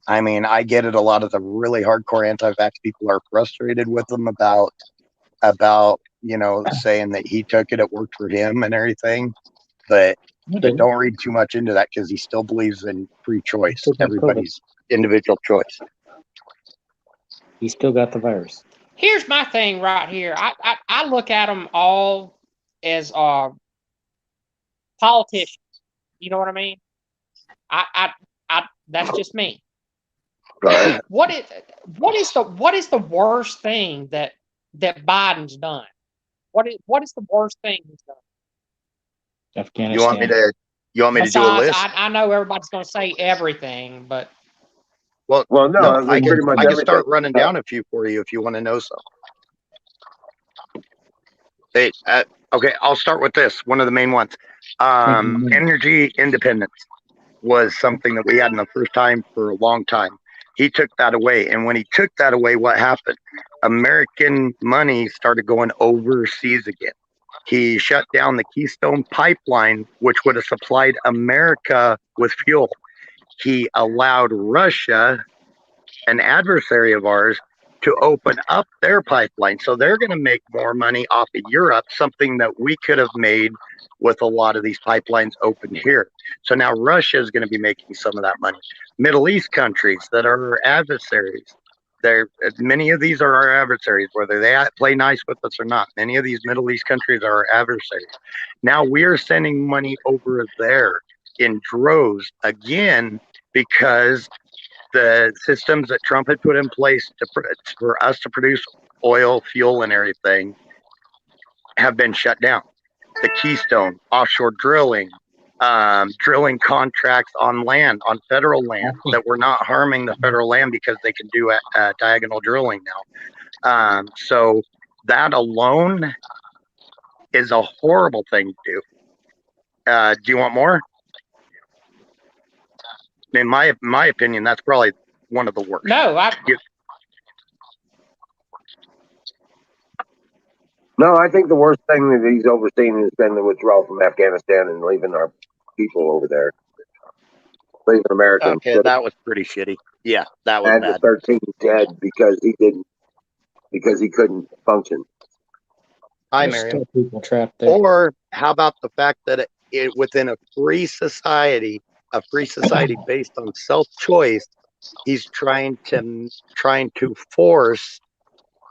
I mean, I get it. A lot of the really hardcore anti-vax people are frustrated with them about saying that he took it, it worked for him and everything. But don't read too much into that, because he still believes in free choice, everybody's individual choice. He still got the virus. Here's my thing right here. I look at them all as politicians. You know what I mean? I that's just me. Right. What is the worst thing that Biden's done? What is the worst thing he's done? Afghanistan. You want me to do a list? I know everybody's going to say everything, but no, I can start running down a few for you if you want to know some. Hey, okay, I'll start with this. One of the main ones. Energy independence was something that we had in the first time for a long time. He took that away. And when he took that away, what happened? American money started going overseas again. He shut down the Keystone Pipeline, which would have supplied America with fuel. He allowed Russia, an adversary of ours, to open up their pipeline. So they're going to make more money off of Europe, something that we could have made with a lot of these pipelines open here. So now Russia is going to be making some of that money. Middle East countries that are our adversaries. Many of these are our adversaries, whether they play nice with us or not. Many of these Middle East countries are our adversaries. Now we are sending money over there in droves again because the systems that Trump had put in place for us to produce oil, fuel, and everything have been shut down. The Keystone, offshore drilling, drilling contracts on land, on federal land, that we're not harming the federal land because they can do diagonal drilling now. So that alone is a horrible thing to do. Do you want more? In my opinion, that's probably one of the worst. No, No, I think the worst thing that he's overseen has been the withdrawal from Afghanistan and leaving our people over there, leaving Americans. Okay, that was pretty shitty. Yeah, that was and bad. the 13 dead because he couldn't function. Hi, There's Marion. still people trapped there. Or how about the fact that within a free society based on self-choice, he's trying to force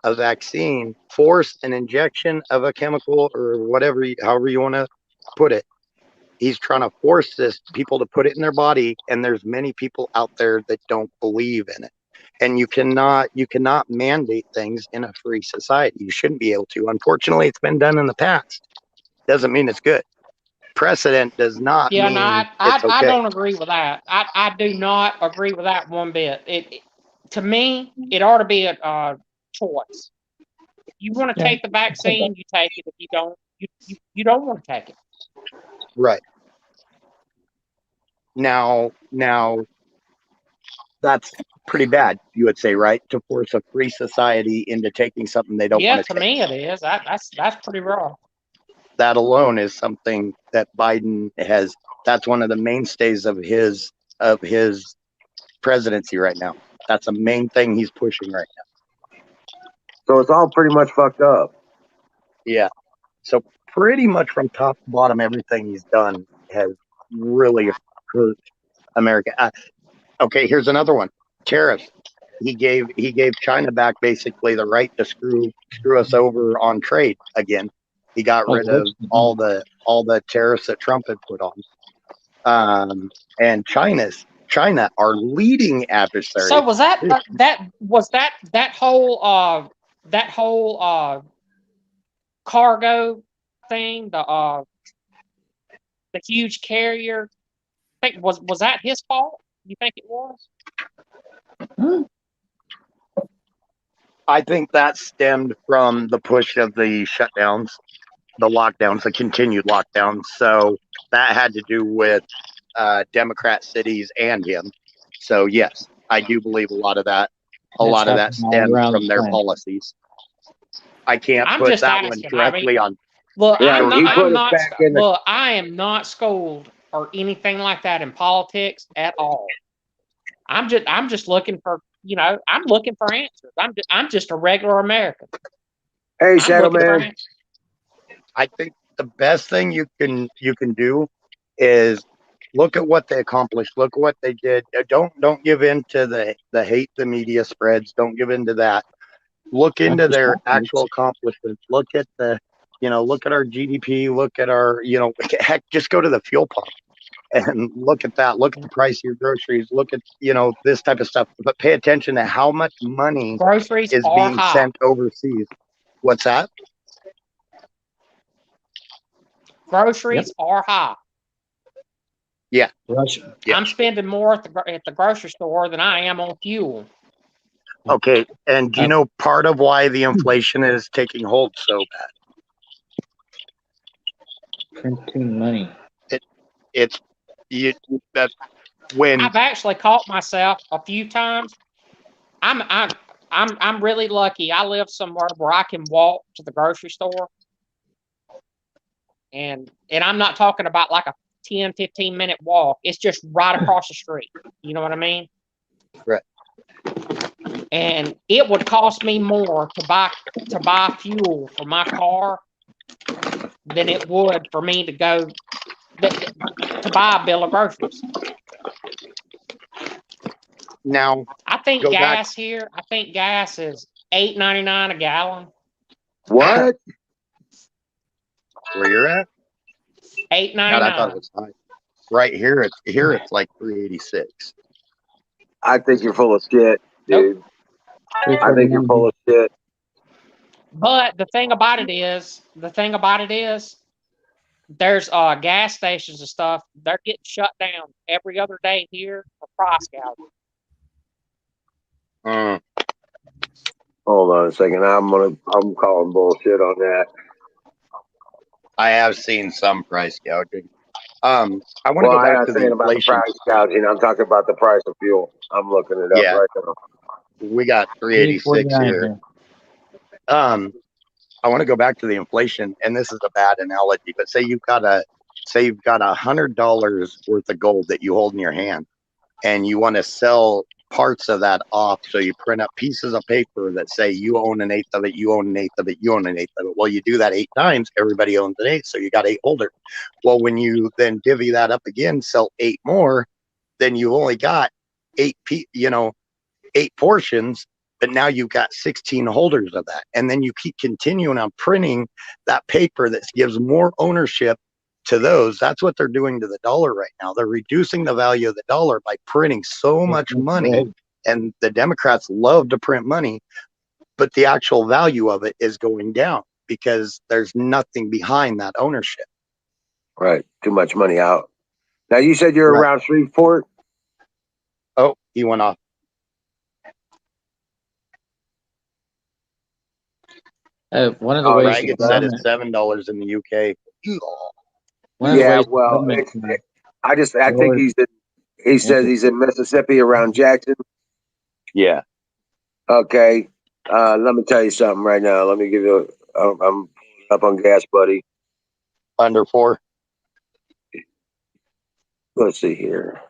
a vaccine, force an injection of a chemical or whatever, however you want to put it. He's trying to force people to put it in their body, and there's many people out there that don't believe in it. And you cannot mandate things in a free society. You shouldn't be able to. Unfortunately, it's been done in the past. Doesn't mean it's good. Precedent does not mean it's okay. I don't agree with that. I do not agree with that one bit. To me, it ought to be a choice. If you want to take the vaccine, you take it. If you don't, you don't want to take it. Right. Now that's pretty bad, you would say, right? To force a free society into taking something they don't want to take. Yeah, to me it is. That's pretty raw. That alone is something that Biden has. That's one of the mainstays of his presidency right now. That's a main thing he's pushing right now. So it's all pretty much fucked up. Yeah. So pretty much from top to bottom, everything he's done has really hurt America. Okay, here's another one. Tariffs. He gave China back basically the right to screw us over on trade again. He got rid of all the tariffs that Trump had put on. And China, our leading adversary. So was that whole cargo thing, the huge carrier thing, was that his fault? You think it was? I think that stemmed from the push of the shutdowns, the lockdowns, the continued lockdowns. So that had to do with Democrat cities and him. So yes, I do believe a lot of that stemmed from their policies. I can't put that one directly on. Look, I am not schooled or anything like that in politics at all. I'm just looking for, I'm looking for answers. I'm just a regular American. Hey, Shadow Man. I think the best thing you can do is look at what they accomplished. Look at what they did. Don't give in to the hate the media spreads. Don't give in to that. Look into their actual accomplishments. Look at look at our GDP. Look at our, heck, just go to the fuel pump and look at that. Look at the price of your groceries. Look at, this type of stuff. But pay attention to how much money groceries is being sent overseas. What's that? Groceries are high. Yeah. I'm spending more at the grocery store than I am on fuel. Okay, and do you know part of why the inflation is taking hold so bad? Printing money. When I've actually caught myself a few times. I'm really lucky. I live somewhere where I can walk to the grocery store. And I'm not talking about like a 10, 15-minute walk. It's just right across the street. You know what I mean? Right. and it would cost me more to buy fuel for my car than it would for me to go to buy a bill of groceries. Now, I think Go back. gas here. I think gas is $8.99 a gallon. What? where you're at? God, I thought it $8.99. was high. Right here, it's like 386. I think you're full of shit, Nope. dude. I think you're full of shit. But the thing about it is, there's gas stations and stuff. They're getting shut down every other day here for price gouging. Hold on a second. I'm calling bullshit on that. I have seen some price gouging. I want to Well, go I'm back not to the saying about the inflation. price gouging. I'm talking about the price of fuel. I'm looking it up Yeah. right now. We got 386 here. I want to go back to the inflation, and this is a bad analogy, but say you've got $100 worth of gold that you hold in your hand, and you want to sell parts of that off. So you print up pieces of paper that say you own an eighth of it, you own an eighth of it, you own an eighth of it. Well, you do that 8 times, everybody owns an eighth, so you got 8 holders. Well, when you then divvy that up again, sell 8 more, then you only got 8 portions, but now you've got 16 holders of that. And then you keep continuing on printing that paper that gives more ownership to those. That's what they're doing to the dollar right now. They're reducing the value of the dollar by printing so much money. And the Democrats love to print money, but the actual value of it is going down because there's nothing behind that ownership. Right. Too much money out. Now, you said you're Right. around Shreveport? Oh, he went off. One of the ways the Reagan said government, it's $7 in the UK. one of the Yeah, ways the well, government, I think lowered he says he's in Mississippi around Jackson. Yeah. Okay. Let me tell you something right now. Let me give you I'm up on gas, buddy. Under 4. Let's see here.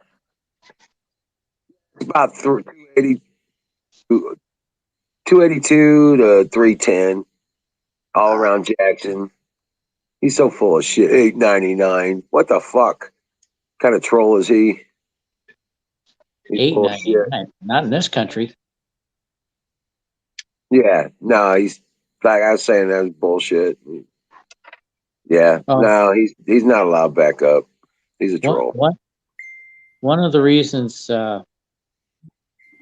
It's about 282 to 310, all around Jackson. He's so full of shit. $8.99. What the fuck? Kind of troll is he? He's full of shit. $8.99. Not in this country. Yeah, no, he's like I was saying, that was bullshit. Yeah, Oh. no, he's not allowed back up. He's a troll. One of the reasons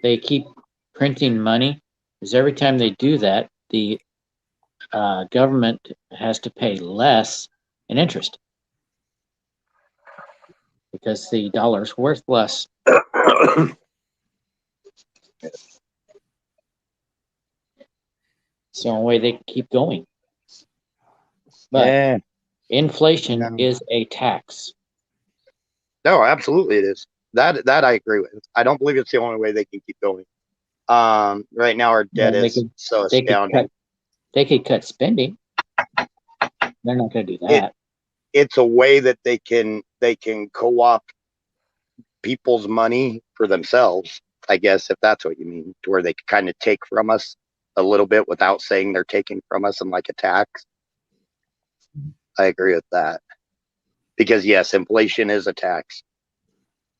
they keep printing money is every time they do that, the government has to pay less in interest because the dollar's worth less. It's the only way they can keep going. But inflation is a tax. No, absolutely it is. That I agree with. I don't believe it's the only way they can keep going. Right now our debt is so astounding. They could cut spending. They're not going to do that. It's a way that they can co-opt people's money for themselves, I guess, if that's what you mean, to where they can kind of take from us a little bit without saying they're taking from us in like a tax. I agree with that. Because yes, inflation is a tax.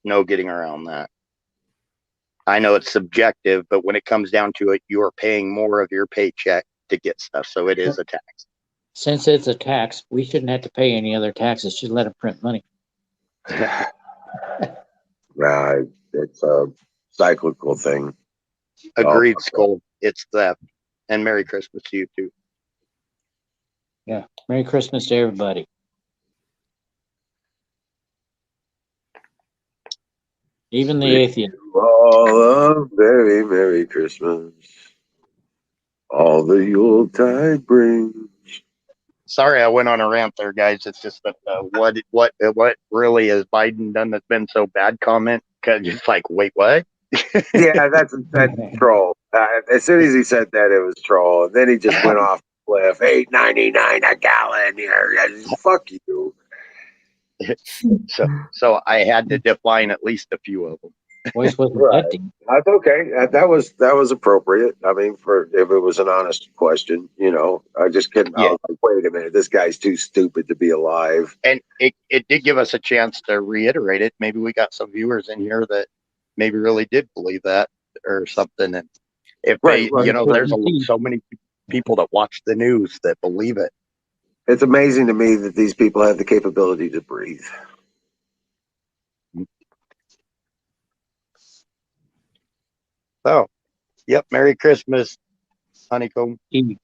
No getting around that. I know it's subjective, but when it comes down to it, you are paying more of your paycheck to get stuff. So it is a tax. Since it's a tax, we shouldn't have to pay any other taxes. Just let them print money. Nah, it's a cyclical thing. Agreed, Skull. It's theft. And Merry Christmas to you too. Yeah. Merry Christmas to everybody. Even the atheist. All a very Merry Christmas. All the Yuletide brings. Sorry, I went on a rant there, guys. It's just that what really has Biden done that's been so bad? Comment, cause just like, wait, what? Yeah, that's troll. As soon as he said that, it was troll. And then he just went off the cliff. $8.99 a gallon here. Fuck you. So I had to define at least a few of them. Voice wasn't Right. that deep. That's okay. That was appropriate. I mean, for if it was an honest question, I just couldn't. I Yeah. was like, wait a minute, this guy's too stupid to be alive. And it did give us a chance to reiterate it. Maybe we got some viewers in here that maybe really did believe that or something. And if Right, they, right. there's so many people that watch the news that believe it. It's amazing to me that these people have the capability to breathe. So, yep. Merry Christmas, Honeycomb. Eve.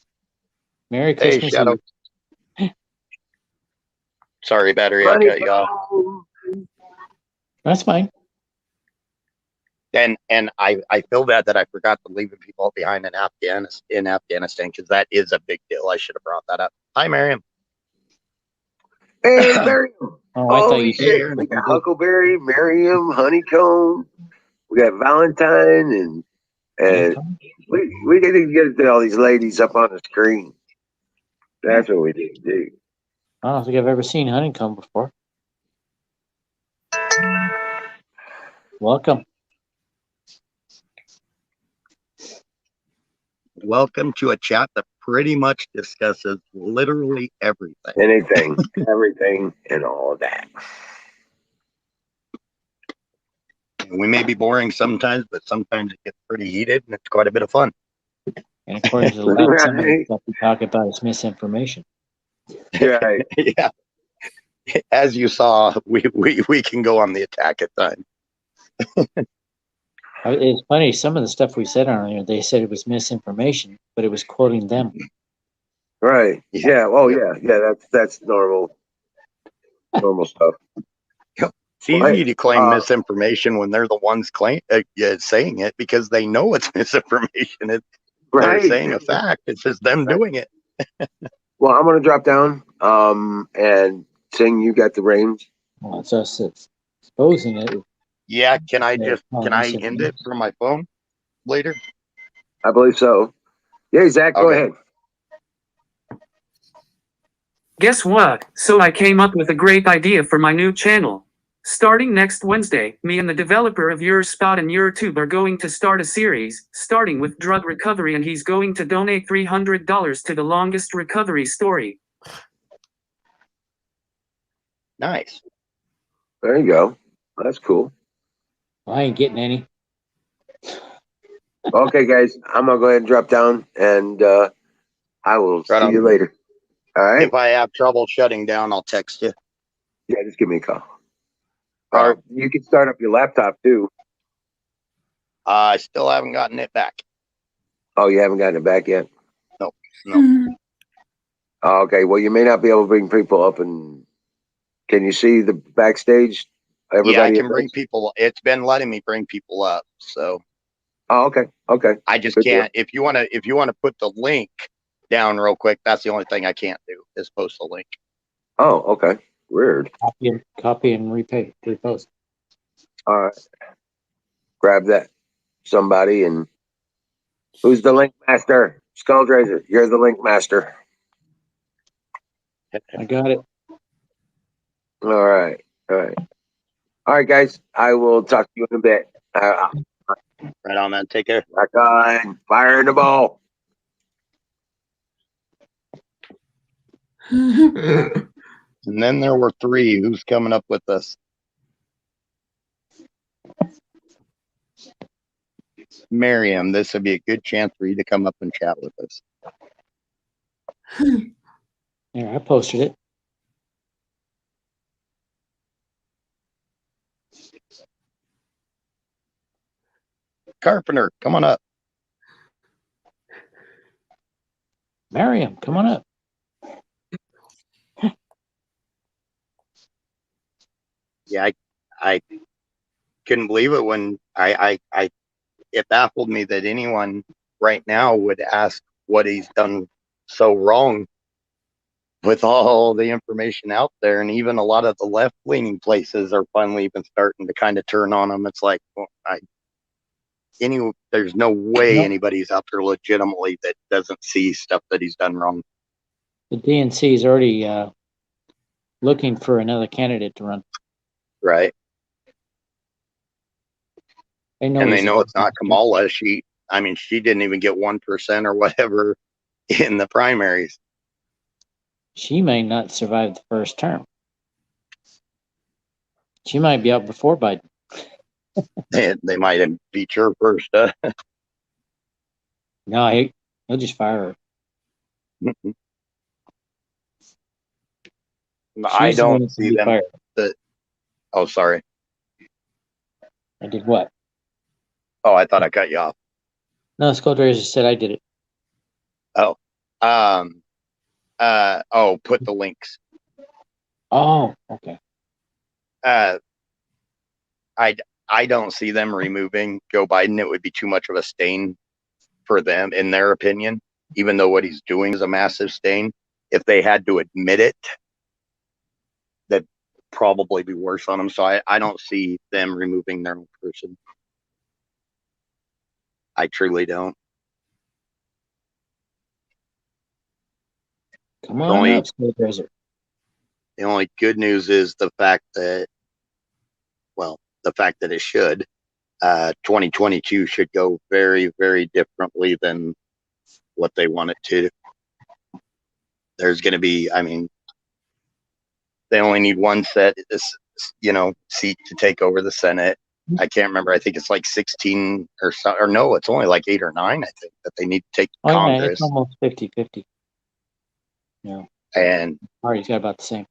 Merry Hey, Christmas Shadow. Eve. Sorry, battery. I cut you off. That's fine. And I feel bad that I forgot to leave people behind in Afghanistan because that is a big deal. I should have brought that up. Hi, Miriam. Hey, Miriam. Oh, I thought Holy you shit. did. We got Huckleberry, Miriam, Honeycomb. We got Valentine, and we need to get all these ladies up on the screen. That's what we need to do. I don't think I've ever seen Honeycomb before. Welcome. Welcome to a chat that pretty much discusses literally everything. Anything, everything, and all of that. We may be boring sometimes, but sometimes it gets pretty heated and it's quite a bit of fun. And according to the lab, some of the stuff we talk about is misinformation. Right. Yeah. As you saw, we can go on the attack at times. It's funny, some of the stuff we said on there, they said it was misinformation, but it was quoting them. Right. Yeah. Oh, yeah. Yeah. That's normal stuff. It's easy to claim misinformation when they're the ones saying it because they know it's misinformation. They're saying a fact. It's just them doing it. Well, I'm going to drop down and sing You Got the Range. Well, it's us that's exposing it. Yeah, can I end it from my phone later? I believe so. Yeah, Zach, go ahead. Guess what? So I came up with a great idea for my new channel. Starting next Wednesday, me and the developer of Your Spot and YouTube are going to start a series, starting with drug recovery, and he's going to donate $300 to the longest recovery story. Nice. There you go. That's cool. I ain't getting any. Okay, guys, I'm going to go ahead and drop down, and I will see you later. All right? If I have trouble shutting down, I'll text you. Yeah, just give me a call. Or you can start up your laptop, too. I still haven't gotten it back. Oh, you haven't gotten it back yet? No. Okay, well, you may not be able to bring people up. And can you see the backstage? Yeah, I can bring people. It's been letting me bring people up. So. Oh, okay. Okay. I just can't. If you want to put the link down real quick, that's the only thing I can't do is post a link. Oh, okay. Weird. Copy and repost. All right. Grab that. Somebody. And who's the link master? Skulldrazer, you're the link master. I got it. All right. All right, guys. I will talk to you in a bit. Right on, man. Take care. Rock on. Fire in the ball. And then there were 3. Who's coming up with us? Miriam, this would be a good chance for you to come up and chat with us. Yeah, I posted it. Carpenter, come on up. Miriam, come on up. Yeah, I couldn't believe it when it baffled me that anyone right now would ask what he's done so wrong with all the information out there. And even a lot of the left-leaning places are finally even starting to kind of turn on him. It's like, well, there's no way anybody's out there legitimately that doesn't see stuff that he's done wrong. The DNC is already looking for another candidate to run. Right. know And they he's know a- it's not Kamala. She didn't even get 1% or whatever in the primaries. She may not survive the first term. She might be out before Biden. They might impeach her first. No, he'll just fire her. I She's the don't one that see can be them. fired. Oh, sorry. I did what? Oh, I thought I cut you off. No, Skulldrazer said I did it. Oh, put the links. Oh, okay. I don't see them removing Joe Biden. It would be too much of a stain for them, in their opinion, even though what he's doing is a massive stain. If they had to admit it, that'd probably be worse on them. So I don't see them removing their own person. I truly don't. Come on up, Skulldrazer. The only good news is the fact that it should. 2022 should go very, very differently than what they want it to. There's going to be, they only need one seat to take over the Senate. I can't remember. I think it's like 16 or no, it's only like 8 or 9, I think, that they need to take Congress. Yeah, it's almost 50-50. Yeah. And Party's got about the same.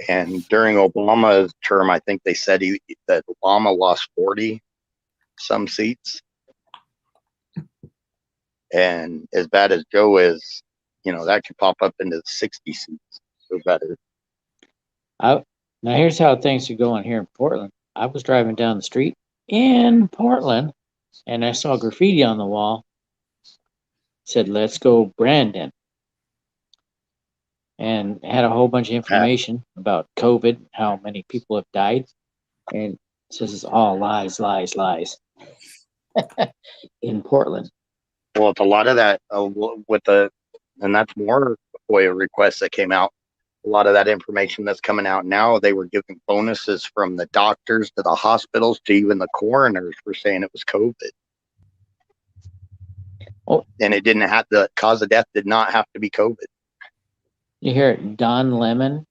And during Obama's term, I think they said that Obama lost 40 some seats. And as bad as Joe is, that could pop up into 60 seats or better. Now here's how things are going here in Portland. I was driving down the street in Portland and I saw graffiti on the wall. It said, "Let's go, Brandon." And had a whole bunch of information about COVID, how many people have died. And it says it's all lies, lies, lies in Portland. Well, it's a lot of that and that's more FOIA requests that came out. A lot of that information that's coming out now, they were giving bonuses from the doctors to the hospitals to even the coroners for saying it was COVID. Oh, and it didn't have the cause of death did not have to be COVID. You hear it? Don Lemon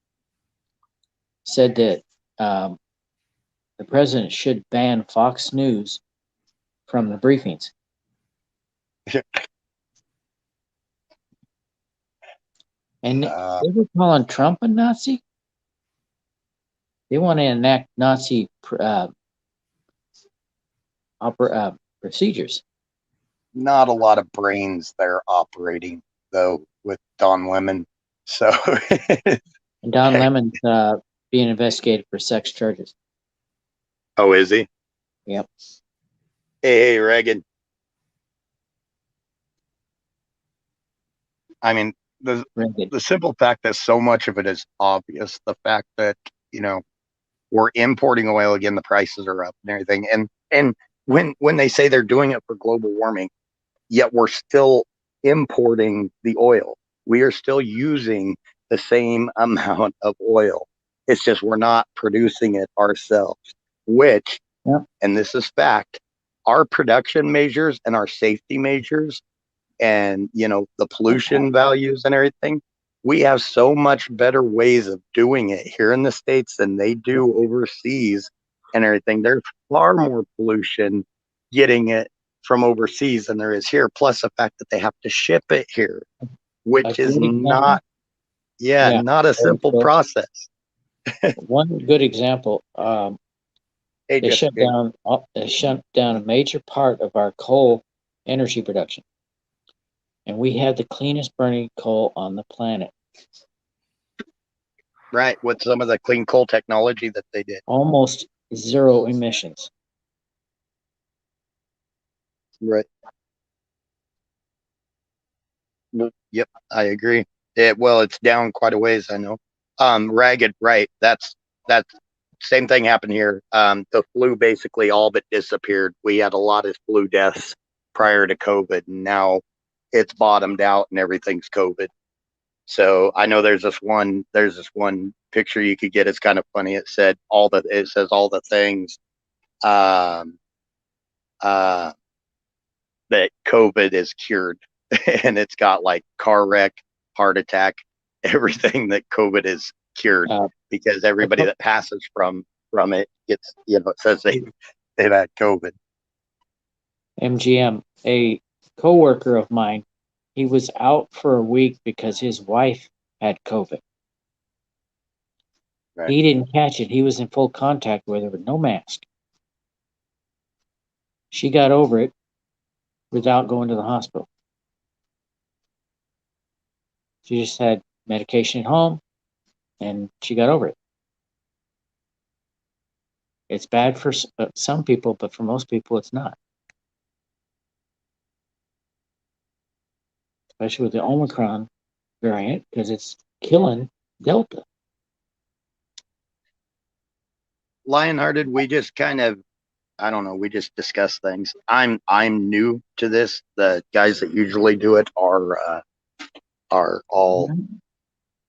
said that the president should ban Fox News from the briefings. And they were calling Trump a Nazi. They want to enact Nazi procedures. Not a lot of brains they're operating, though, with Don Lemon. So, and Don Lemon's being investigated for sex charges. Oh, is he? Yep. Hey, Reagan. I mean, the simple fact that so much of it is obvious. The fact that, we're importing oil again, the prices are up and everything. And when they say they're doing it for global warming, yet we're still importing the oil. We are still using the same amount of oil. It's just we're not producing it ourselves, which, and this is fact, our production measures and our safety measures and, the pollution values and everything, we have so much better ways of doing it here in the States than they do overseas and everything. There's far more pollution getting it from overseas than there is here. Plus the fact that they have to ship it here, which is not a simple process. One good example, they shut down a major part of our coal energy production. And we have the cleanest burning coal on the planet. Right, with some of the clean coal technology that they did. Almost zero emissions. Right. Yep, I agree. It's down quite a ways, I know. Ragged, right. That's same thing happened here. The flu basically all but disappeared. We had a lot of flu deaths prior to COVID, and now it's bottomed out and everything's COVID. So I know there's this one picture you could get. It's kind of funny. It says all the things. that COVID is cured, and it's got like car wreck, heart attack, everything that COVID is cured, because everybody that passes from it gets, it says they've had COVID. MGM, a coworker of mine, he was out for a week because his wife had COVID. Right. He didn't catch it. He was in full contact with her with no mask. She got over it without going to the hospital. She just had medication at home, and she got over it. It's bad for some people, but for most people, it's not. Especially with the Omicron variant, because it's killing Delta. Lionhearted, we just kind of, I don't know, we just discuss things. I'm new to this. The guys that usually do it are all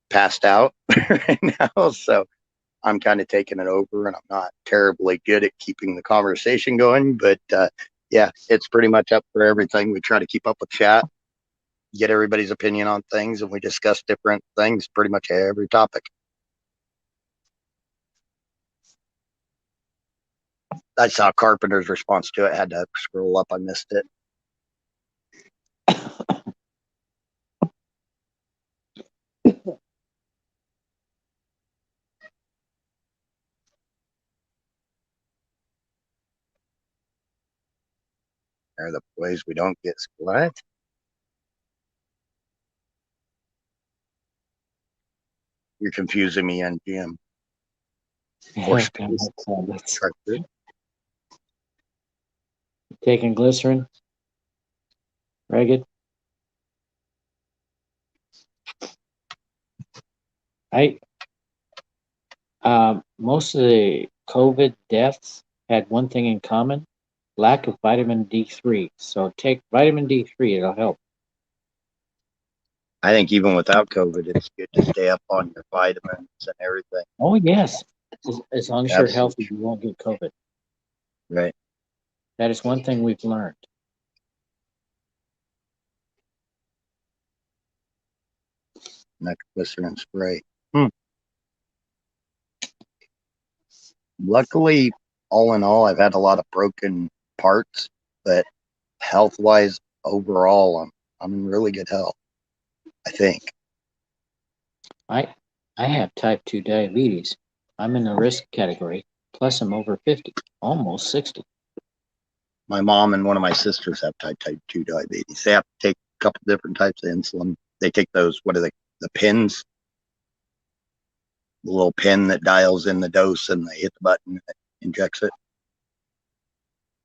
passed out right now, so I'm kind of taking it over, and I'm not terribly good at keeping the conversation going, but yeah, it's pretty much up for everything. We try to keep up with chat, get everybody's opinion on things, and we discuss different things, pretty much every topic. I saw Carpenter's response to it. I had to scroll up. I missed it. They're the ways we don't get what? You're confusing me, NGM. Taking glycerin, ragged. Most of the COVID deaths had one thing in common: lack of vitamin D3. So take vitamin D3; it'll help. I think even without COVID, it's good to stay up on your vitamins and everything. Oh yes, as long as you're healthy, you won't get COVID. Right. That is one thing we've learned. Nitroglycerin spray. Luckily, all in all, I've had a lot of broken parts, but health-wise, overall, I'm in really good health, I think. I have type 2 diabetes. I'm in the risk category. Plus, I'm over 50, almost 60. My mom and one of my sisters have type 2 diabetes. They have to take a couple different types of insulin. They take those, what are they, the pins? The little pin that dials in the dose, and they hit the button and it injects it.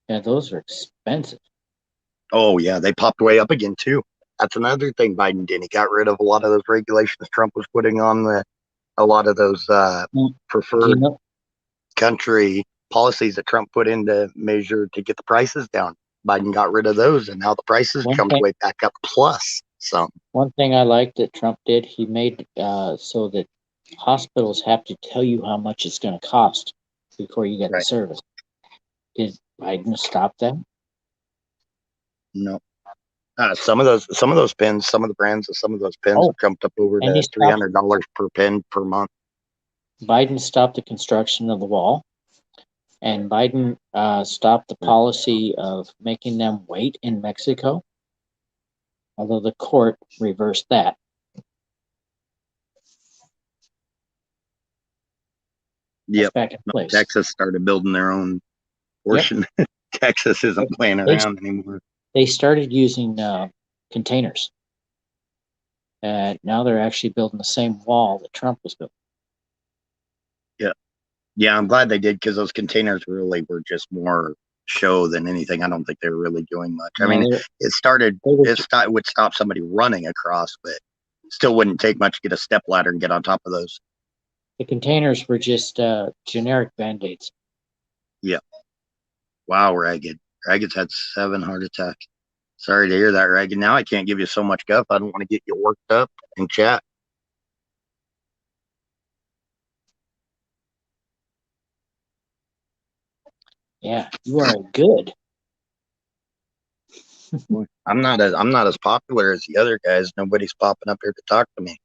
Yeah, those are expensive. Oh, yeah, they popped way up again, too. That's another thing Biden did. He got rid of a lot of those regulations Trump was putting on a lot of those preferred country policies that Trump put into measure to get the prices down. Biden got rid of those, and now the prices jumped way back up plus some. One thing I like that Trump did, he made so that hospitals have to tell you how much it's going to cost before you get the service. Did Biden stop that? No. Some of those pins, some of the brands of some of those pins have jumped up over to $300 per pin per month. Biden stopped the construction of the wall, and Biden stopped the policy of making them wait in Mexico, although the court reversed that. Yep. Back in place. Texas started building their own portion. Yep. Texas isn't playing around anymore. They started using containers. And now they're actually building the same wall that Trump was building. Yeah. Yeah, I'm glad they did, because those containers really were just more show than anything. I don't think they were really doing much. I mean, it would stop somebody running across, but still wouldn't take much to get a step ladder and get on top of those. The containers were just generic Band-Aids. Yeah. Wow, Ragged. Ragged's had 7 heart attacks. Sorry to hear that, Ragged. Now I can't give you so much guff. I don't want to get you worked up in chat. Yeah, you are good. I'm not as popular as the other guys. Nobody's popping up here to talk to me.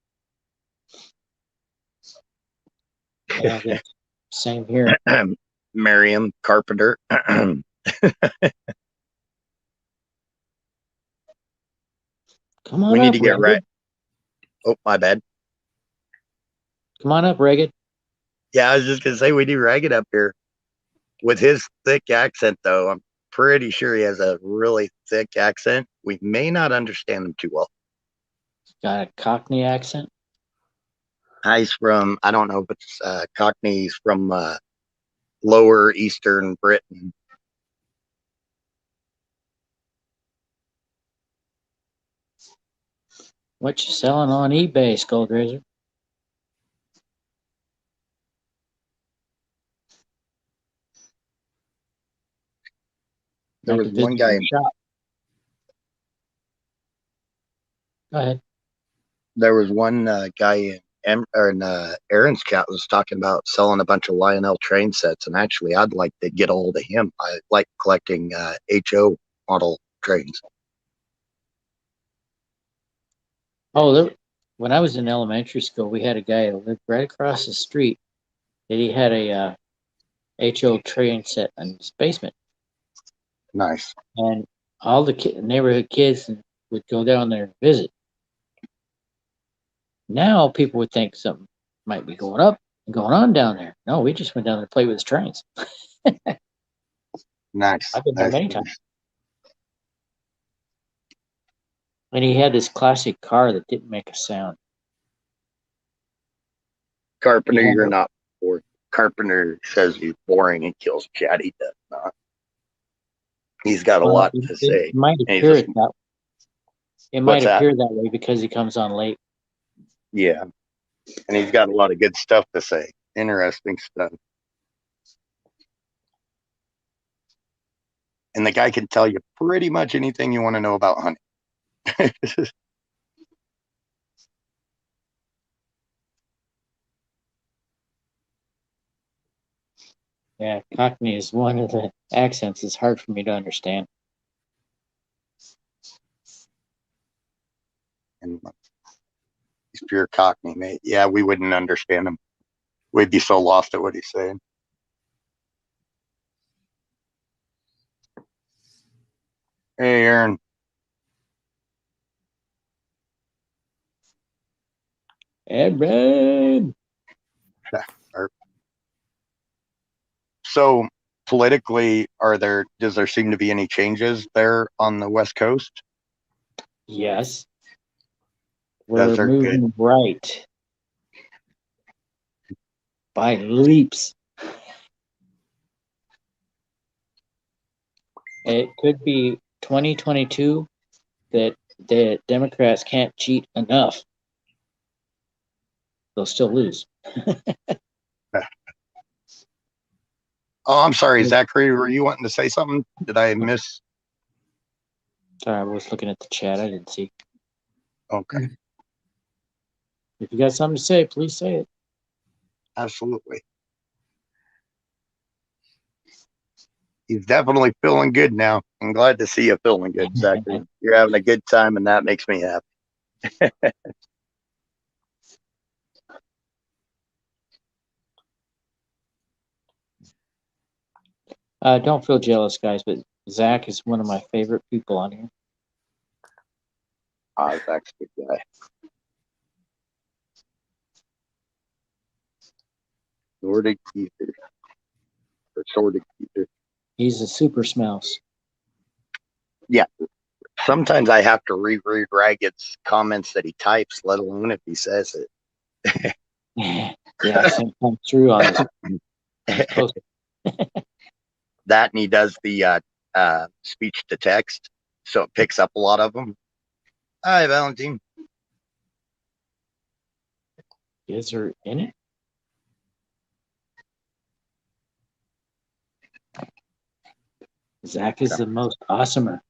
Yeah, that's same here. Miriam Carpenter. Come on We need up, to get Ragged. right. Oh, my bad. Come on up, Ragged. Yeah, I was just gonna say we need Ragged up here. With his thick accent, though, I'm pretty sure he has a really thick accent. We may not understand him too well. Got a Cockney accent. He's from, I don't know if it's Cockney. He's from lower Eastern Britain. What you selling on eBay, Skullgrazer? There Like was to one visit guy. your shop. Go ahead. There was one guy in Aaron's cat was talking about selling a bunch of Lionel train sets, and actually, I'd like to get a hold of him. I like collecting HO model trains. Oh, when I was in elementary school, we had a guy that lived right across the street. That he had a HO train set in his basement, Nice. and all the neighborhood kids would go down there and visit. Now people would think something might be going up and going on down there. No, we just went down there to play with his trains. Nice. I've been there Nice. many times. And he had this classic car that didn't make a sound. Carpenter, Yeah. you're not bored. Carpenter says he's boring and kills cat. He does not. He's got a lot to say. It might And he's appear just- that it might What's that? appear that way because he comes on late. Yeah. And he's got a lot of good stuff to say. Interesting stuff. And the guy can tell you pretty much anything you want to know about hunting. Yeah, Cockney is one of the accents that's hard for me to understand. And he's pure Cockney, mate. Yeah, we wouldn't understand him. We'd be so lost at what he's saying. Hey, Aaron. Aaron! So politically, does there seem to be any changes there on the West Coast? Yes. Those We're are moving right by leaps. It could be 2022 that the Democrats can't cheat enough. They'll still lose. Oh, I'm sorry, Zachary. Were you wanting to say something? Did I miss? Sorry, I was looking at the chat. I didn't see. Okay, If you got something to say, please say it. absolutely. He's definitely feeling good now. I'm glad to see you feeling good, Zachary. You're having a good time, and that makes me happy. Don't feel jealous, guys, but Zach is one of my favorite people on here. Zach's a good guy. Nordic Ether. Or Sordic Ether. He's a super smouse. Yeah. Sometimes I have to reread Ragged's comments that he types, let alone if he says it. Yeah, something comes through on this post. That, and he does the speech to text, so it picks up a lot of them. Hi, Valentine. Is there in it? Zach is the most awesomer.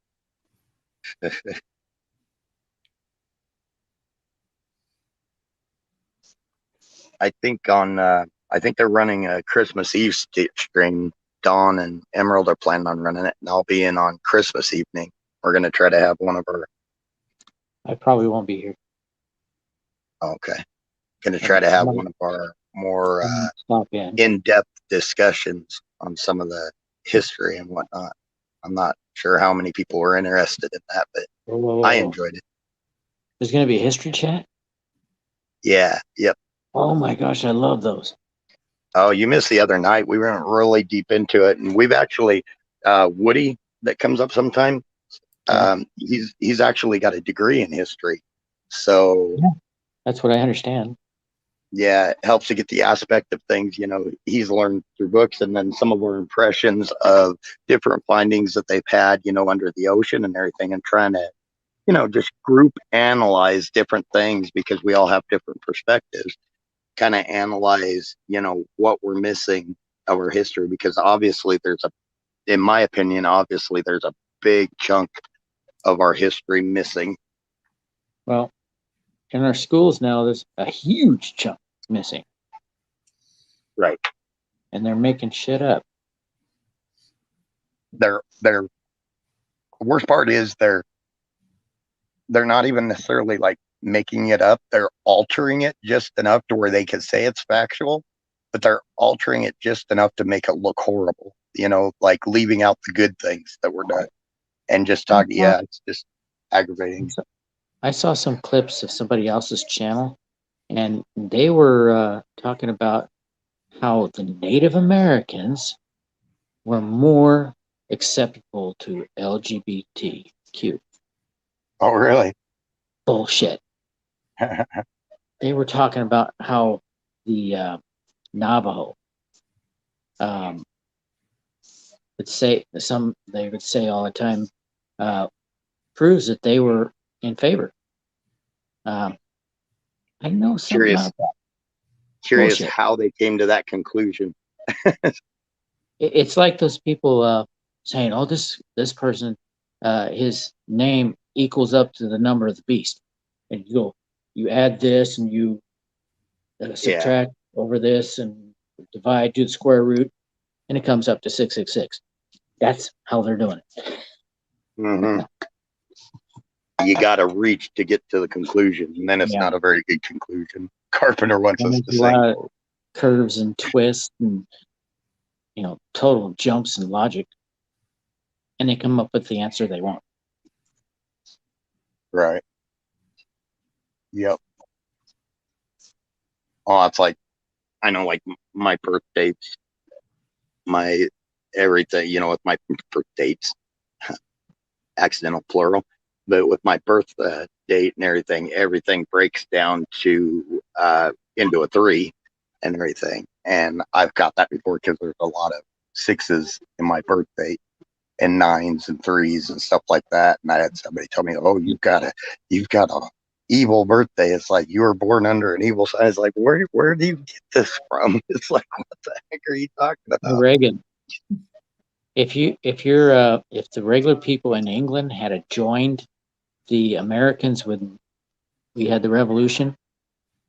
I think they're running a Christmas Eve string. Dawn and Emerald are planning on running it, and I'll be in on Christmas evening We're going to try to have one of our. I probably won't be here. Okay. Going to try to have one of our more Stop in-depth discussions on some of the history and whatnot. I'm not sure how many people were interested in that, but I enjoyed it. There's going to be a history chat? Yeah. Yep. Oh my gosh, I love those. Oh, you missed the other night. We went really deep into it, and we've actually Woody that comes up sometime. He's actually got a degree in history, so yeah, that's what I understand. Yeah, it helps to get the aspect of things. He's learned through books, and then some of our impressions of different findings that they've had, under the ocean and everything, and trying to, just group analyze different things because we all have different perspectives. Kind of analyze, what we're missing of our history, because obviously in my opinion, obviously there's a big chunk of our history missing. Well, in our schools now, there's a huge chunk missing. Right. And they're making shit up. The worst part is they're not even necessarily like making it up. They're altering it just enough to where they can say it's factual, but they're altering it just enough to make it look horrible, like leaving out the good things that were done and just talking. Yeah, it's just aggravating. I saw some clips of somebody else's channel, and they were talking about how the Native Americans were more acceptable to LGBTQ. Oh, really? Bullshit. They were talking about how the Navajo would say they would say all the time proves that they were in favor. I know something about that. Curious Bullshit. How they came to that conclusion. It's like those people saying, "Oh, this person, his name equals up to the number of the beast," and you add this and you subtract over this and divide, do the square root, and it comes up to 666. That's how they're doing it. Mm-hmm. You got to reach to get to the conclusion, and then it's not a very good conclusion. Carpenter wants us to say. A lot of curves and twists and total jumps in logic, and they come up with the answer they want. Right. Yep. Oh, it's like, I know, like my birth dates, my everything, with my birth dates, accidental plural, but with my birth date and everything breaks down to into a 3 and everything. And I've got that before because there's a lot of 6s in my birth date and 9s and 3s and stuff like that. And I had somebody tell me, "Oh, you've got a evil birthday. It's like you were born under an evil sign." It's like, where do you get this from? It's like, what the heck are you talking about? Reagan, if the regular people in England had joined the Americans when we had the revolution,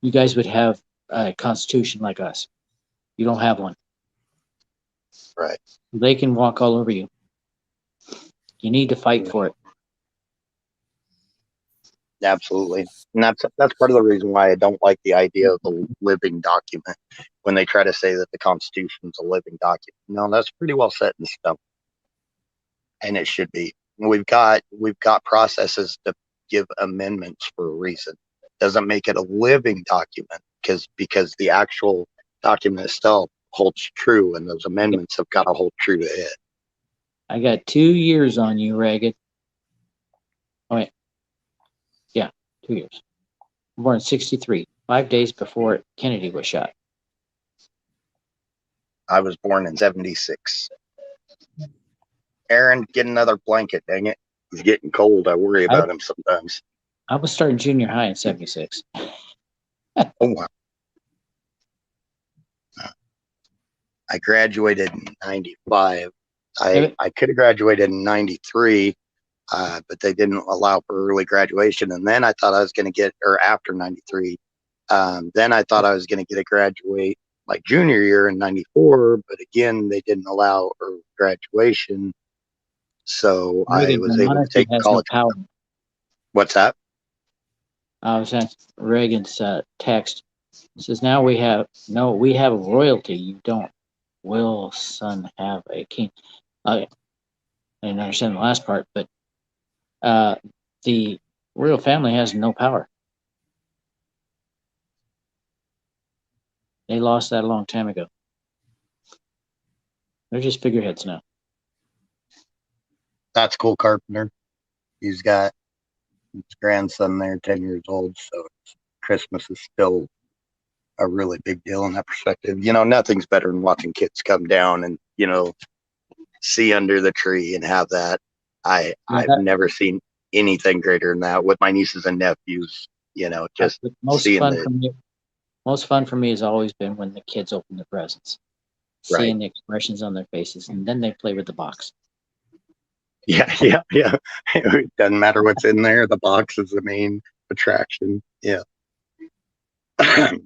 you guys would have a constitution like us. You don't have one. Right. They can walk all over you. You need to fight for it. Absolutely. And that's part of the reason why I don't like the idea of the living document when they try to say that the Constitution is a living document. No, that's pretty well set in stone. And it should be. We've got processes to give amendments for a reason. Doesn't make it a living document because the actual document itself holds true, and those amendments have got to hold true to it. I got 2 years on you, Reagan. Oh, wait. Yeah, 2 years. I'm born in 1963, 5 days before Kennedy was shot. I was born in 1976. Aaron, get another blanket, dang it. He's getting cold. I worry about him sometimes. I was starting junior high in 1976. Oh, wow. I graduated in 1995. I could have graduated in 1993, but they didn't allow for early graduation. And then I thought I was going to get, or after 1993, then I thought I was going to get a graduate like junior year in 1994, but again, they didn't allow early graduation. So I Reagan, was the able to monarchy take has no college. power. What's that? I was at Reagan's text. It says now we have a royalty. You don't. Will son have a king? I didn't understand the last part, but the royal family has no power. They lost that a long time ago. They're just figureheads now. That's cool, Carpenter. He's got his grandson there, 10 years old. So Christmas is still a really big deal in that perspective. Nothing's better than watching kids come down and, see under the tree and have that. I've never seen anything greater than that with my nieces and nephews, just seeing most fun for me has always been when the kids open the presents, seeing the expressions on their faces, and then they play with the box. Yeah. It doesn't matter what's in there. The box is the main attraction. Yeah.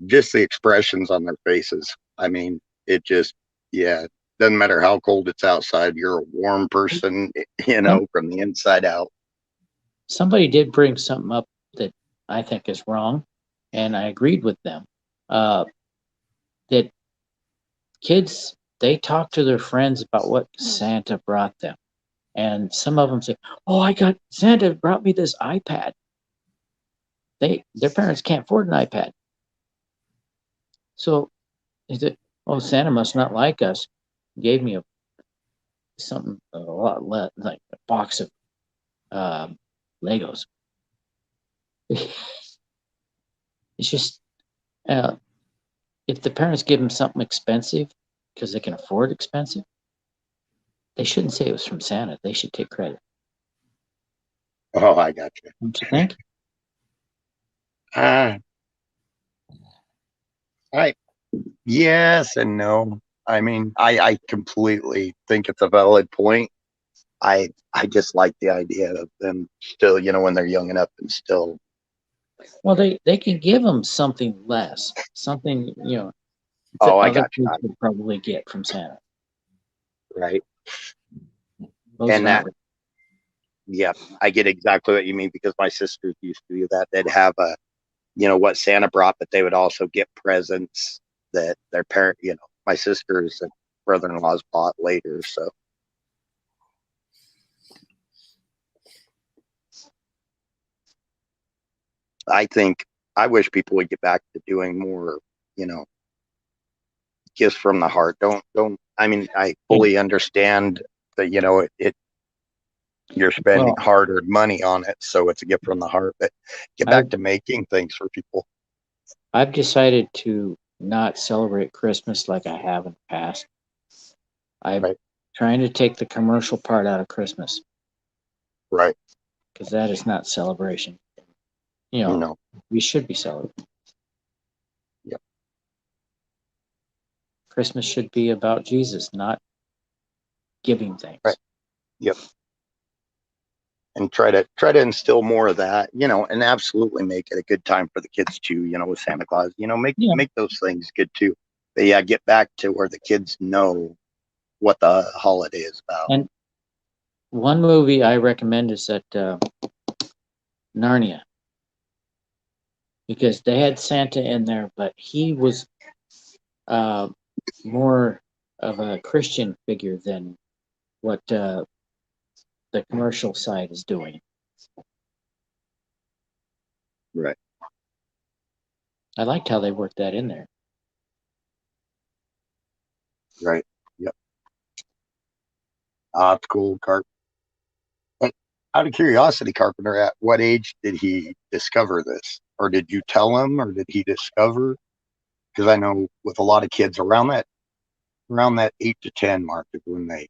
Just the expressions on their faces. I mean, it just, doesn't matter how cold it's outside. You're a warm person, from the inside out. Somebody did bring something up that I think is wrong, and I agreed with them. That kids, they talk to their friends about what Santa brought them. And some of them say, "Oh, Santa brought me this iPad." Their parents can't afford an iPad. So, Santa must not like us. Gave me a lot less, like a box of Legos. It's just if the parents give them something expensive because they can afford expensive, they shouldn't say it was from Santa. They should take credit. Oh, I got you. Don't you think? Yes and no. I mean, I completely think it's a valid point. I just like the idea of them still, when they're young enough and still. Well, they can give them something less, something Oh, I other got you. kids would probably get from Santa. Right. Those And that, yeah, I get exactly what you mean because my sisters used to do that. They'd have what Santa brought, but they would also get presents that their parent, my sisters and brother-in-laws bought later. So I wish people would get back to doing more, gifts from the heart. Don't. I mean, I fully understand that you're spending hard-earned money on it, so it's a gift from the heart. But get back to making things for people. I've decided to not celebrate Christmas like I have in the past. I'm trying to take the commercial part out of Christmas. Right. Because that is not celebration. No. We should be celebrating. Yep. Christmas should be about Jesus, not giving things. Right. Yep. And try to instill more of that, and absolutely make it a good time for the kids too, with Santa Claus, make those things good too. But get back to where the kids know what the holiday is about. And one movie I recommend is that Narnia, because they had Santa in there, but he was more of a Christian figure than what the commercial side is doing. Right. I liked how they worked that in there. Right. Yep. That's cool, Carp. But out of curiosity, Carpenter, at what age did he discover this? Or did you tell him, or did he discover? Because I know with a lot of kids around that 8 to 10 mark is when I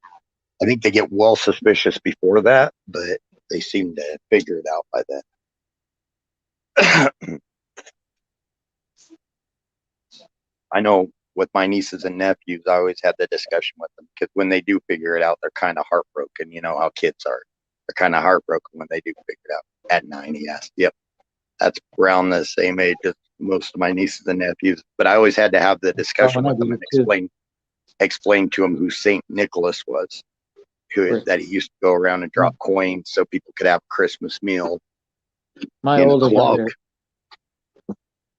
think they get well suspicious before that, but they seem to figure it out by then. I know with my nieces and nephews, I always had the discussion with them because when they do figure it out, they're kind of heartbroken. You know how kids are. They're kind of heartbroken when they do figure it out. At 9, he asked. Yep. That's around the same age as most of my nieces and nephews. But I always had to have the discussion with them and explain to them who St. Nicholas was. that he used to go around and drop coins so people could have a Christmas meal. My in a older club. brother,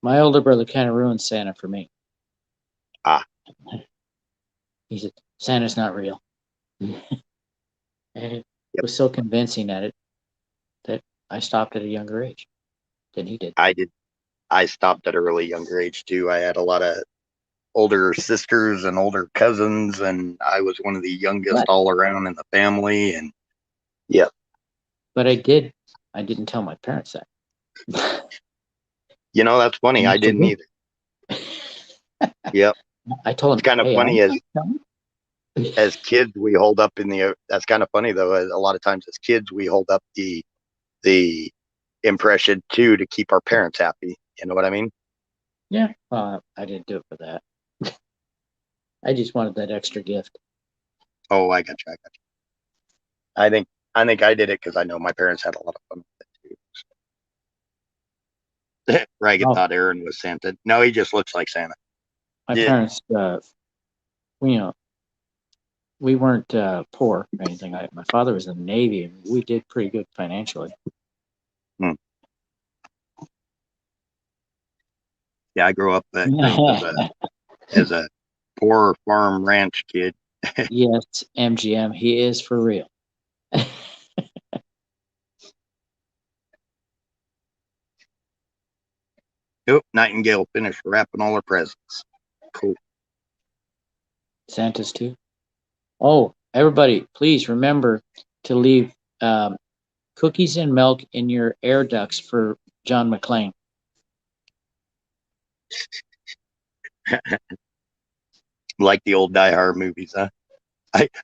my older brother kind of ruined Santa for me. Ah. He said, Santa's not real. And it was so convincing at it that I stopped at a younger age than he did. I did. I stopped at a really younger age too. I had a lot of older sisters and older cousins, and I was one of the youngest all around in the family. And yeah, but I didn't tell my parents that. You know, that's funny. I didn't either. Yep. I told him. It's kind of hey, funny as kids we hold up in the. That's kind of funny though. A lot of times as kids we hold up the impression too to keep our parents happy. You know what I mean? Yeah. Well, I didn't do it for that. I just wanted that extra gift. Oh, I got you. I think I did it because I know my parents had a lot of fun with it too. Ragged thought Aaron was Santa. No, he just looks like Santa. My parents, we weren't poor or anything. My father was in the Navy, and we did pretty good financially. Yeah, I grew up as a poor farm ranch kid. Yes, MGM, he is for real. Nope, Nightingale finished wrapping all her presents. Cool. Santa's too. Oh, everybody, please remember to leave cookies and milk in your air ducts for John McClane. Like the old Die Hard movies, huh?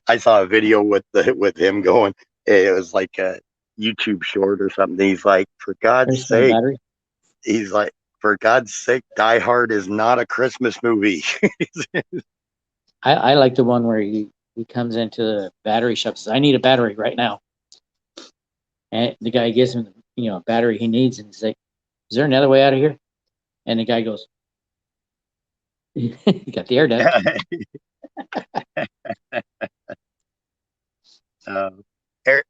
I saw a video with him going. It was like a YouTube short or something. He's like, for God's sake, he's like, for God's sake, Die Hard is not a Christmas movie. I like the one where he comes into the battery shop and says, I need a battery right now. And the guy gives him, a battery he needs, and he's like, is there another way out of here? And the guy goes, you got the air duct.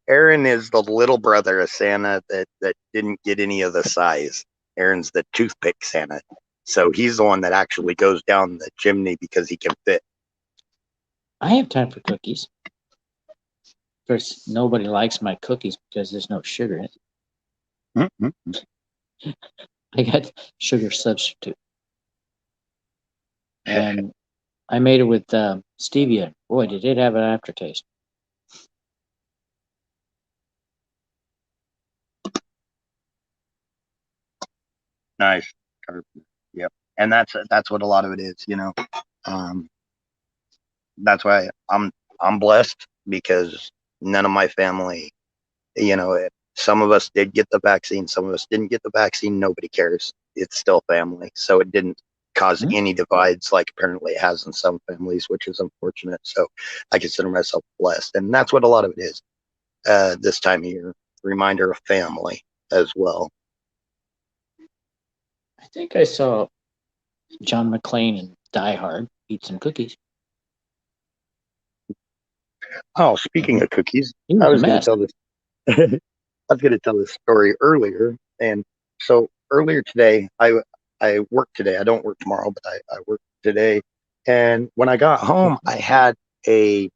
Aaron is the little brother of Santa that didn't get any of the size. Aaron's the toothpick Santa. So he's the one that actually goes down the chimney because he can fit. I have time for cookies. Of course, nobody likes my cookies because there's no sugar in it. Mm-hmm. I got sugar substitute. And I made it with stevia. Boy, did it have an aftertaste. Nice. Yep. And that's what a lot of it is, that's why I'm blessed because none of my family, some of us did get the vaccine, some of us didn't get the vaccine. Nobody cares. It's still family. So it didn't cause any divides like apparently it has in some families, which is unfortunate. So I consider myself blessed. And that's what a lot of it is this time of year. Reminder of family as well. I think I saw John McClane in Die Hard eat some cookies. Oh, speaking of cookies, I was going to tell this. I was going to tell this story earlier, and so earlier today, I worked today. I don't work tomorrow, but I worked today. And when I got home, I had a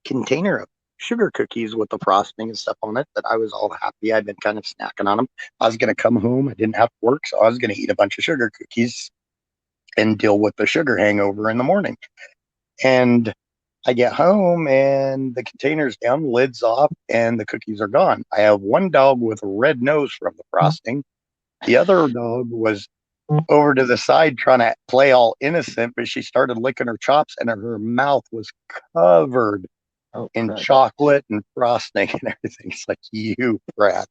container of sugar cookies with the frosting and stuff on it that I was all happy. I'd been kind of snacking on them. I was going to come home. I didn't have to work, so I was going to eat a bunch of sugar cookies and deal with the sugar hangover in the morning. And I get home and the container's down, lid's off, and the cookies are gone. I have one dog with a red nose from the frosting. The other dog was over to the side trying to play all innocent, but she started licking her chops and her mouth was covered in chocolate and frosting and everything. It's like, you brat.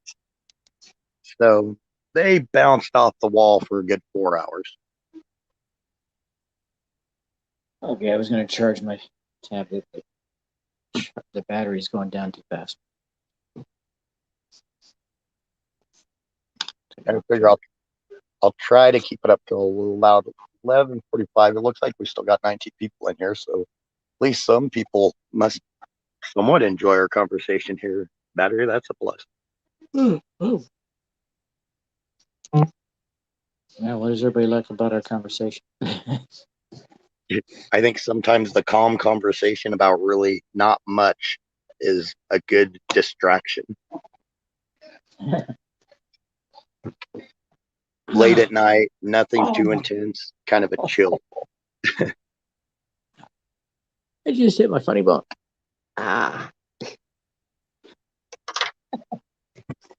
So they bounced off the wall for a good 4 hours. Okay, I was going to charge my tablet, but the battery's going down too fast. I figure I'll try to keep it up till about 11:45. It looks like we still got 19 people in here, so at least some people must somewhat enjoy our conversation here. Battery, that's a plus. Oh. Yeah, what does everybody like about our conversation? I think sometimes the calm conversation about really not much is a good distraction. Late at night, nothing too intense, kind of a chill. I just hit my funny bone. Ah.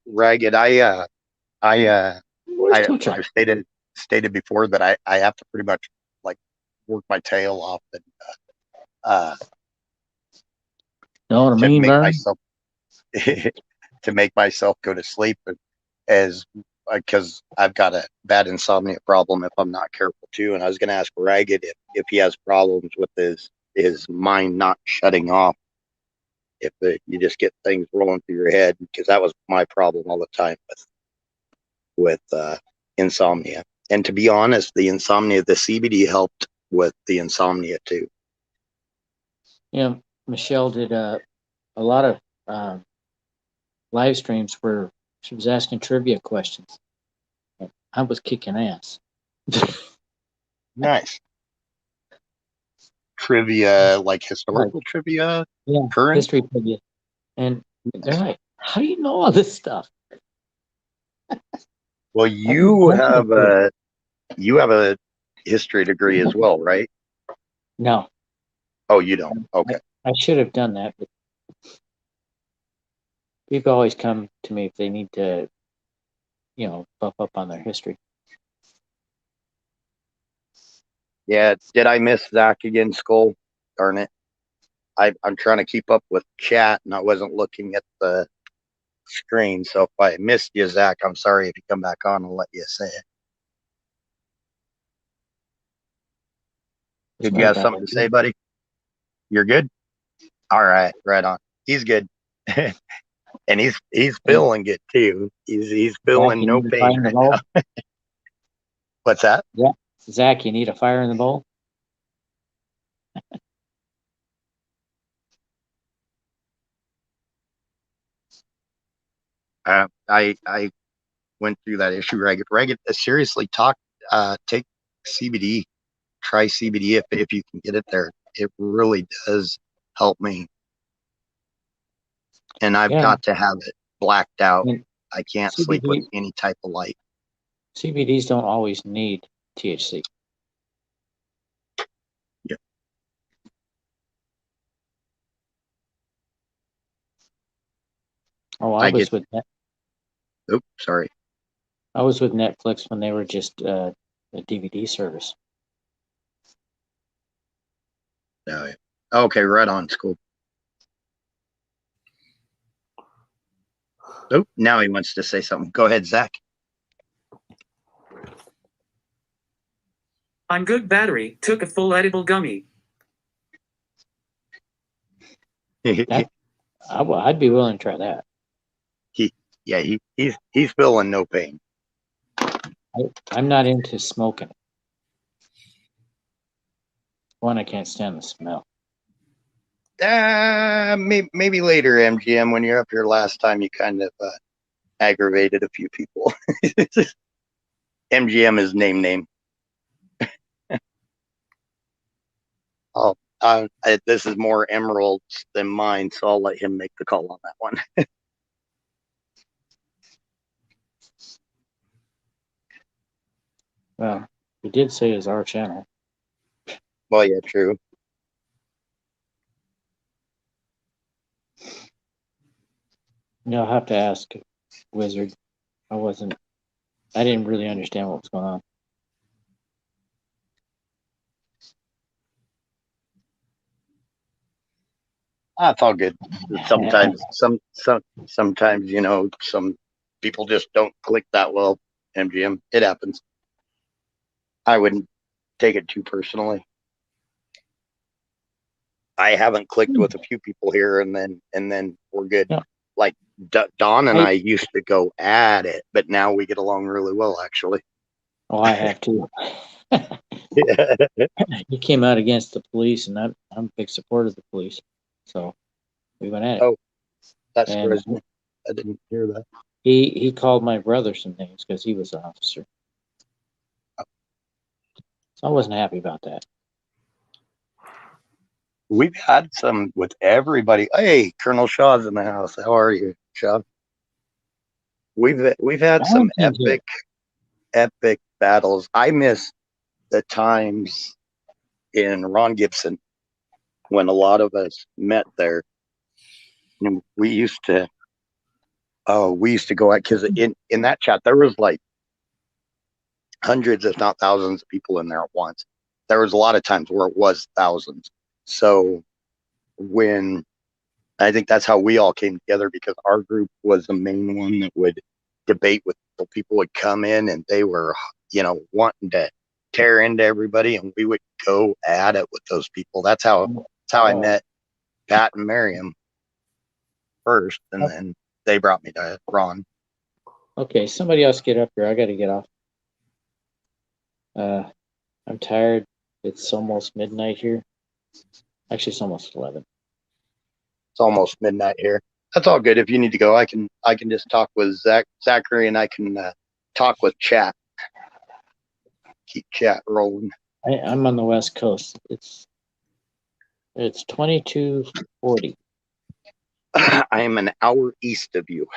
Ragged, I've Toucher? stated before that I have to pretty much like work my tail off and No, what I to mean, make Barry? myself to make myself go to sleep, as because I've got a bad insomnia problem if I'm not careful too. And I was going to ask Ragged if he has problems with his mind not shutting off, if you just get things rolling through your head, because that was my problem all the time with insomnia. And to be honest, the CBD helped with the insomnia too. Yeah, Michelle did a lot of live streams where she was asking trivia questions. I was kicking ass. Nice. Trivia, like historical trivia, Yeah, current. history trivia. And they're like, how do you know all this stuff? Well, you have a history degree as well, right? No. Oh, you don't. Okay. I should have done that, but people always come to me if they need to, buff up on their history. Yeah. Did I miss Zach again, Skull? Darn it. I'm trying to keep up with chat and I wasn't looking at the screen. So if I missed you, Zach, I'm sorry. If you come back on, I'll let you say it. Did you have something to say, buddy? You're good? All right. Right on. He's good. And he's feeling good too. He's feeling no pain right now. What's that? Yeah. Zach, you need a fire in the bowl? I went through that issue. Ragged, seriously, take CBD. Try CBD if you can get it there. It really does help me. And I've got to have it blacked out. I can't sleep with any type of light. CBDs don't always need THC. Yeah. Oh, I was with sorry. I was with Netflix when they were just a DVD service. No. Okay, right on. It's cool. Oh, now he wants to say something. Go ahead, Zach. I'm good, Battery. Took a full edible gummy. I'd be willing to try that. He's feeling no pain. I'm not into smoking. One, I can't stand the smell. Maybe later, MGM, when you're up here last time, you kind of aggravated a few people. MGM is name. This is more Emerald's than mine, so I'll let him make the call on that one. Well, he did say it's our channel. Well, yeah, true. I'll have to ask Wizard. I didn't really understand what was going on. It's all good. Sometimes, sometimes, some people just don't click that well. MGM, it happens. I wouldn't take it too personally. I haven't clicked with a few people here, and then we're good. Yeah. Like Don and I used to go at it, but now we get along really well, actually. Oh, I have to. He came out against the police, and I'm a big supporter of the police. So We went at it. Oh, that And surprised me. I didn't hear that. he called my brother some things because he was an officer. So I wasn't happy about that. We've had some with everybody. Hey, Colonel Shaw's in the house. How are you, Shaw? We've had some epic battles. I miss the times in Ron Gibson when a lot of us met there. And we used to go out because in that chat there was like hundreds, if not thousands, of people in there at once. There was a lot of times where it was thousands. So when I think that's how we all came together, because our group was the main one that would debate with people. People would come in and they were, wanting to tear into everybody, and we would go at it with those people. That's how I met Pat and Miriam first, and then they brought me to Ron. Okay, somebody else get up here. I got to get off. I'm tired. It's almost midnight here. Actually, it's almost 11. It's almost midnight here. That's all good. If you need to go, I can just talk with Zachary, and I can talk with chat. Keep chat rolling. I'm on the West Coast. It's 22:40. I am an hour east of you.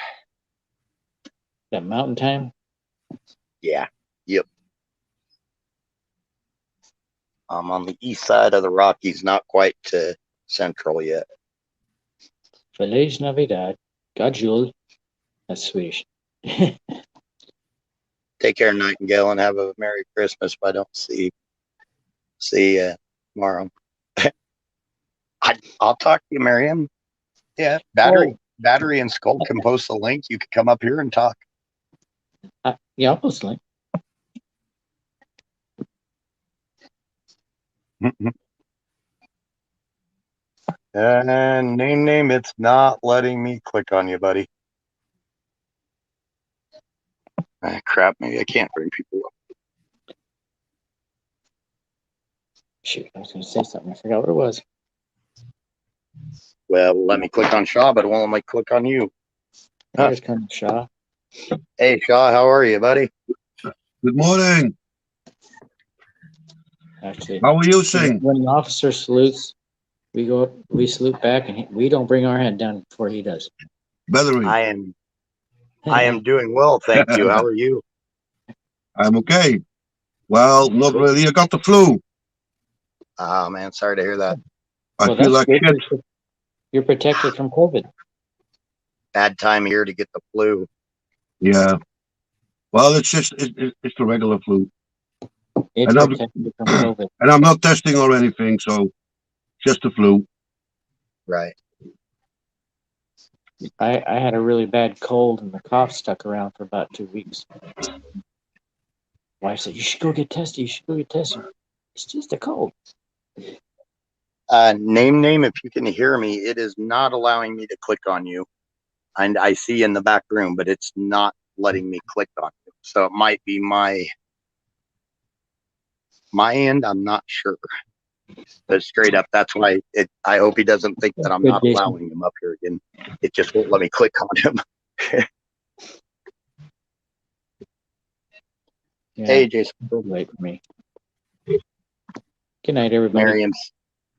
That Mountain Time? Yeah. Yep. I'm on the east side of the Rockies, not quite to central yet. Feliz Navidad. Gajul. That's Swedish. Take care, Nightingale, and have a Merry Christmas if I don't see you tomorrow. I'll talk to you, Miriam. Yeah, Battery and Skull can post the link. You can come up here and talk. Yeah, I'll post the link. And name, it's not letting me click on you, buddy. Crap, maybe I can't bring people up. Shoot, I was going to say something. I forgot what it was. Well, let me click on Shaw, but it won't let me click on you. There's Colonel Shaw. Hey, Shaw, how are you, buddy? Good morning. Actually, How are you saying? when the officer salutes, we go up, we salute back, and we don't bring our head down before he does. Battery. I am doing well, thank you. How are you? I'm okay. Well, not really. I got the flu. Oh, man, sorry to hear that. I feel like shit. You're protected from COVID. Bad time of year to get the flu. Yeah. Well, it's just it's the regular flu. It's protected from COVID. And I'm not testing or anything, so just the flu. Right. I had a really bad cold, and the cough stuck around for about 2 weeks. Wife said, "You should go get tested. You should go get tested." It's just a cold. Name, if you can hear me, it is not allowing me to click on you. And I see in the back room, but it's not letting me click on you. So it might be my end. I'm not sure. But straight up, that's why I hope he doesn't think that I'm not allowing him up here again. It just won't let me click on him. Yeah, hey, Jason. Late for me. Good night, everybody.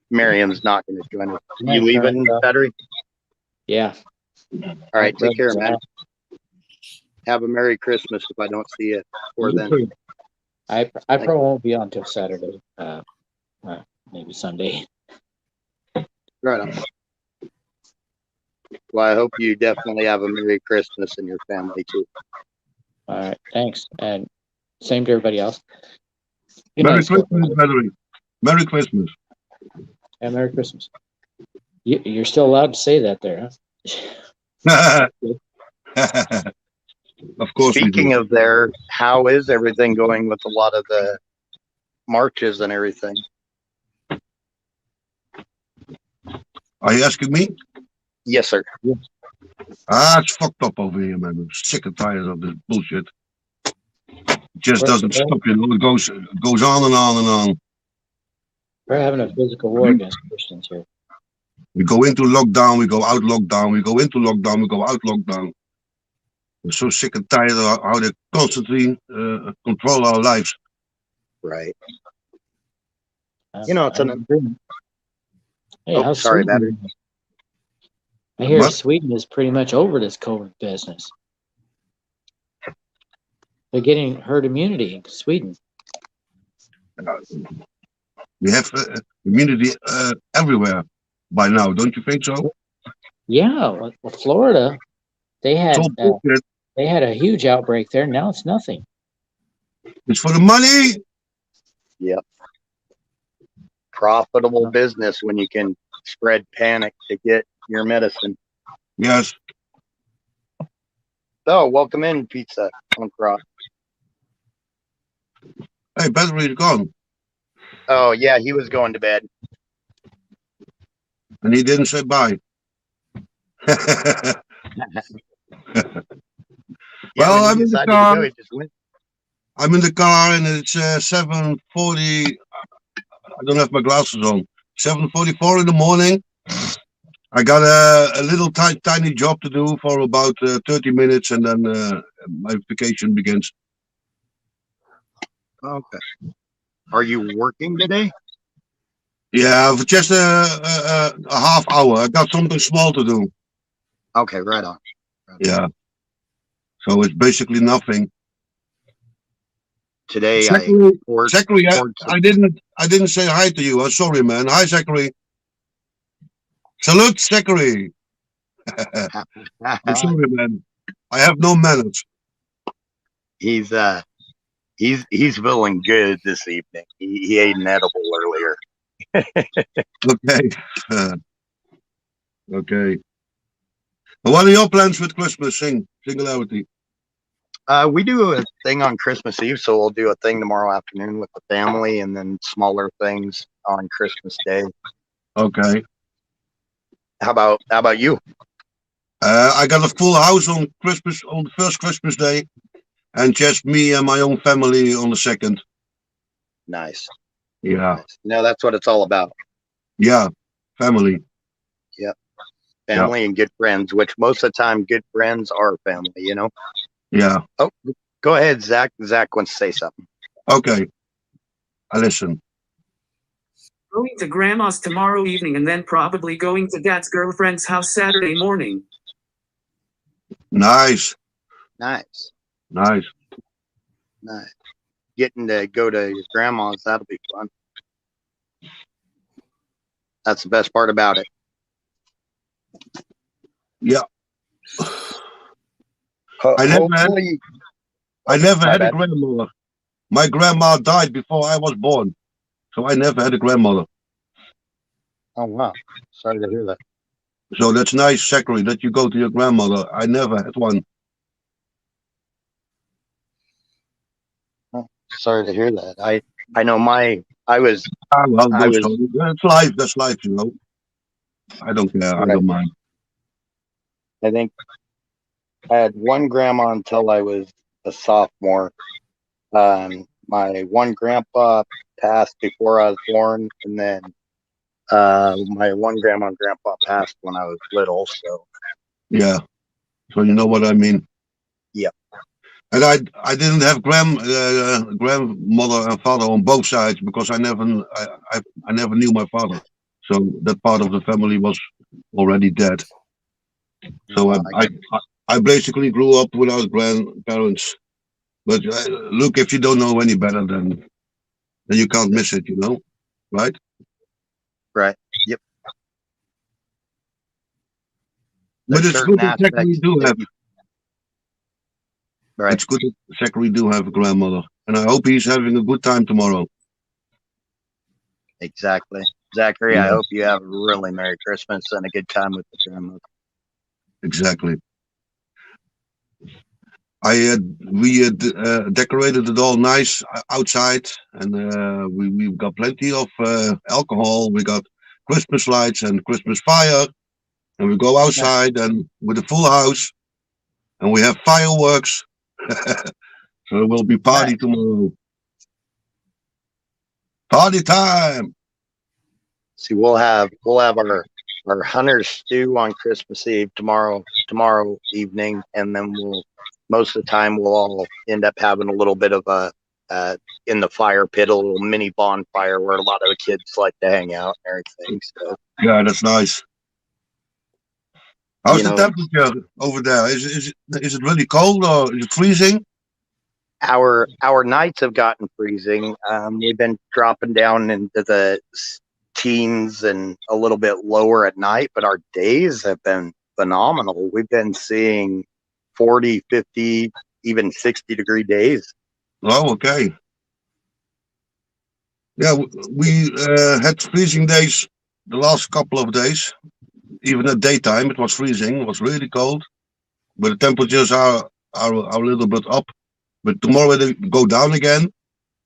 Miriam's not going to join us. You leaving, Battery? Yeah. All right, take care, man. Have a Merry Christmas if I don't see you before then. Too. I probably won't be on until Saturday. Maybe Sunday. Right on. Well, I hope you definitely have a Merry Christmas and your family too. All right, thanks, and same to everybody else. Merry Christmas, Battery. Merry Christmas. Yeah, Merry Christmas. You're still allowed to say that there, huh? Of course. Speaking of there, how is everything going with a lot of the marches and everything? Are you asking me? Yes, sir. It's fucked up over here, man. I'm sick and tired of this bullshit. It just doesn't stop, you know. It goes on and on and on. We're having a physical war against Christians here. We go into lockdown, we go out lockdown, we go into lockdown, we go out lockdown. We're so sick and tired of how they constantly control our lives. Right. You know, it's an. Hey, Oh, how's sorry, Sweden? battery. I hear What? Sweden is pretty much over this COVID business. They're getting herd immunity in Sweden. We have immunity everywhere by now, don't you think so? Yeah, well, Florida, they It's had all bullshit. a huge outbreak there. Now it's nothing. It's for the money. Yep. Profitable business when you can spread panic to get your medicine. Yes. So, welcome in, Pizza Punk Rock. Hey, battery is gone. Oh, yeah, he was going to bed. And he didn't say bye. Yeah, Well, when I'm he in the decided car. to go, he just went. I'm in the car and it's 7:40. I don't have my glasses on. 7:44 in the morning. I got a little tiny job to do for about 30 minutes and then my vacation begins. Okay. Are you working today? Yeah, for just a half hour. I got something small to do. Okay, right on. Yeah. So it's basically nothing. Today, Zachary, Zachary, I didn't say hi to you. I'm sorry, man. Hi, Zachary. Salute, Zachary. I'm sorry, man. I have no manners. he's feeling good this evening. He ate an edible earlier. Okay. Okay. And what are your plans with Christmas? Singularity. We do a thing on Christmas Eve, so we'll do a thing tomorrow afternoon with the family, and then smaller things on Christmas Day. Okay. How about you? I got a full house on the first Christmas day, and just me and my own family on the second. Nice. Yeah. Nice. No, that's what it's all about. Yeah. Family. Yep. Family and good friends, which most of the time good friends are family, you know? Yeah. Oh, go ahead, Zach. Zach wants to say something. Okay. I listen. Going to grandma's tomorrow evening and then probably going to dad's girlfriend's house Saturday morning. Nice. Nice. Nice. Nice. Getting to go to your grandma's, that'll be fun. That's the best part about it. Yeah. I never had a grandmother. My grandma died before I was born, so I never had a grandmother. Oh, wow. Sorry to hear that. So that's nice, Zachary, that you go to your grandmother. I never had one. Oh, sorry to hear that. I know That's life. That's life, you know. I don't care. Right. I don't mind. I think I had one grandma until I was a sophomore. My one grandpa passed before I was born, and then my one grandma and grandpa passed when I was little. So yeah, so you know what I mean. Yeah. And I didn't have grandmother and father on both sides because I never knew my father. So that part of the family was already dead. So I basically grew up without grandparents. But look, if you don't know any better, then you can't miss it, you know, right? Right. Yep. But it's good that Zachary do have. Right. It's good that Zachary do have a grandmother, and I hope he's having a good time tomorrow. Exactly, Zachary. Yeah. I hope you have a really Merry Christmas and a good time with the grandmother. Exactly. We decorated it all nice outside, and we got plenty of alcohol. We got Christmas lights and Christmas fire, and we go outside and with a full house, and we have fireworks. So it will be party tomorrow. Party time. See, we'll have our our hunter's stew on Christmas Eve tomorrow evening, and then most of the time we'll all end up having a little bit of a in the fire pit, a little mini bonfire where a lot of the kids like to hang out and everything. So Yeah, that's nice. How's the know, temperature over there? Is it really cold or is it freezing? our nights have gotten freezing. We've been dropping down into the teens and a little bit lower at night, but our days have been phenomenal. We've been seeing 40, 50, even 60-degree days. Oh, okay. Yeah, we had freezing days the last couple of days. Even at daytime, it was freezing. It was really cold. But the temperatures are a little bit up. But tomorrow they go down again,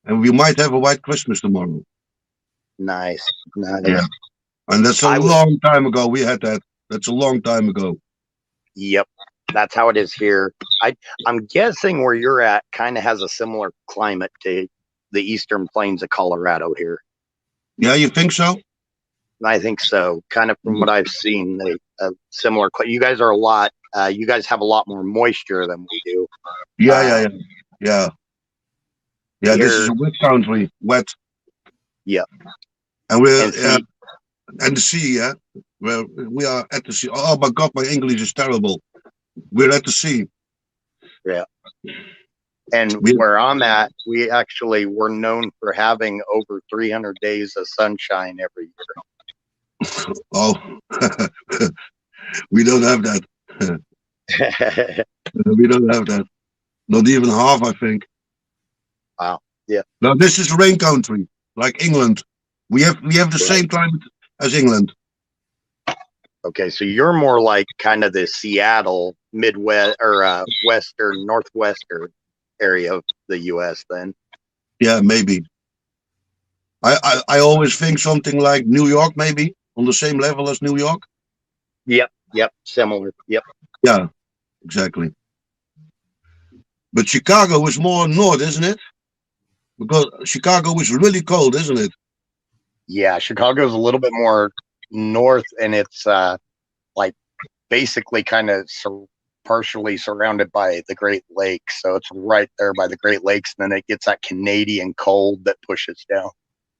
and we might have a white Christmas tomorrow. Nice. Yeah, and that's a long time ago. We had that. That's a long time ago. Yep, that's how it is here. I'm guessing where you're at kind of has a similar climate to the eastern plains of Colorado here. Yeah, you think so? I think so. Kind of from what I've seen, similar. You guys are a lot. You guys have a lot more moisture than we do. Yeah. Here, this is a wet country, wet. Yeah. And we're and the sea, yeah. Well, we are at the sea. Oh my God, my English is terrible. We're at the sea. Yeah. And where I'm at, we're known for having over 300 days of sunshine every year. Oh, we don't have that. We don't have that. Not even half, I think. Wow. Yeah. Now this is rain country, like England. We have the same climate as England. Okay, so you're more like kind of the Seattle, Midwest, or Western, Northwestern area of the U.S. then. Yeah, maybe. I always think something like New York, maybe on the same level as New York. Yep, similar. Yep. Yeah, exactly. But Chicago is more north, isn't it? Because Chicago is really cold, isn't it? Yeah, Chicago's a little bit more north, and it's like basically kind of partially surrounded by the Great Lakes. So it's right there by the Great Lakes, and then it gets that Canadian cold that pushes down.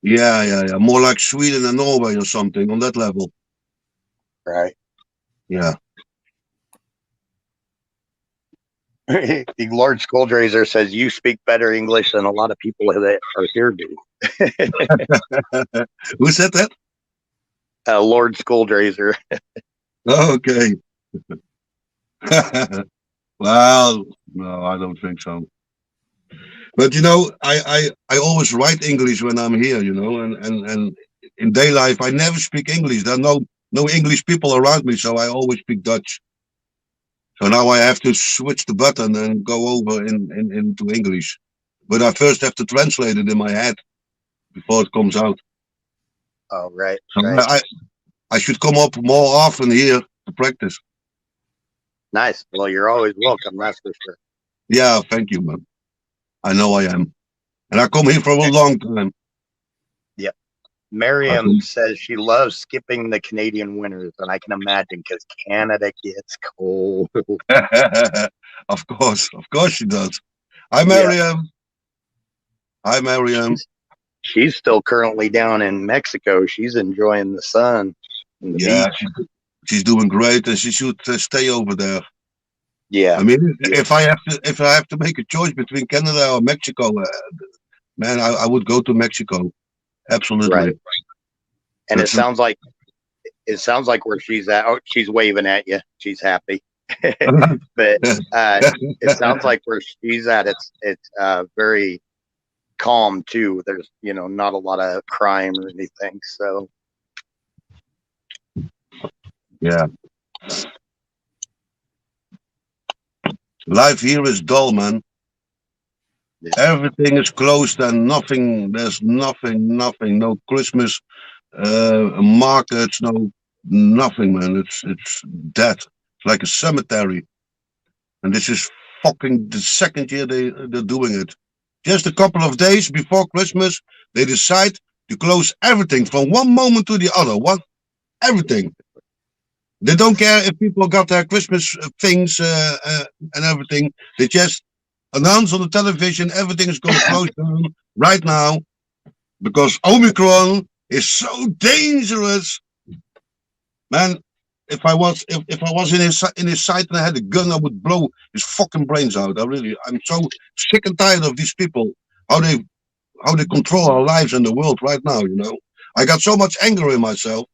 Yeah. More like Sweden and Norway or something on that level. Right. Yeah. The Lord Skoldrazer says you speak better English than a lot of people that are here do. Who said that? Lord Skoldrazer. Okay. Well, no, I don't think so. But you know, I always write English when I'm here, you know, and in day life I never speak English. There are no English people around me, so I always speak Dutch. So now I have to switch the button and go over into English. But I first have to translate it in my head before it comes out. Oh, right. So right. I should come up more often here to practice. Nice. Well, you're always welcome, that's for sure. Yeah, thank you, man. I know I am. And I come here for a long time. Yep. Miriam says she loves skipping the Canadian winters, and I can imagine because Canada gets cold. Of course she does. Hi, Miriam. Hi, Miriam. She's still currently down in Mexico. She's enjoying the sun. And the beach. She's doing great, and she should stay over there. Yeah. I mean, if I have to make a choice between Canada or Mexico, man, I would go to Mexico. Absolutely. Right. And it sounds like where she's at. Oh, she's waving at you. She's happy. But it sounds like where she's at. It's very calm too. There's not a lot of crime or anything. So. Yeah. Life here is dull, man. Yeah. Everything is closed and there's nothing, no Christmas markets, nothing, man. It's dead. It's like a cemetery. And this is fucking the second year they're doing it. Just a couple of days before Christmas, they decide to close everything from one moment to the other. Everything. They don't care if people got their Christmas things and everything. They just announce on the television everything is going to close down right now because Omicron is so dangerous. Man, if I was in his sight and I had a gun, I would blow his fucking brains out. I'm so sick and tired of these people. How they control our lives in the world right now, you know. I got so much anger in myself.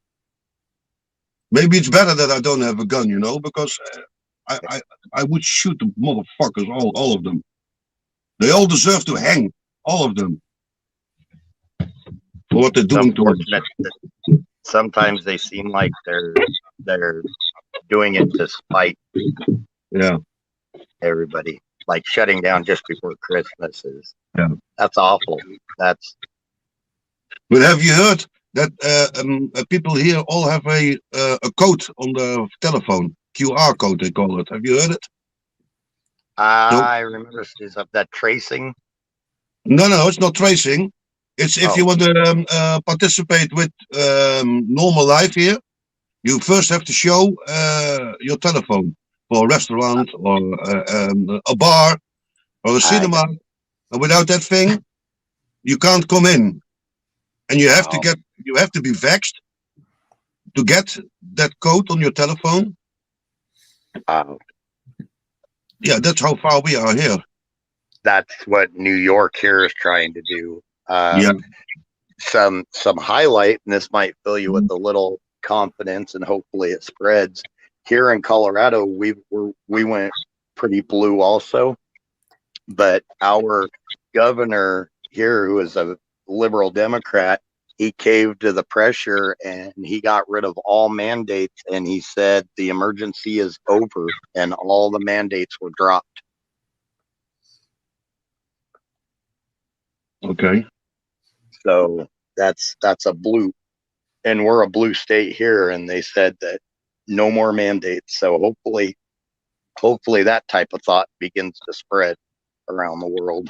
Maybe it's better that I don't have a gun, you know, because I would shoot the motherfuckers, all of them. They all deserve to hang, all of them, for what they're doing to us. Unfortunate that sometimes they seem like they're doing it to spite Yeah. everybody. Like shutting down just before Christmas that's awful. But have you heard that people here all have a code on the telephone, QR code they call it? Have you heard it? I remember is of that tracing. No, it's not tracing. It's if you want to participate with normal life here, you first have to show your telephone for a restaurant or a bar or a cinema. And without that thing, you can't come in. And you have to be vaxxed to get that code on your telephone. Yeah, that's how far we are here. That's what New York here is trying to do. Yeah. Some highlight, and this might fill you with a little confidence, and hopefully it spreads. Here in Colorado, we went pretty blue also, but our governor here, who is a liberal Democrat, he caved to the pressure and he got rid of all mandates, and he said the emergency is over and all the mandates were dropped. Okay. So that's a blue, and we're a blue state here, and they said that no more mandates. So hopefully that type of thought begins to spread around the world.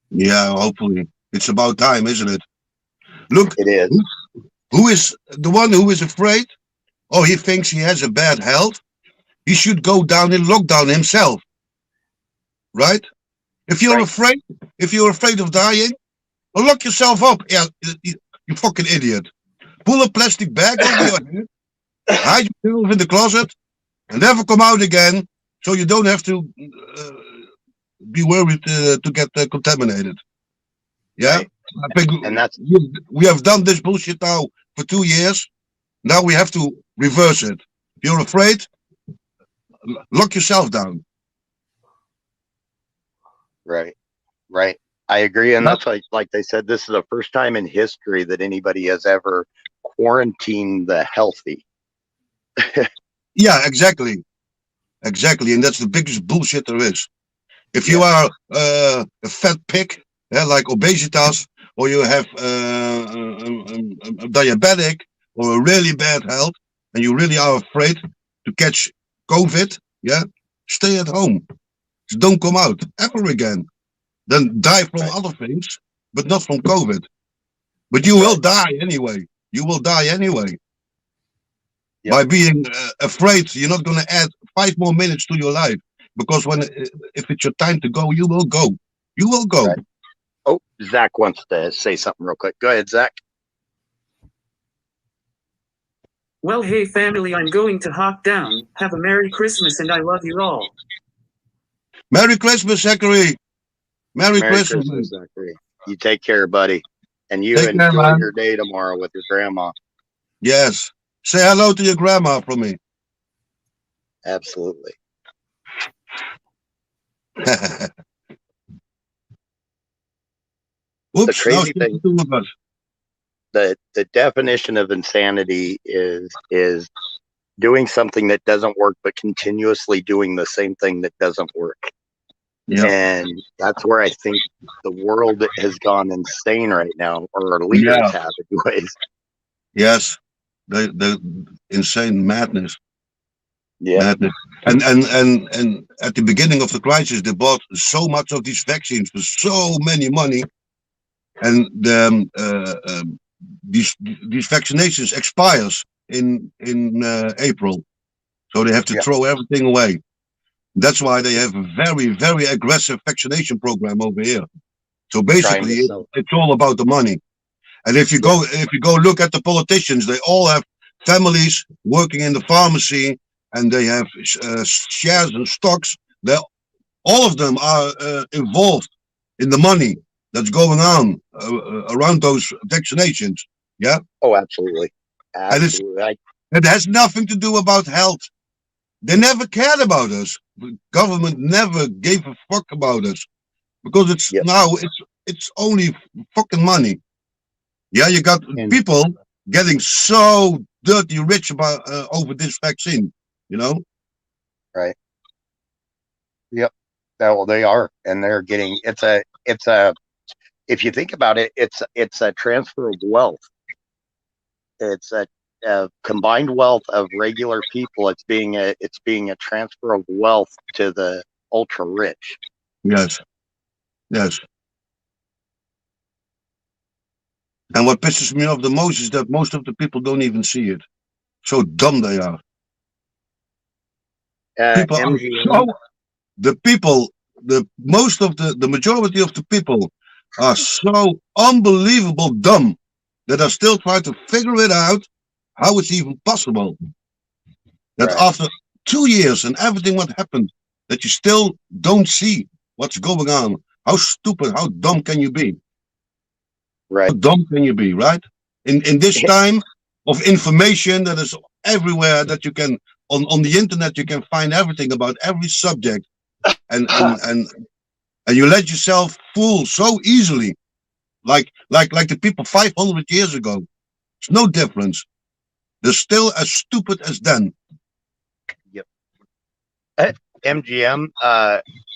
Yeah, hopefully. It's about time, isn't it? Look, it is. Who is the one who is afraid? Oh, he thinks he has a bad health. He should go down in lockdown himself. Right? If you're afraid of dying, well, lock yourself up. Yeah, you fucking idiot. Pull a plastic bag over your head, hide yourself in the closet, and never come out again, so you don't have to be worried to get contaminated. Yeah, right. I think we have done this bullshit now for 2 years. Now we have to reverse it. If you're afraid, lock yourself down. Right. I agree, and that's like they said, this is the first time in history that anybody has ever quarantined the healthy. Yeah, exactly, and that's the biggest bullshit there is. If you are a fat pig, like obesitas, or you have a diabetic or a really bad health, and you really are afraid to catch COVID, stay at home. Just don't come out ever again. Then die from other things, but not from COVID. But you will die anyway. By being afraid, you're not going to add 5 more minutes to your life. Because if it's your time to go, you will go. Right. Oh, Zach wants to say something real quick. Go ahead, Zach. Well, hey family, I'm going to hop down. Have a Merry Christmas, and I love you all. Merry Christmas, Zachary. Merry Christmas, Zachary. You take care, buddy. And you enjoy your day tomorrow with your grandma. Yes. Say hello to your grandma from me. Absolutely. Oops, the crazy thing, the definition of insanity is doing something that doesn't work, but continuously doing the same thing that doesn't work. Yeah. And that's where I think the world has gone insane right now, or our leaders have, anyways. Yes, the insane madness. Yeah. Madness. And at the beginning of the crisis, they bought so much of these vaccines for so many money, and these vaccinations expires in April. So they have to throw everything away. That's why they have a very, very aggressive vaccination program over here. So basically, it's all about the money. And if you go look at the politicians, they all have families working in the pharmacy, and they have shares and stocks. All of them are involved in the money that's going on around those vaccinations. Yeah. Oh, absolutely. Absolutely. And it has nothing to do about health. They never cared about us. The government never gave a fuck about us, because it's only fucking money. Yeah, you got people getting so dirty rich about over this vaccine, you know? Right. Yep. Well, they are, and they're getting. It's a. If you think about it, it's a transfer of wealth. It's a combined wealth of regular people. It's being a transfer of wealth to the ultra rich. Yes. Yes. And what pisses me off the most is that most of the people don't even see it. So dumb they are. People are so, the majority of the people are so unbelievable dumb that are still trying to figure it out how it's even possible that after 2 years and everything what happened, that you still don't see what's going on. How stupid, how dumb can you be? Right. How dumb can you be, right? In this time of information that is everywhere, that you can on the internet, you can find everything about every subject, and you let yourself fool so easily, like the people 500 years ago. It's no difference. They're still as stupid as then. Yep. MGM,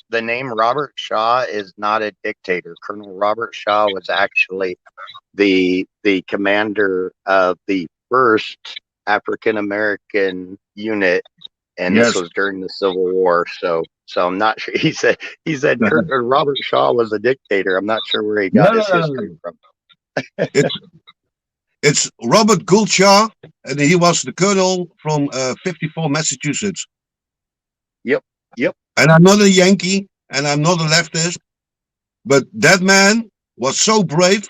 the name Robert Shaw is not a dictator. Colonel Robert Shaw was actually the commander of the first African American unit, and this was during the Civil War. So I'm not sure. He said Robert Shaw was a dictator. I'm not sure where he got his history from. It's Robert Gould Shaw, and he was the colonel from 54 Massachusetts. Yep. And I'm not a Yankee, and I'm not a leftist, but that man was so brave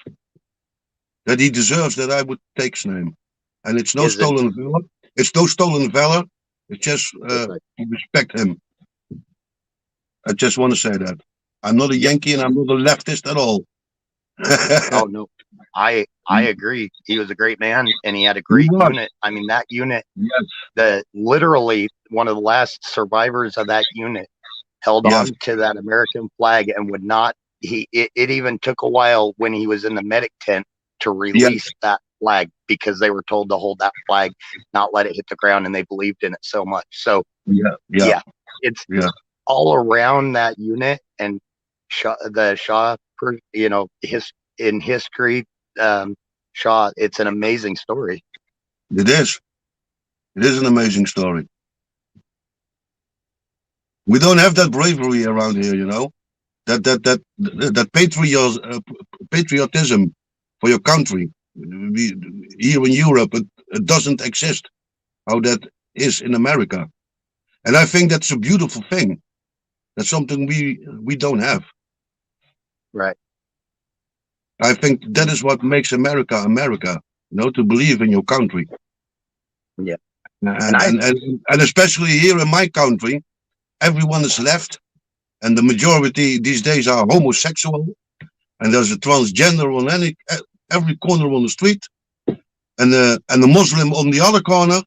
that he deserves that I would take his name. And it's no stolen valor. It's no stolen valor. It's just respect him. I just want to say that. I'm not a Yankee, and I'm not a leftist at all. Oh no, I agree. He was a great man, and he had a great unit. I mean, that unit, literally one of the last survivors of that unit held on to that American flag and would not. It even took a while when he was in the medic tent to release that flag, because they were told to hold that flag, not let it hit the ground, and they believed in it so much. So it's all around that unit, and Shaw, in history, Shaw, it's an amazing story. It is an amazing story. We don't have that bravery around here, you know, that patriotism for your country. Here in Europe, it doesn't exist how that is in America. And I think that's a beautiful thing. That's something we don't have. Right. I think that is what makes America, America, you know, to believe in your country. Yeah. And especially here in my country, everyone is left, and the majority these days are homosexual, and there's a transgender on every corner on the street, and the Muslim on the other corner,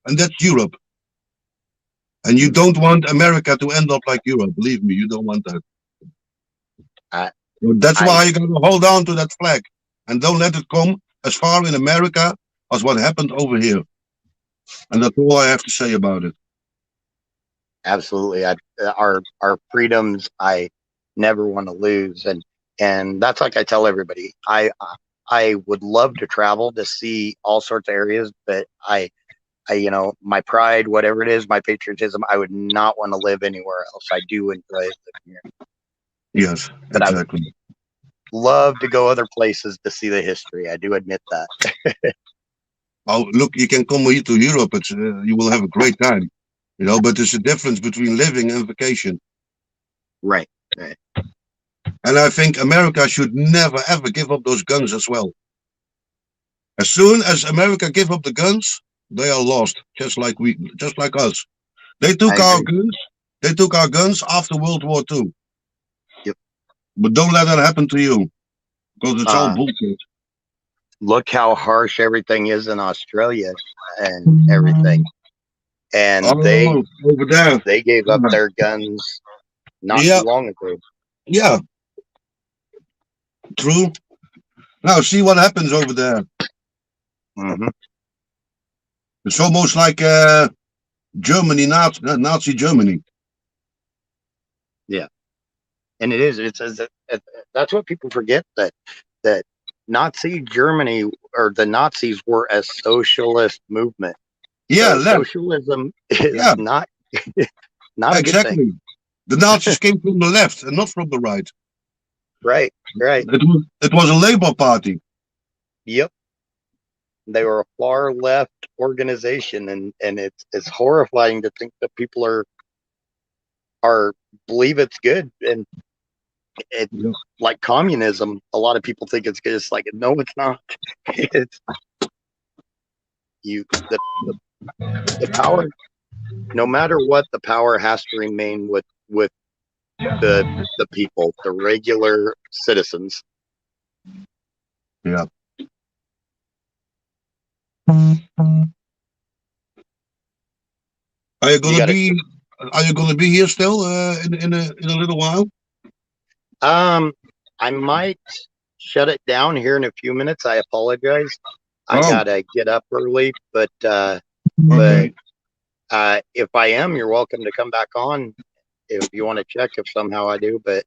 and that's Europe. And you don't want America to end up like Europe. Believe me, you don't want that. That's why you got to hold on to that flag, and don't let it come as far in America as what happened over here. And that's all I have to say about it. Absolutely. Our freedoms, I never want to lose. And that's like I tell everybody, I would love to travel to see all sorts of areas, but I my pride, whatever it is, my patriotism, I would not want to live anywhere else. I do enjoy living here. Yes, but exactly. I would love to go other places to see the history. I do admit that. Oh, look, you can come here to Europe. You will have a great time. But there's a difference between living and vacation. Right. Right. And I think America should never ever give up those guns as well. As soon as America give up the guns, they are lost, just like us. They took I our agree. guns. They took our guns after World War II. Yep. But don't let that happen to you, because it's all bullshit. Look how harsh everything is in Australia and everything. And over there. they gave up their guns not Yeah. too long ago. Yeah. True. Now see what happens over there. Mm-hmm. It's almost like Germany, Nazi Germany. Yeah, and it is. That's what people forget, that Nazi Germany, or the Nazis, were a socialist movement. Yeah, so socialism is not not a good thing. Exactly. The Nazis came from the left and not from the right. Right. It was a Labour Party. Yep. They were a far left organization, and it's horrifying to think that people are believe it's good, and it like communism. A lot of people think it's good. It's like, no, it's not. It's the power. No matter what, the power has to remain with the people, the regular citizens. Yeah. Are you gonna be here still in a little while? I might shut it down here in a few minutes. I apologize. I gotta get up early, but if I am, you're welcome to come back on if you want to check if somehow I do. But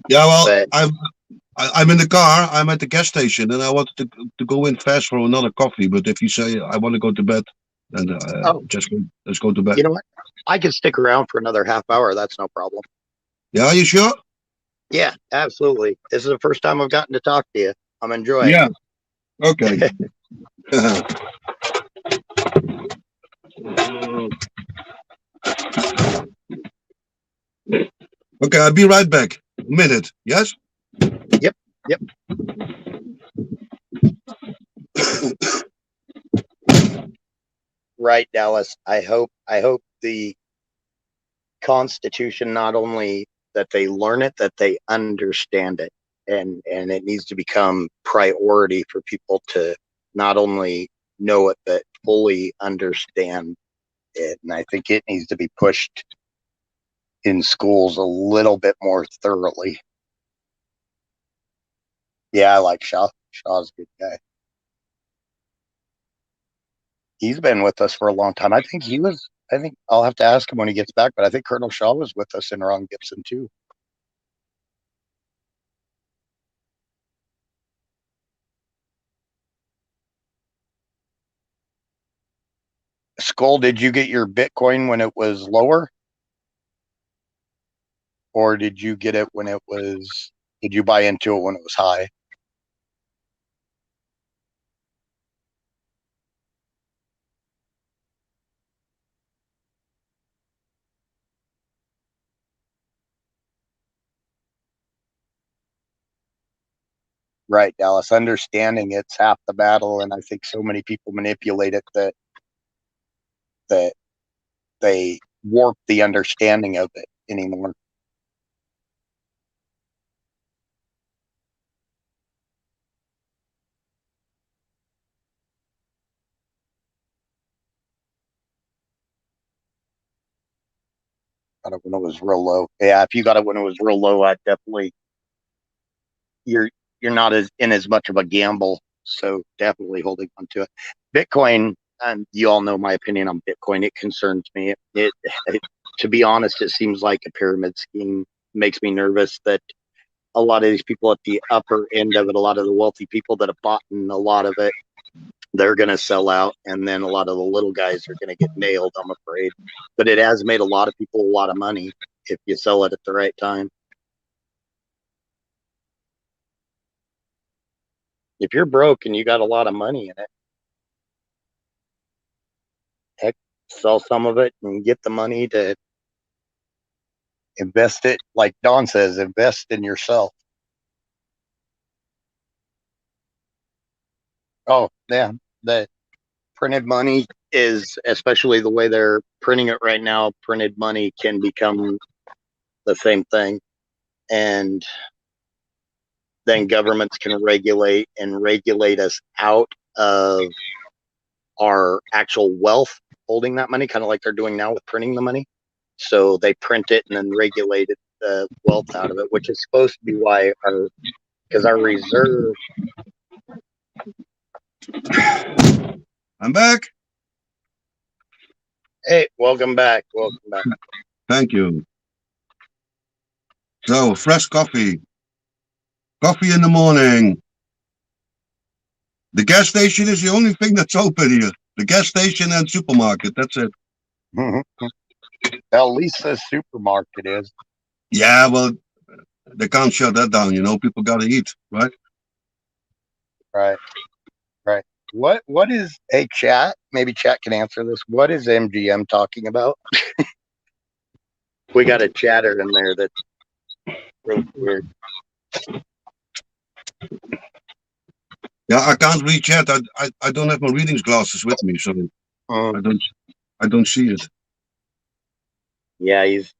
yeah, well, I'm in the car. I'm at the gas station, and I wanted to go in fast for another coffee. But if you say I want to go to bed, then let's go to bed. You know what? I can stick around for another half hour. That's no problem. Yeah, are you sure? Yeah, absolutely. This is the first time I've gotten to talk to you. I'm enjoying. Yeah. Okay. Okay, I'll be right back. A minute. Yes. Yep. Right, Dallas. I hope the Constitution, not only that they learn it, that they understand it, and it needs to become priority for people to not only know it but fully understand it. And I think it needs to be pushed in schools a little bit more thoroughly. Yeah, I like Shaw. Shaw's a good guy. He's been with us for a long time. I think I'll have to ask him when he gets back, but I think Colonel Shaw was with us in Ron Gibson too. Skull, did you get your Bitcoin when it was lower? Or did you get it did you buy into it when it was high? Right, Dallas. Understanding it's half the battle, and I think so many people manipulate it that they warp the understanding of it anymore. Got it when it was real low. Yeah, if you got it when it was real low, I definitely you're not as much of a gamble. So definitely holding on to it. Bitcoin, and you all know my opinion on Bitcoin. It concerns me. It to be honest, it seems like a pyramid scheme. Makes me nervous that a lot of these people at the upper end of it, a lot of the wealthy people that have bought in a lot of it, they're going to sell out, and then a lot of the little guys are going to get nailed, I'm afraid. But it has made a lot of people a lot of money if you sell it at the right time. If you're broke and you got a lot of money in it, heck, sell some of it and get the money to invest it. Like Don says, invest in yourself. Oh, yeah. The printed money is, especially the way they're printing it right now, printed money can become the same thing. And then governments can regulate us out of our actual wealth holding that money, kind of like they're doing now with printing the money. So they print it and then regulate it, the wealth out of it, which is supposed to be why because our reserve. I'm back. Hey, welcome back. Welcome back. Thank you. So, fresh coffee. Coffee in the morning. The gas station is the only thing that's open here. The gas station and supermarket. That's it. At least the supermarket is. Yeah, well, they can't shut that down. People got to eat, right? Right. Right. What is, hey, chat? Maybe chat can answer this. What is MGM talking about? We got a chatter in there that's really weird. Yeah, I can't read chat. I don't have my readings glasses with me, so I don't see it. Yeah, he's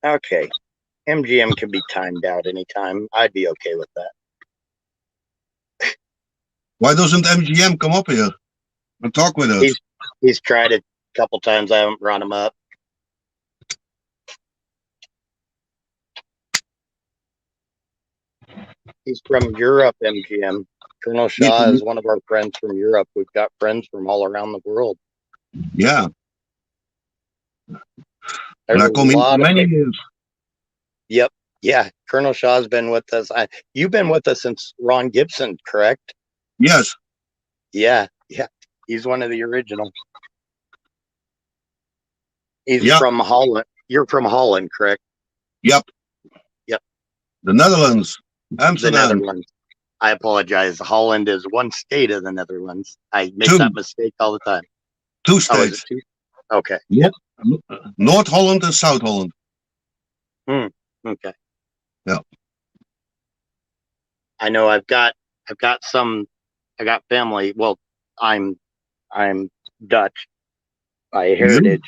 okay. MGM can be timed out anytime. I'd be okay with that. Why doesn't MGM come up here and talk with us? He's tried it a couple times. I haven't brought him up. He's from Europe, MGM. Colonel Shaw is one of our friends from Europe. We've got friends from all around the world. Yeah. There's a lot of many years. Yep. Yeah. Colonel Shaw's been with us. You've been with us since Ron Gibson, correct? Yes. Yeah. Yeah. He's one of the original. He's from Holland. You're from Holland, correct? Yep. Yep. The Netherlands. Amsterdam. The Netherlands. I apologize. Holland is one state of the Netherlands. I make that mistake all the time. 2 states. Oh, is it 2? Okay. Yep. North Holland and South Holland. Okay. Yeah. I know I've got family. Well, I'm Dutch by heritage.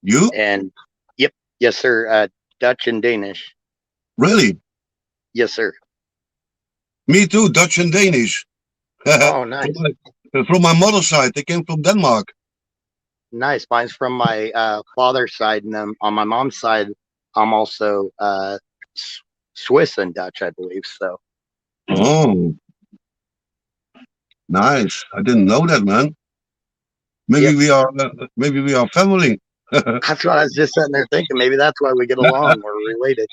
You? And yep. Yes, sir. Dutch and Danish. Really? Yes, sir. Me too, Dutch and Danish. Oh, nice. From my mother's side, they came from Denmark. Nice. Mine's from my father's side, and then on my mom's side, I'm also Swiss and Dutch, I believe. So. Oh, nice! I didn't know that, man. Maybe we are family. That's what I was just sitting there thinking. Maybe that's why we get along. We're related.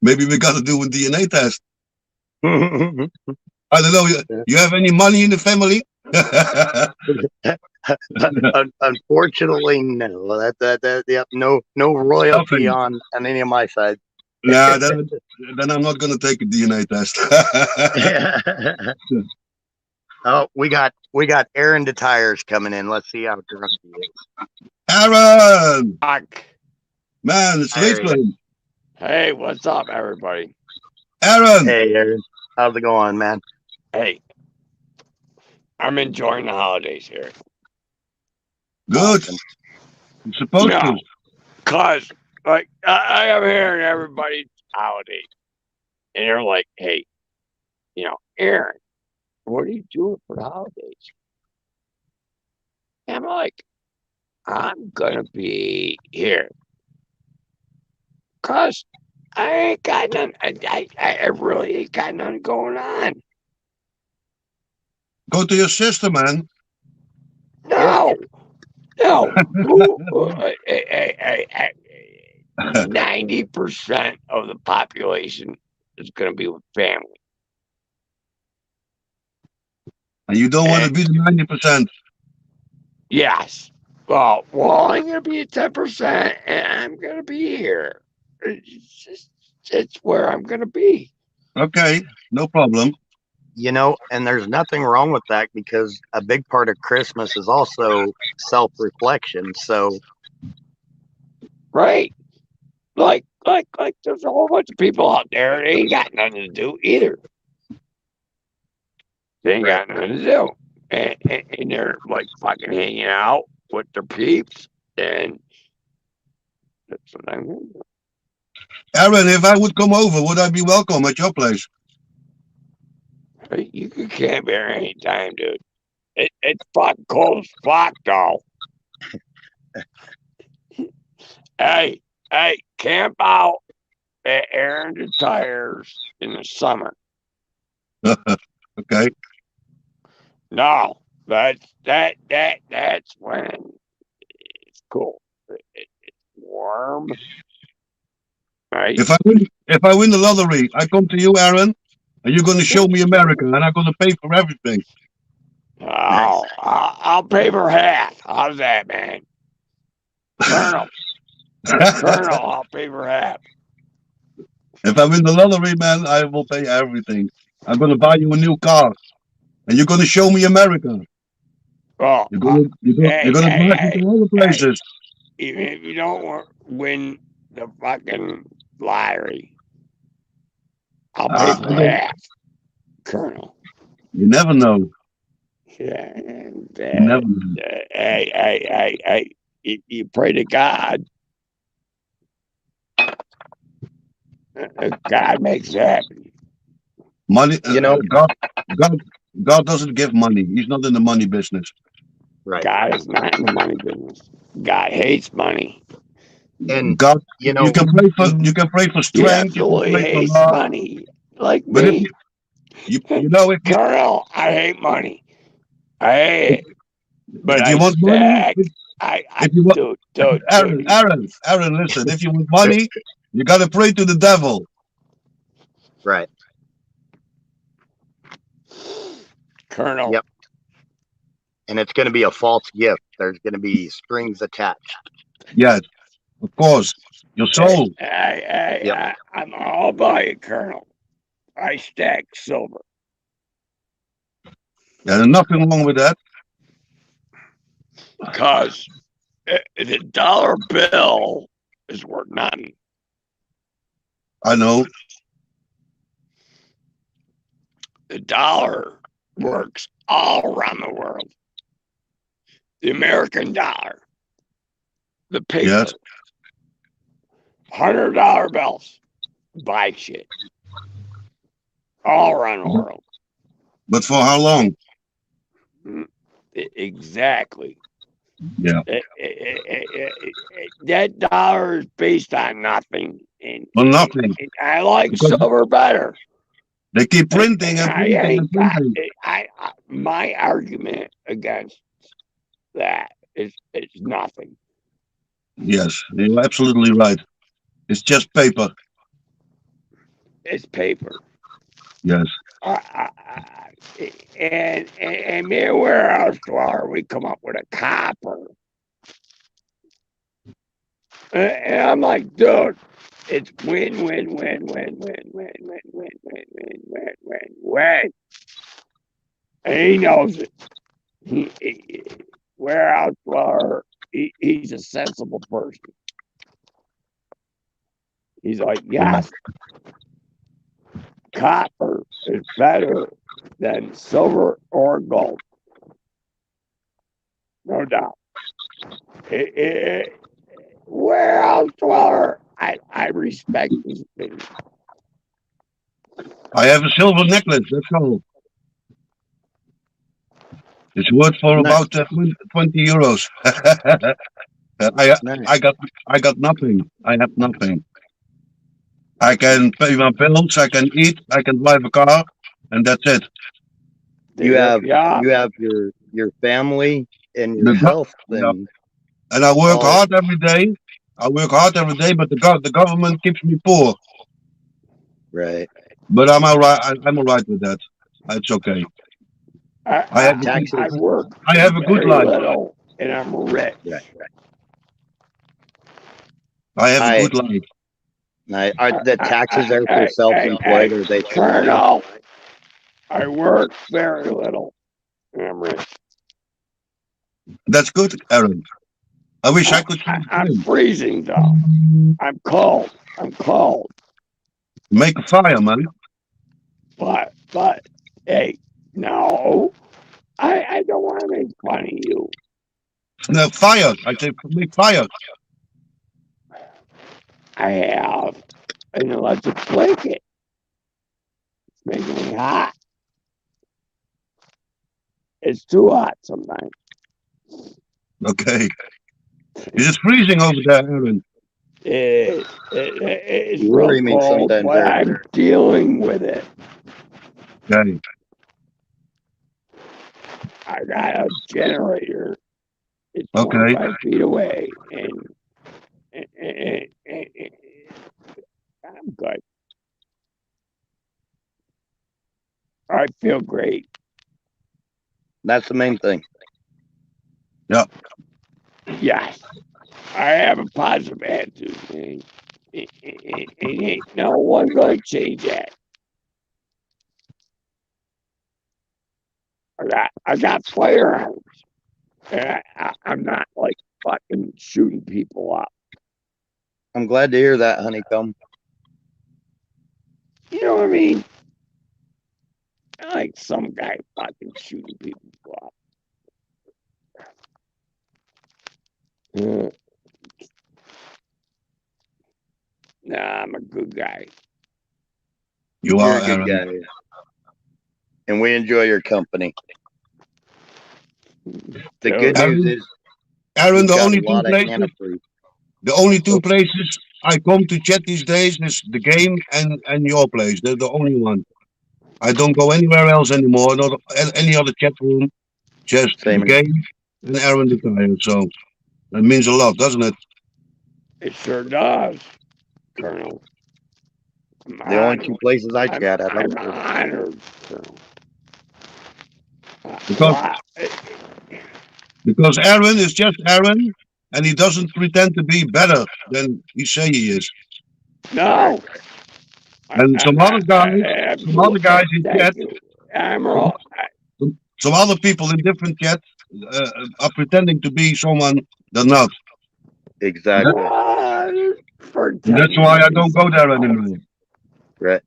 Maybe we got to do a DNA test. I don't know. You have any money in the family? Unfortunately, no. Yep, no royalty on any of my side. Yeah, then I'm not going to take a DNA test. Oh, we got Aaron the Tires coming in. Let's see how drunk he is. Aaron! Man, it's late for him. Hey, what's up, everybody? Aaron! Hey, Aaron. How's it going, man? Hey, I'm enjoying the holidays here. Good. You're supposed to. Because, like, I am hearing everybody's holidays. And they're like, hey, Aaron, what are you doing for the holidays? And I'm like, I'm going to be here. Because I ain't got none. I really ain't got nothing going on. Go to your sister, man. No. 90% of the population is going to be with family. And you don't want to be the 90%. Yes. Well, I'm going to be at 10%, and I'm going to be here. It's where I'm going to be. Okay, no problem. You know, and there's nothing wrong with that because a big part of Christmas is also self-reflection. So, Right? Like, there's a whole bunch of people out there. They ain't got nothing to do either. They ain't got nothing to do, and they're like fucking hanging out with their peeps, and that's what I'm gonna do. Aaron, if I would come over, would I be welcome at your place? Hey, you can camp here anytime, dude. It's fucking cold as fuck, though. Hey, camp out at Aaron Tires in the summer. Okay. No, that's when it's cool. It's warm, right? If I win the lottery, I come to you, Aaron, and you're going to show me America, and I'm going to pay for everything. Oh, I'll pay for half. How's that, man? Colonel, I'll pay for half. If I win the lottery, man, I will pay everything. I'm going to buy you a new car, and you're going to show me America. Oh, You're going to drive me to all the places. Even if you don't win the fucking lottery, I'll pay for half, Colonel. You never know. Yeah, You never know. hey, you pray to God. God makes it happen. Money, you know, God doesn't give money. He's not in the money business. right. God is not in the money business. God hates money. And, God, you know, you can pray for He strength. You can absolutely pray for hates love. money, like But if me. you know, if Colonel, I hate money. I hate it. But you want money, if you want, dude. Aaron, listen. If you want money, you got to pray to the devil. right. Colonel. Yep. And it's going to be a false gift. There's going to be strings attached. Yes, of course. Your soul. I'm all by it, Colonel. I stack silver. There's nothing wrong with that. Because the dollar bill is worth nothing. I know. The dollar works all around the world. The American dollar, the paper, Yes. $100 bills, buy shit all around the world. But for how long? Exactly. Yeah. That dollar is based on nothing. And, Well, nothing. and I like silver better. They keep printing and printing and printing. My argument against that is it's nothing. Yes, you're absolutely right. It's just paper. It's paper. Yes. And me and warehouse dweller, we come up with a copper. And I'm like, dude, it's win. And he knows it. Warehouse dweller, he's a sensible person. He's like, yes, copper is better than silver or gold. No doubt. Warehouse dweller, I respect his opinion. I have a silver necklace. That's all. It's worth for about 20 euros. I got nothing. I have nothing. I can pay my bills. I can eat. I can drive a car, and that's it. You have your family and your health, and I work hard every day. But the government keeps me poor. Right. But I'm all right. I'm all right with that. It's okay. I have a good life. Little, and I'm rich. Right. I have a good life. Are the taxes there for self-employed? Are they Colonel? I work very little, and I'm rich. That's good, Aaron. I wish I could say the I'm same. freezing though. I'm cold. I'm cold. Make a fire, man. But hey, no. I don't want to make fun of you. No, fire. I say make fire. I have an electric blanket. It's making me hot. It's too hot sometimes. Okay. Is it freezing over there, Aaron? It's You real worry me cold, sometimes, but Aaron. I'm dealing with it. Okay. I got a generator. It's Okay. 25 feet away, and I'm good. I feel great. That's the main thing. Yes, I have a positive attitude, man. Ain't no one gonna change that. I got firearms. And I'm not like fucking shooting people up. I'm glad to hear that, Honeycomb. You know what I mean? Like some guy fucking shooting people up. Nah, I'm a good guy. You You're are, a good Aaron. guy. And we enjoy your company. The good news is Aaron, you've the got only a two lot of places, antifreeze. the only two places I come to chat these days is the game and your place. They're the only one. I don't go anywhere else anymore. Not any other chat room. Just the Same. game and Aaron the Tire. So that means a lot, doesn't it? It sure does, Colonel. The only two places I chat at. I'm honored, Colonel. Because because Aaron is just Aaron, and he doesn't pretend to be better than he say he is. No. And some other guys in chat, Thank you. I'm all, some other people in different chats are pretending to be someone they're not. Exactly. That's why I don't go there anymore. Right.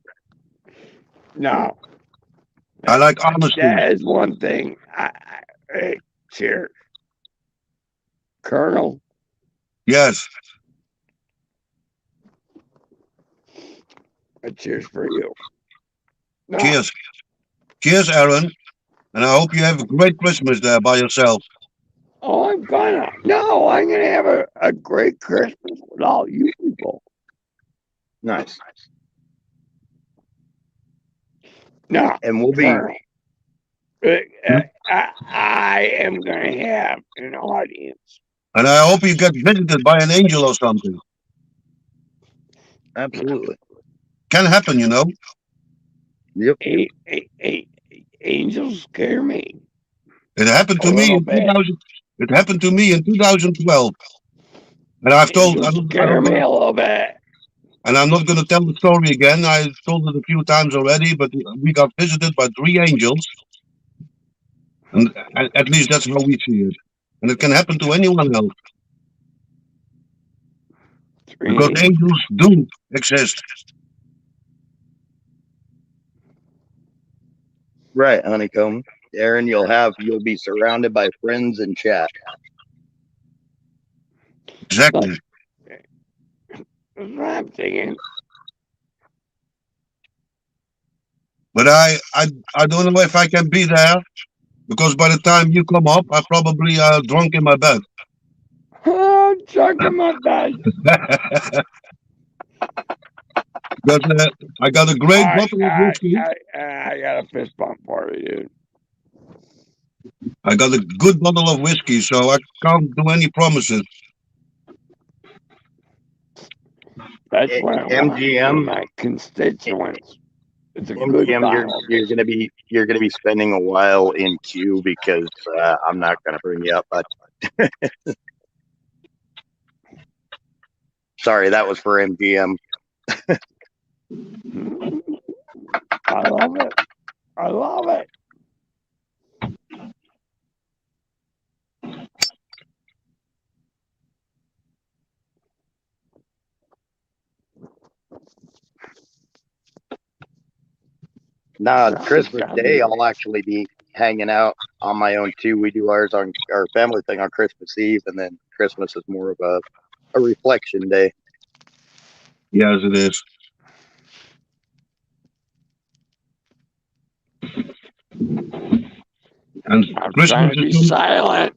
No. I like honesty. That is one thing. Hey, cheers. Colonel. Yes. A cheers for you. No. Cheers. Cheers, Aaron. And I hope you have a great Christmas there by yourself. Oh, I'm gonna have a great Christmas with all you people. Nice. No. And we'll be. Colonel. I am gonna have an audience. And I hope you get visited by an angel or something. Absolutely. Can happen, you know. Yep. Angels scare me. It happened to me in 2000. It happened to me in 2012. And I've told. Scare me a little bit. And I'm not going to tell the story again. I told it a few times already, but we got visited by 3 angels. And at least that's how we see it. And it can happen to anyone else. Because angels do exist. Right, Honeycomb. Aaron, you'll be surrounded by friends and chat. Exactly. That's what I'm thinking. But I don't know if I can be there, because by the time you come up, I probably drunk in my bed. Oh, drunk in my bed. But I got a great bottle of whiskey. I got a fist bump for you, dude. I got a good bottle of whiskey, so I can't do any promises. That's what I want MGM, for my constituents. It's a MGM, good bottle. you're gonna be spending a while in queue because I'm not gonna bring you up, but sorry, that was for MGM. I love it. I love it. Nah, Sounds Christmas Day, fabulous. I'll actually be hanging out on my own too. We do ours on our family thing on Christmas Eve, and then Christmas is more of a reflection day. Yes, it is. And I'm Christmas trying to is be so, silent.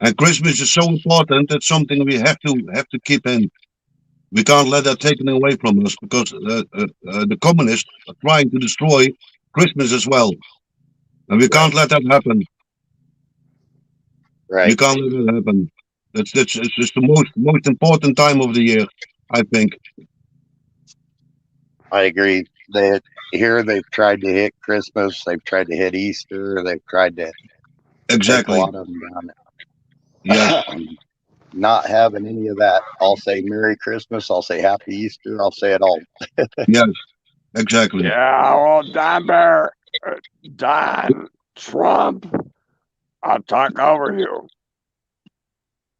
and Christmas is so important. That's something we have to keep in. We can't let that taken away from us because the communists are trying to destroy Christmas as well, and we can't let that happen. You Right. can't let that happen. That's it's just the most important time of the year, I think. I agree. They've tried to hit Christmas, they've tried to hit Easter, they've tried to take a Exactly. lot of them Yes. down. I'm not having any of that. I'll say Merry Christmas. I'll say Happy Easter. I'll say it all. Yes. Exactly. Yeah, well, Don Trump, I'll talk over you.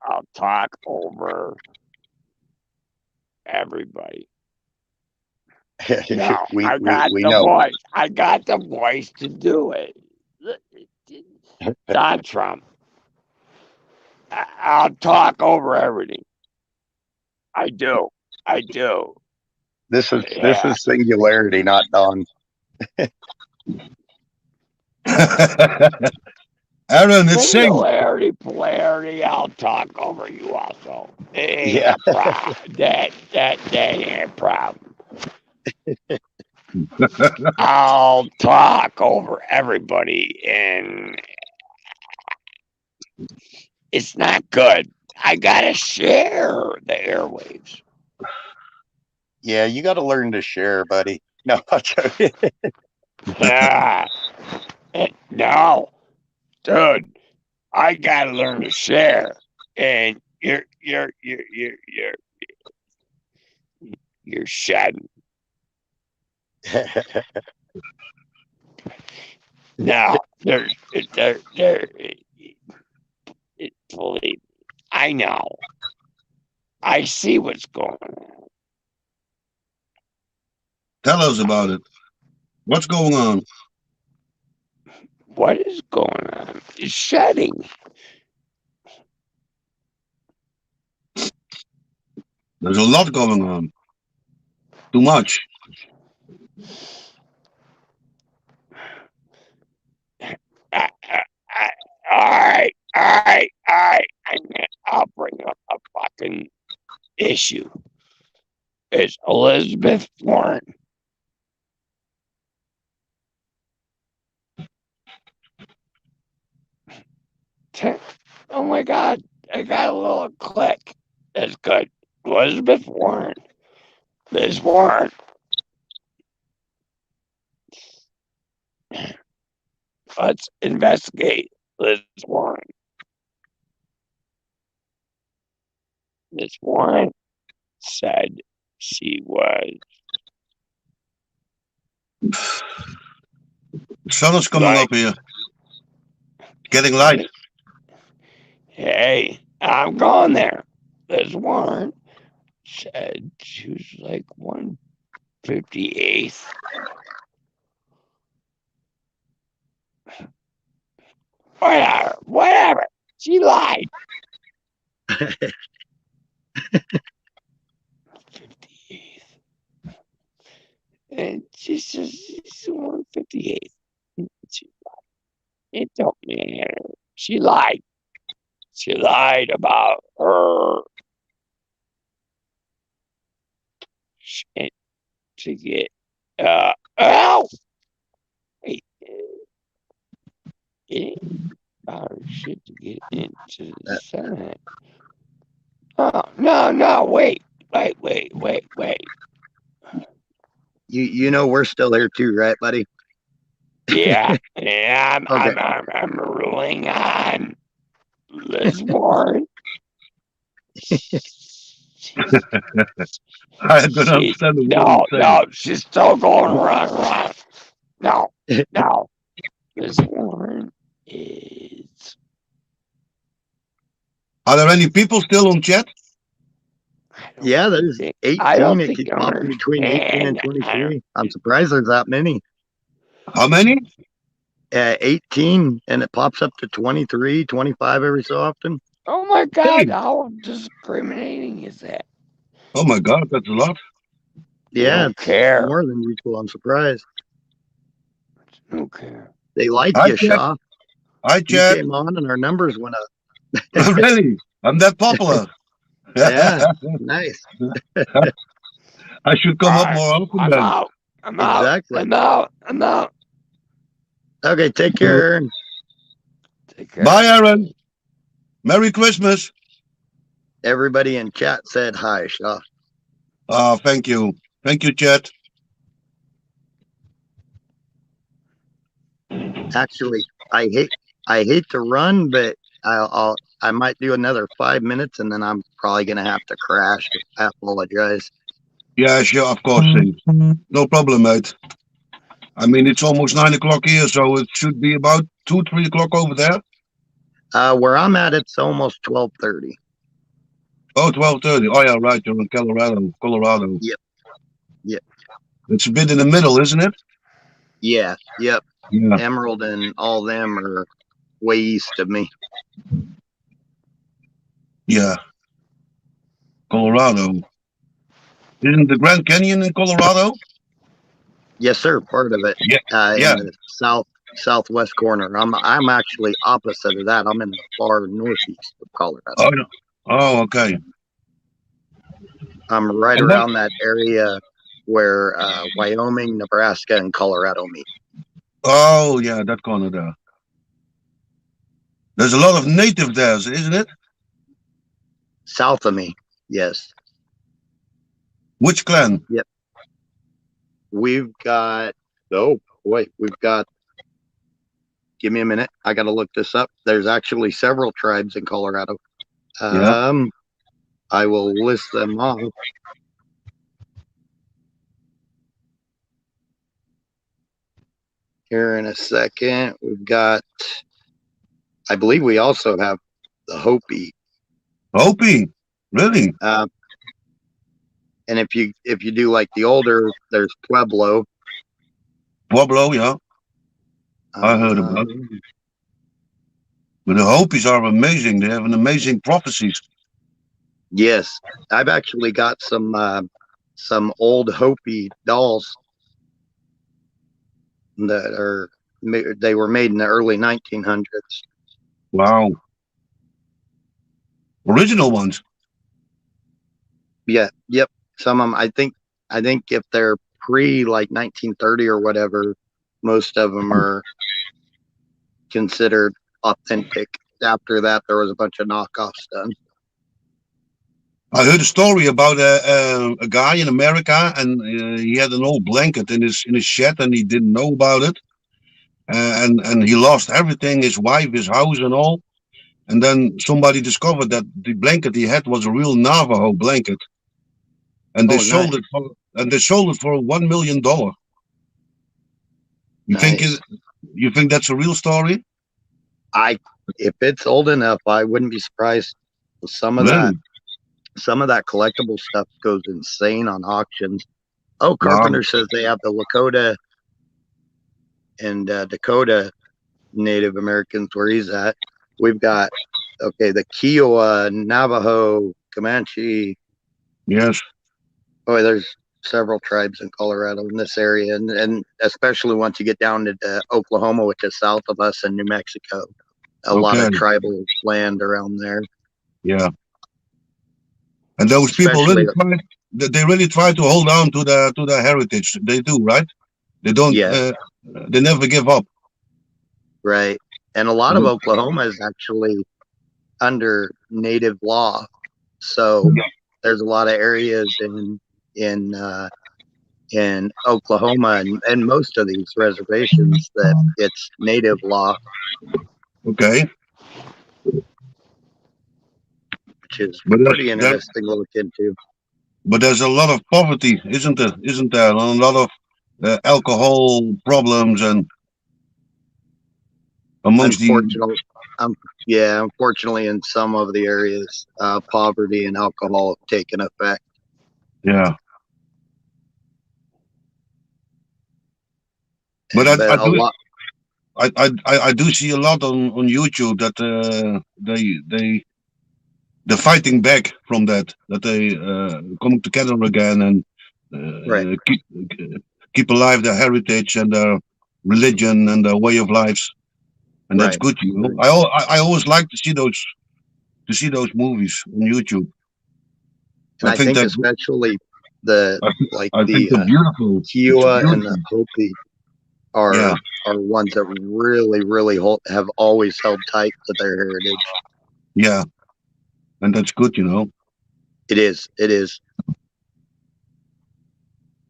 I'll talk over everybody. No, I got we the know. voice. I got the voice to do it. Don Trump, I'll talk over everything. I do. I do. This Yeah. is singularity, not Don. Aaron, it's Sing. Polarity, I'll talk over you also. Yeah. That ain't a problem. I'll talk over everybody, and it's not good. I gotta share the airwaves. Yeah, you got to learn to share, buddy. No, I'm joking. Yeah. No, dude, I gotta learn to share. And you're shedding. No, believe me, I know. I see what's going on. Tell us about it. What's going on? What is going on? It's shedding. There's a lot going on. Too much. All right. I'll bring up a fucking issue. It's Elizabeth Warren. Oh my God. I got a little click. That's good. Elizabeth Warren. Ms. Warren. Let's investigate Liz Warren. Ms. Warren said she was The sun is coming like, up here. Getting light. hey, I'm going there. Liz Warren said she was like 158th. Whatever. She lied. 58th. And she says she's 158th. She lied. It don't matter. She lied. She lied about her shit to get oh wait it about her shit to get into the Senate. Oh no wait. You know we're still here too, right, buddy? Yeah, Okay. I'm ruling on Liz Warren. I could understand what you're saying. No, she's still going around. No, Now, this one is. Are there any people still on chat? Yeah, there's I don't 18. It think keeps you popping between 18 and understand. 23. I'm surprised there's that many. How many? 18, and it pops up to 23, 25 every so often. Oh my God, Hey. how discriminating is that? Oh my God, that's a lot. Yeah, don't it's care. more than usual. I'm surprised. Don't care. They like Hi, you, chat. Shaw. Hi, You chat. came on and our numbers went up. Really? I'm that popular. Yeah, nice. I should come All up right, more often I'm then. out. I'm out. Exactly. I'm out. I'm out. Okay, take care, Aaron. Take care. Bye, Aaron. Merry Christmas. Everybody in chat said hi, Shaw. Thank you. Thank you, chat. Actually, I hate to run, but I might do another 5 minutes and then I'm probably gonna have to crash. I apologize. Yeah, sure, of course, Steve. No problem, mate. I mean, it's almost 9 o'clock here, so it should be about 2, 3 o'clock over there. Where I'm at, it's almost 12:30. Oh, 12:30. Oh, yeah, right. You're in Colorado. Yep. Yep. It's a bit in the middle, isn't it? Yeah. Yep. Yeah. Emerald and all them are way east of me. Yeah. Colorado. Isn't the Grand Canyon in Colorado? Yes, sir. Part of it. Yeah. In the southwest corner. I'm actually opposite of that. I'm in the far northeast of Colorado. Oh, okay. I'm right around that area where Wyoming, Nebraska, and Colorado meet. Oh, yeah, that corner there. There's a lot of native there, isn't it? South of me, yes. Which clan? Yep. We've got, oh, wait, we've got, give me a minute. I got to look this up. There's actually several tribes in Colorado. Yeah. I will list them off. Here in a second. We've got, I believe we also have the Hopi. Hopi? Really? And if you do like the older, there's Pueblo. Pueblo, yeah. I heard about it. But the Hopis are amazing. They have an amazing prophecies. Yes, I've actually got some old Hopi dolls that they were made in the early 1900s. Wow. Original ones. Yeah, yep. Some of them, I think if they're pre like 1930 or whatever, most of them are considered authentic. After that, there was a bunch of knockoffs done. I heard a story about a guy in America, and he had an old blanket in his shed, and he didn't know about it, and he lost everything, his wife, his house, and all. And then somebody discovered that the blanket he had was a real Navajo blanket, and they sold it for $1 million. You think that's a real story? If it's old enough, I wouldn't be surprised. Some of that collectible stuff goes insane on auctions. Oh, Carpenter says they have the Lakota and Dakota Native Americans where he's at. We've got, the Kiowa, Navajo, Comanche. Yes. Oh, there's several tribes in Colorado in this area, and especially once you get down to Oklahoma, which is south of us, and New Mexico. A lot of tribal land around there. Yeah. And those people really try to hold on to their heritage. They do, right? They don't. Yeah. They never give up. Right. And a lot of Oklahoma is actually under native law, so there's a lot of areas in Oklahoma and most of these reservations that it's native law. Okay. Which is pretty interesting to look into. But there's a lot of poverty, isn't there? Isn't there? A lot of alcohol problems and amongst the Unfortunately, in some of the areas, poverty and alcohol have taken effect. yeah. But I a do lot, I do see a lot on YouTube that they're fighting back from that they coming together again and right, keep alive their heritage and their religion and their way of lives, and that's right. good. You know, I always like to see those movies on YouTube. And I think that especially the I think they're beautiful. It's Kiowa and the beautiful. Hopi are Yeah. ones that really have always held tight to their heritage. Yeah, and that's good. You know, It is.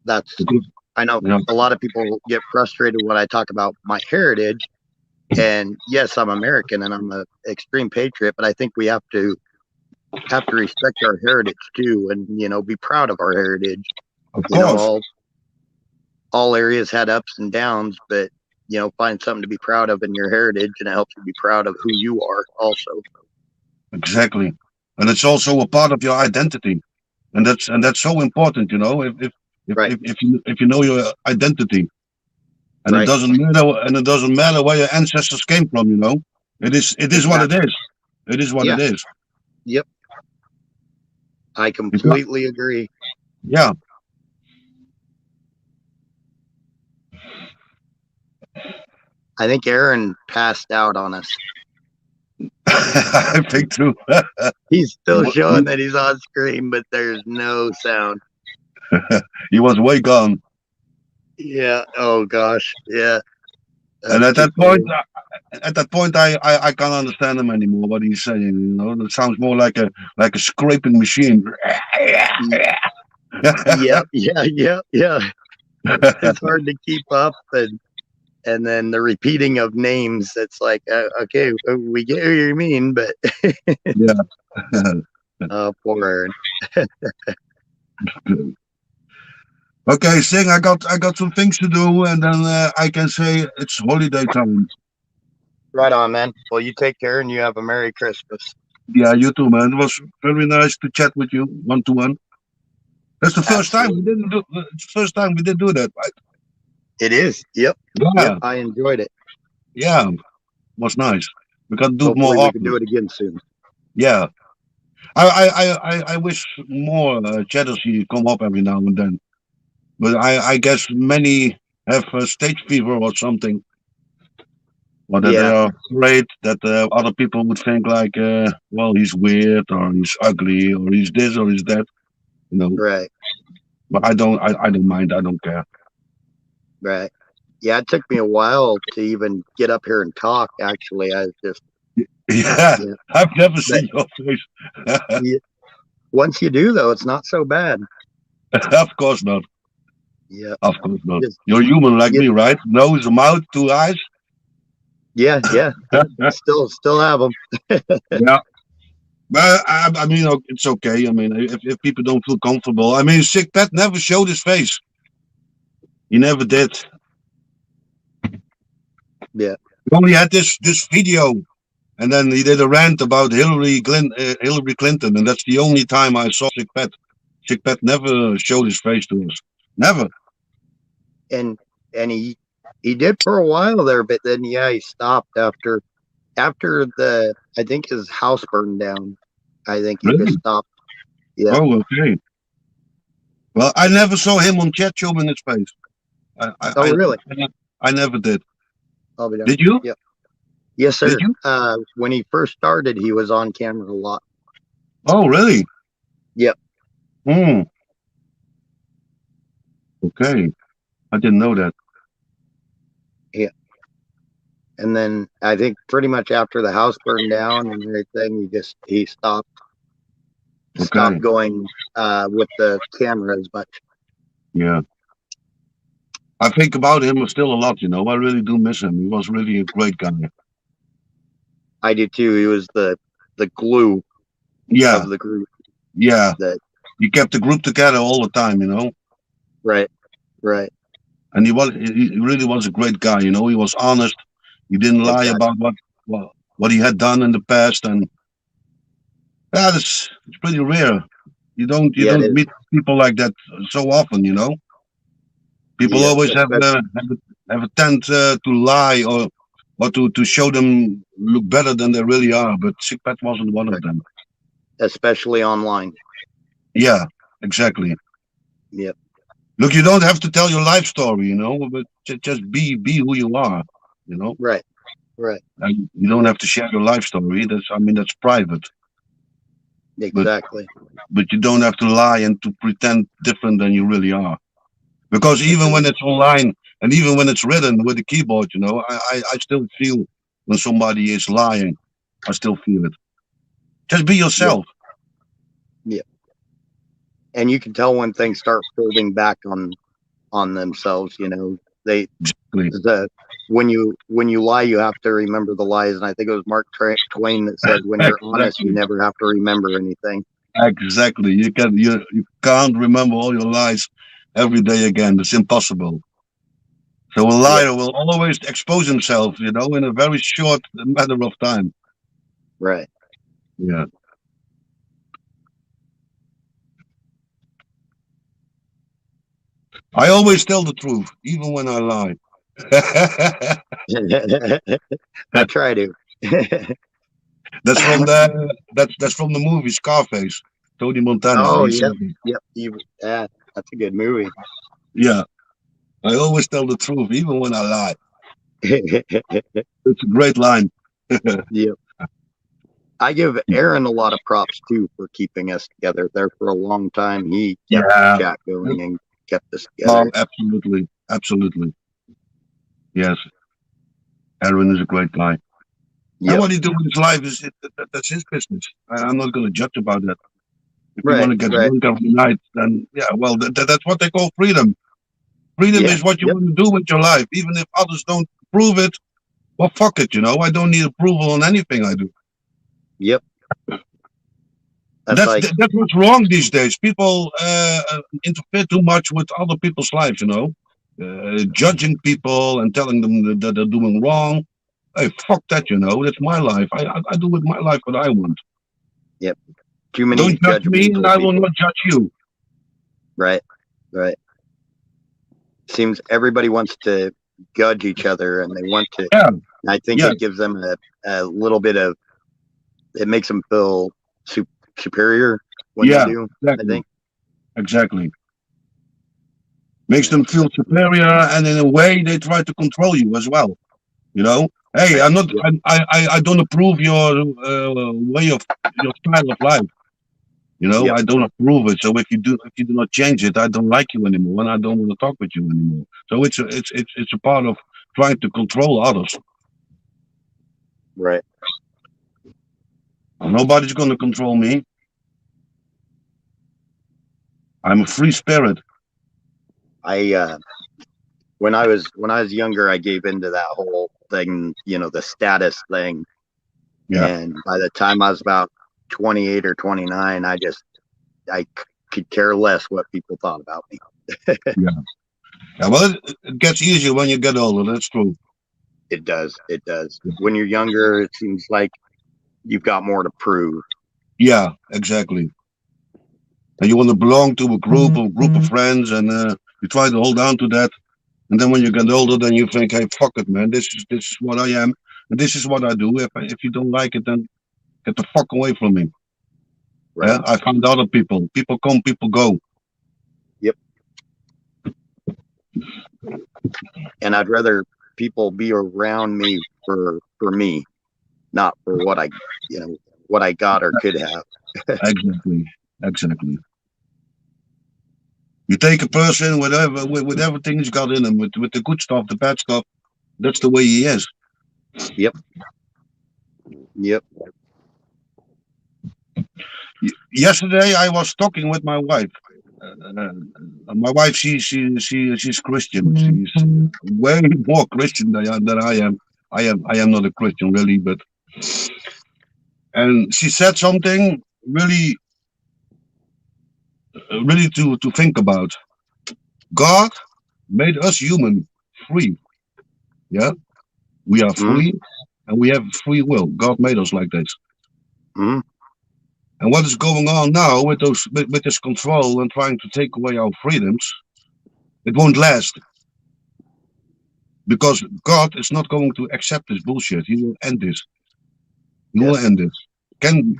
That's. because, I know you know, a lot of people get frustrated when I talk about my heritage. And yes, I'm American and I'm an extreme patriot, but I think we have to respect our heritage too, and be proud of our heritage. of course, All areas had ups and downs, but find something to be proud of in your heritage, and it helps you be proud of who you are also. exactly, and it's also a part of your identity, and that's so important. You know, Right. if you know your identity, and Right. it doesn't matter where your ancestors came from. You know, it is what it is. It is what Yeah. it is. Yep. I completely agree. Yeah. I think Aaron passed out on us. I think too. He's still showing that he's on screen, but there's no sound. He was way gone. Yeah. Oh gosh. Yeah. And at that point, I can't understand him anymore. What he's saying, you know, it sounds more like a scraping machine. Yeah. It's hard to keep up, and then the repeating of names. It's like, okay, we get what you mean, but yeah. Poor Aaron. Okay, Sing. I got some things to do, and then I can say it's holiday time. Right on, man. Well, you take care, and you have a Merry Christmas. Yeah, you too, man. It was very nice to chat with you 1-to-1. That's the first time we didn't do. It's the first time we did do that, right? It is. Yep. Yeah. Yep. I enjoyed it. Yeah, it was nice. We got to do Hopefully it more we often. can do it again soon. Yeah. I wish more chatters here come up every now and then, but I guess many have stage fever or something, or that they are afraid that other people would think like, well, he's weird or he's ugly or he's this or he's that, you know. Right. But I don't mind. I don't care. Right. Yeah, it took me a while to even get up here and talk. Actually, I just yeah. I've never seen your face. Yeah. Once you do, though, it's not so bad. Of course not. Yeah. Of course not. You're human like me, right? Nose, mouth, 2 eyes. Yeah. Still have them. Yeah. But I mean, it's okay. I mean, if people don't feel comfortable, I mean, Sick Pet never showed his face. He never did. Yeah. He only had this video, and then he did a rant about Hillary Clinton, and that's the only time I saw Sick Pet. Sick Pet never showed his face to us. Never. And he did for a while there, but then he stopped after the, I think his house burned down. I think he just stopped. Yeah. Oh, okay. Well, I never saw him on chat showing his face. Really? I never did. I'll be done. Did you? Yep. Yes, sir. Did you? When he first started, he was on camera a lot. Oh, really? Yep. Okay. I didn't know that. Yeah. And then I think pretty much after the house burned down and everything, he stopped. Okay. Stopped going with the camera as much. Yeah. I think about him still a lot, you know. I really do miss him. He was really a great guy. I do too. He was the glue of the group. Yeah. He kept the group together all the time, you know. Right. And he really was a great guy, you know. He was honest. He didn't lie Exactly. about what he had done in the past, and yeah, it's pretty rare. You don't Yeah, it is. meet people like that so often, you know. People Yeah, always have a tend to lie or to show them look better than they really are. But Sickpat wasn't one of them. especially online. Yeah, exactly. Yep. Look, you don't have to tell your life story, you know, but just be who you are, you know. Right. Right. And you don't have to share your life story. That's private. Exactly. But you don't have to lie and to pretend different than you really are. Because even when it's online and even when it's written with the keyboard, you know, I still feel when somebody is lying. I still feel it. Just be yourself. Yeah. And you can tell when things start folding back on themselves. You know, they Exactly. when you lie, you have to remember the lies. And I think it was Mark Twain that said, "When you're honest, you never have to remember anything." Exactly. You can't remember all your lies every day again. It's impossible. So a liar will always expose himself, you know, in a very short matter of time. Right. Yeah. I always tell the truth, even when I lie. I try to. That's from that's from the movie Scarface. Tony Montana. Oh, He said, yep. Yep. Yeah, that's a good movie. yeah, I always tell the truth, even when I lie. It's a great line. Yep. I give Aaron a lot of props too for keeping us together there for a long time. He kept Yeah. the chat going and kept us Oh, together. absolutely. Absolutely. Yes. Aaron is a great guy. And Yep. what he do with his life that's his business. I'm not going to judge about that. If you Right. want to get Right. drunk every night, then yeah, well, that's what they call freedom. Freedom Yeah. is what you Yep. want to do with your life, even if others don't approve it. Well, fuck it, you know. I don't need approval on anything I do. Yep. That's what's wrong these days. People interfere too much with other people's lives, you know, judging people and telling them that they're doing wrong. Hey, fuck that, you know. That's my life. I do with my life what I want. Yep. Too many Don't judge me, and I will not judge you. Right. Right. Seems everybody wants to judge each other, and they want to. Yeah. I think it gives them a little bit of. It makes them feel superior when they do. Exactly. I think. Exactly. Makes them feel superior, and in a way, they try to control you as well. You know, hey, I'm not. I don't approve your way of your style of life. You know, I don't approve it. So if you do not change it, I don't like you anymore, and I don't want to talk with you anymore. So it's a part of trying to control others. Right. Nobody's going to control me. I'm a free spirit. When I was younger, I gave into that whole thing, you know, the status thing. Yeah. And by the time I was about 28 or 29, I could care less what people thought about me. Yeah. Well, it gets easier when you get older. That's true. It does. It does. When you're younger, it seems like you've got more to prove. Yeah, exactly. And you want to belong to a group of friends, and you try to hold on to that. And then when you get older, then you think, hey, fuck it, man. This is what I am, and this is what I do. If you don't like it, then get the fuck away from me. Right. Yeah, I found other people. People come, people go. Yep. And I'd rather people be around me for me, not for what I got or could have. Exactly. You take a person with everything he's got in him, with the good stuff, the bad stuff. That's the way he is. Yep. Yesterday, I was talking with my wife. My wife, she's Christian. She's way more Christian than I am. I am not a Christian really, and she said something really to think about. God made us human free. Yeah. We are Mhm. free, and we have free will. God made us like this. Mhm. And what is going on now with this control and trying to take away our freedoms? It won't last, because God is not going to accept this bullshit. He will end this. He will Yes. end this.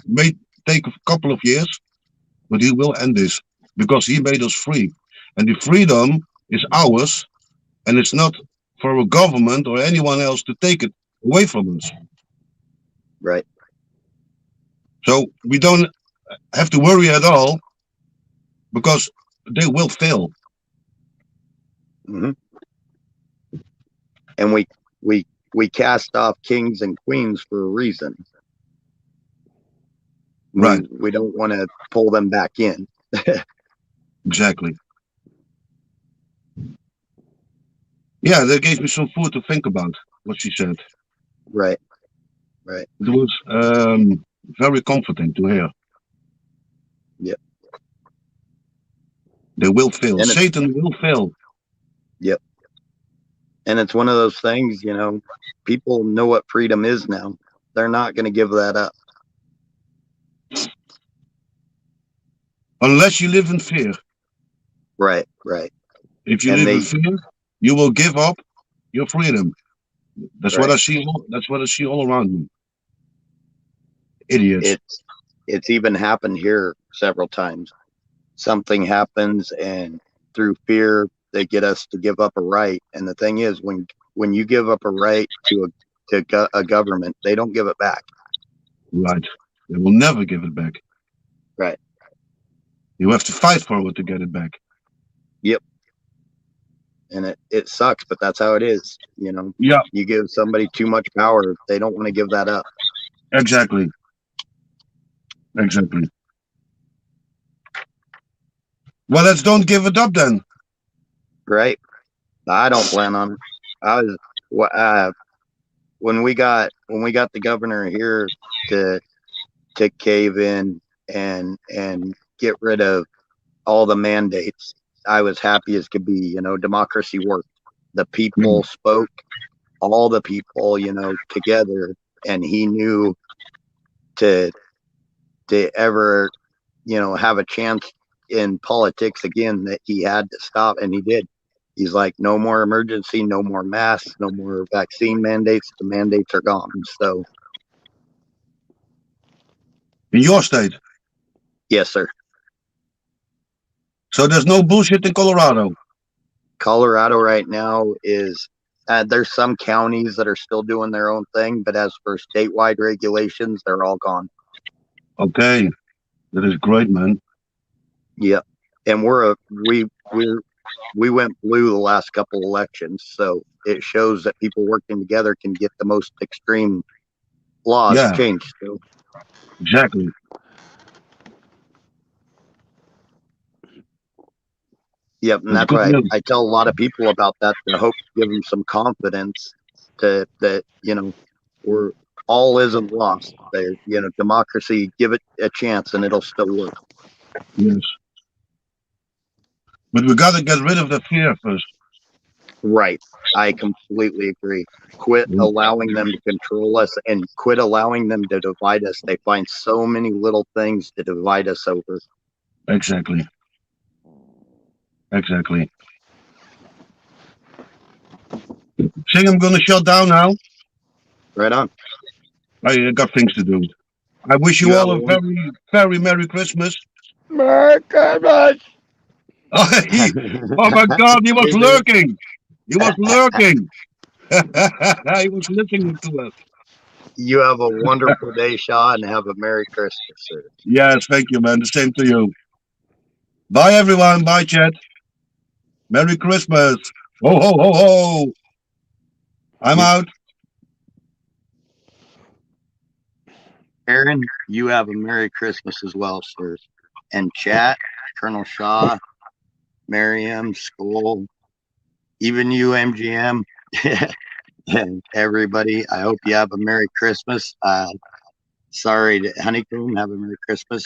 May take a couple of years, but he will end this because he made us free, and the freedom is ours, and it's not for a government or anyone else to take it away from us. Right. So we don't have to worry at all because they will fail. Hmm. And we cast off kings and queens for a reason. Right. We don't want to pull them back in. Exactly. Yeah, that gave me some food to think about, what she said. Right. Right. It was very comforting to hear. Yep. They will fail. And Satan will fail. Yep. And it's one of those things, people know what freedom is now. They're not going to give that up. Unless you live in fear. Right. Right. If you And live in fear, you will give up your freedom. That's what I see. That's what I see all around me. Idiots. It's even happened here several times. Something happens, and through fear, they get us to give up a right. And the thing is, when you give up a right to a government, they don't give it back. Right. They will never give it back. Right. You have to fight for it to get it back. Yep. And it sucks, but that's how it is. Yeah. You give somebody too much power, they don't want to give that up. Exactly. Exactly. Well, let's don't give it up then. Right. I don't plan on it. I was when we got the governor here to cave in and get rid of all the mandates, I was happy as could be. Democracy worked. The people spoke, all the people, together, and he knew to ever, have a chance in politics again that he had to stop, and he did. He's like, no more emergency, no more masks, no more vaccine mandates. The mandates are gone. So, in your state? Yes, sir. So there's no bullshit in Colorado? Colorado right now is, there's some counties that are still doing their own thing, but as for statewide regulations, they're all gone. Okay. That is great, man. Yeah. And we went blue the last couple elections, so it shows that people working together can get the most extreme laws changed. So. Exactly. Yep, and that's why I tell a lot of people about that to hope to give them some confidence that we're all isn't lost. There, democracy, give it a chance and it'll still work. Yes. But we got to get rid of the fear first. Right. I completely agree. Quit allowing them to control us and quit allowing them to divide us. They find so many little things to divide us over. Exactly. Exactly. Saying I'm going to shut down now. Right on. I got things to do. I wish you all a very, very Merry Christmas. Merry Christmas! Oh my God, he was lurking. He was lurking. He was listening to us. You have a wonderful day, Shaw, and have a Merry Christmas, sir. Yes, thank you, man. The same to you. Bye, everyone. Bye, chat. Merry Christmas. Ho, ho, ho, ho. I'm out. Aaron, you have a Merry Christmas as well, sir. And chat, Colonel Shaw, Miriam, Skull, even you, MGM, and everybody. I hope you have a Merry Christmas. Sorry to Honeycomb, have a Merry Christmas.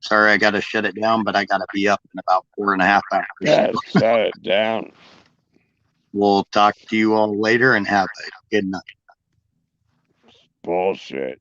Sorry I got to shut it down, but I got to be up in about 4.5 hours. Yeah, shut it down. We'll talk to you all later and have a good night. Bullshit.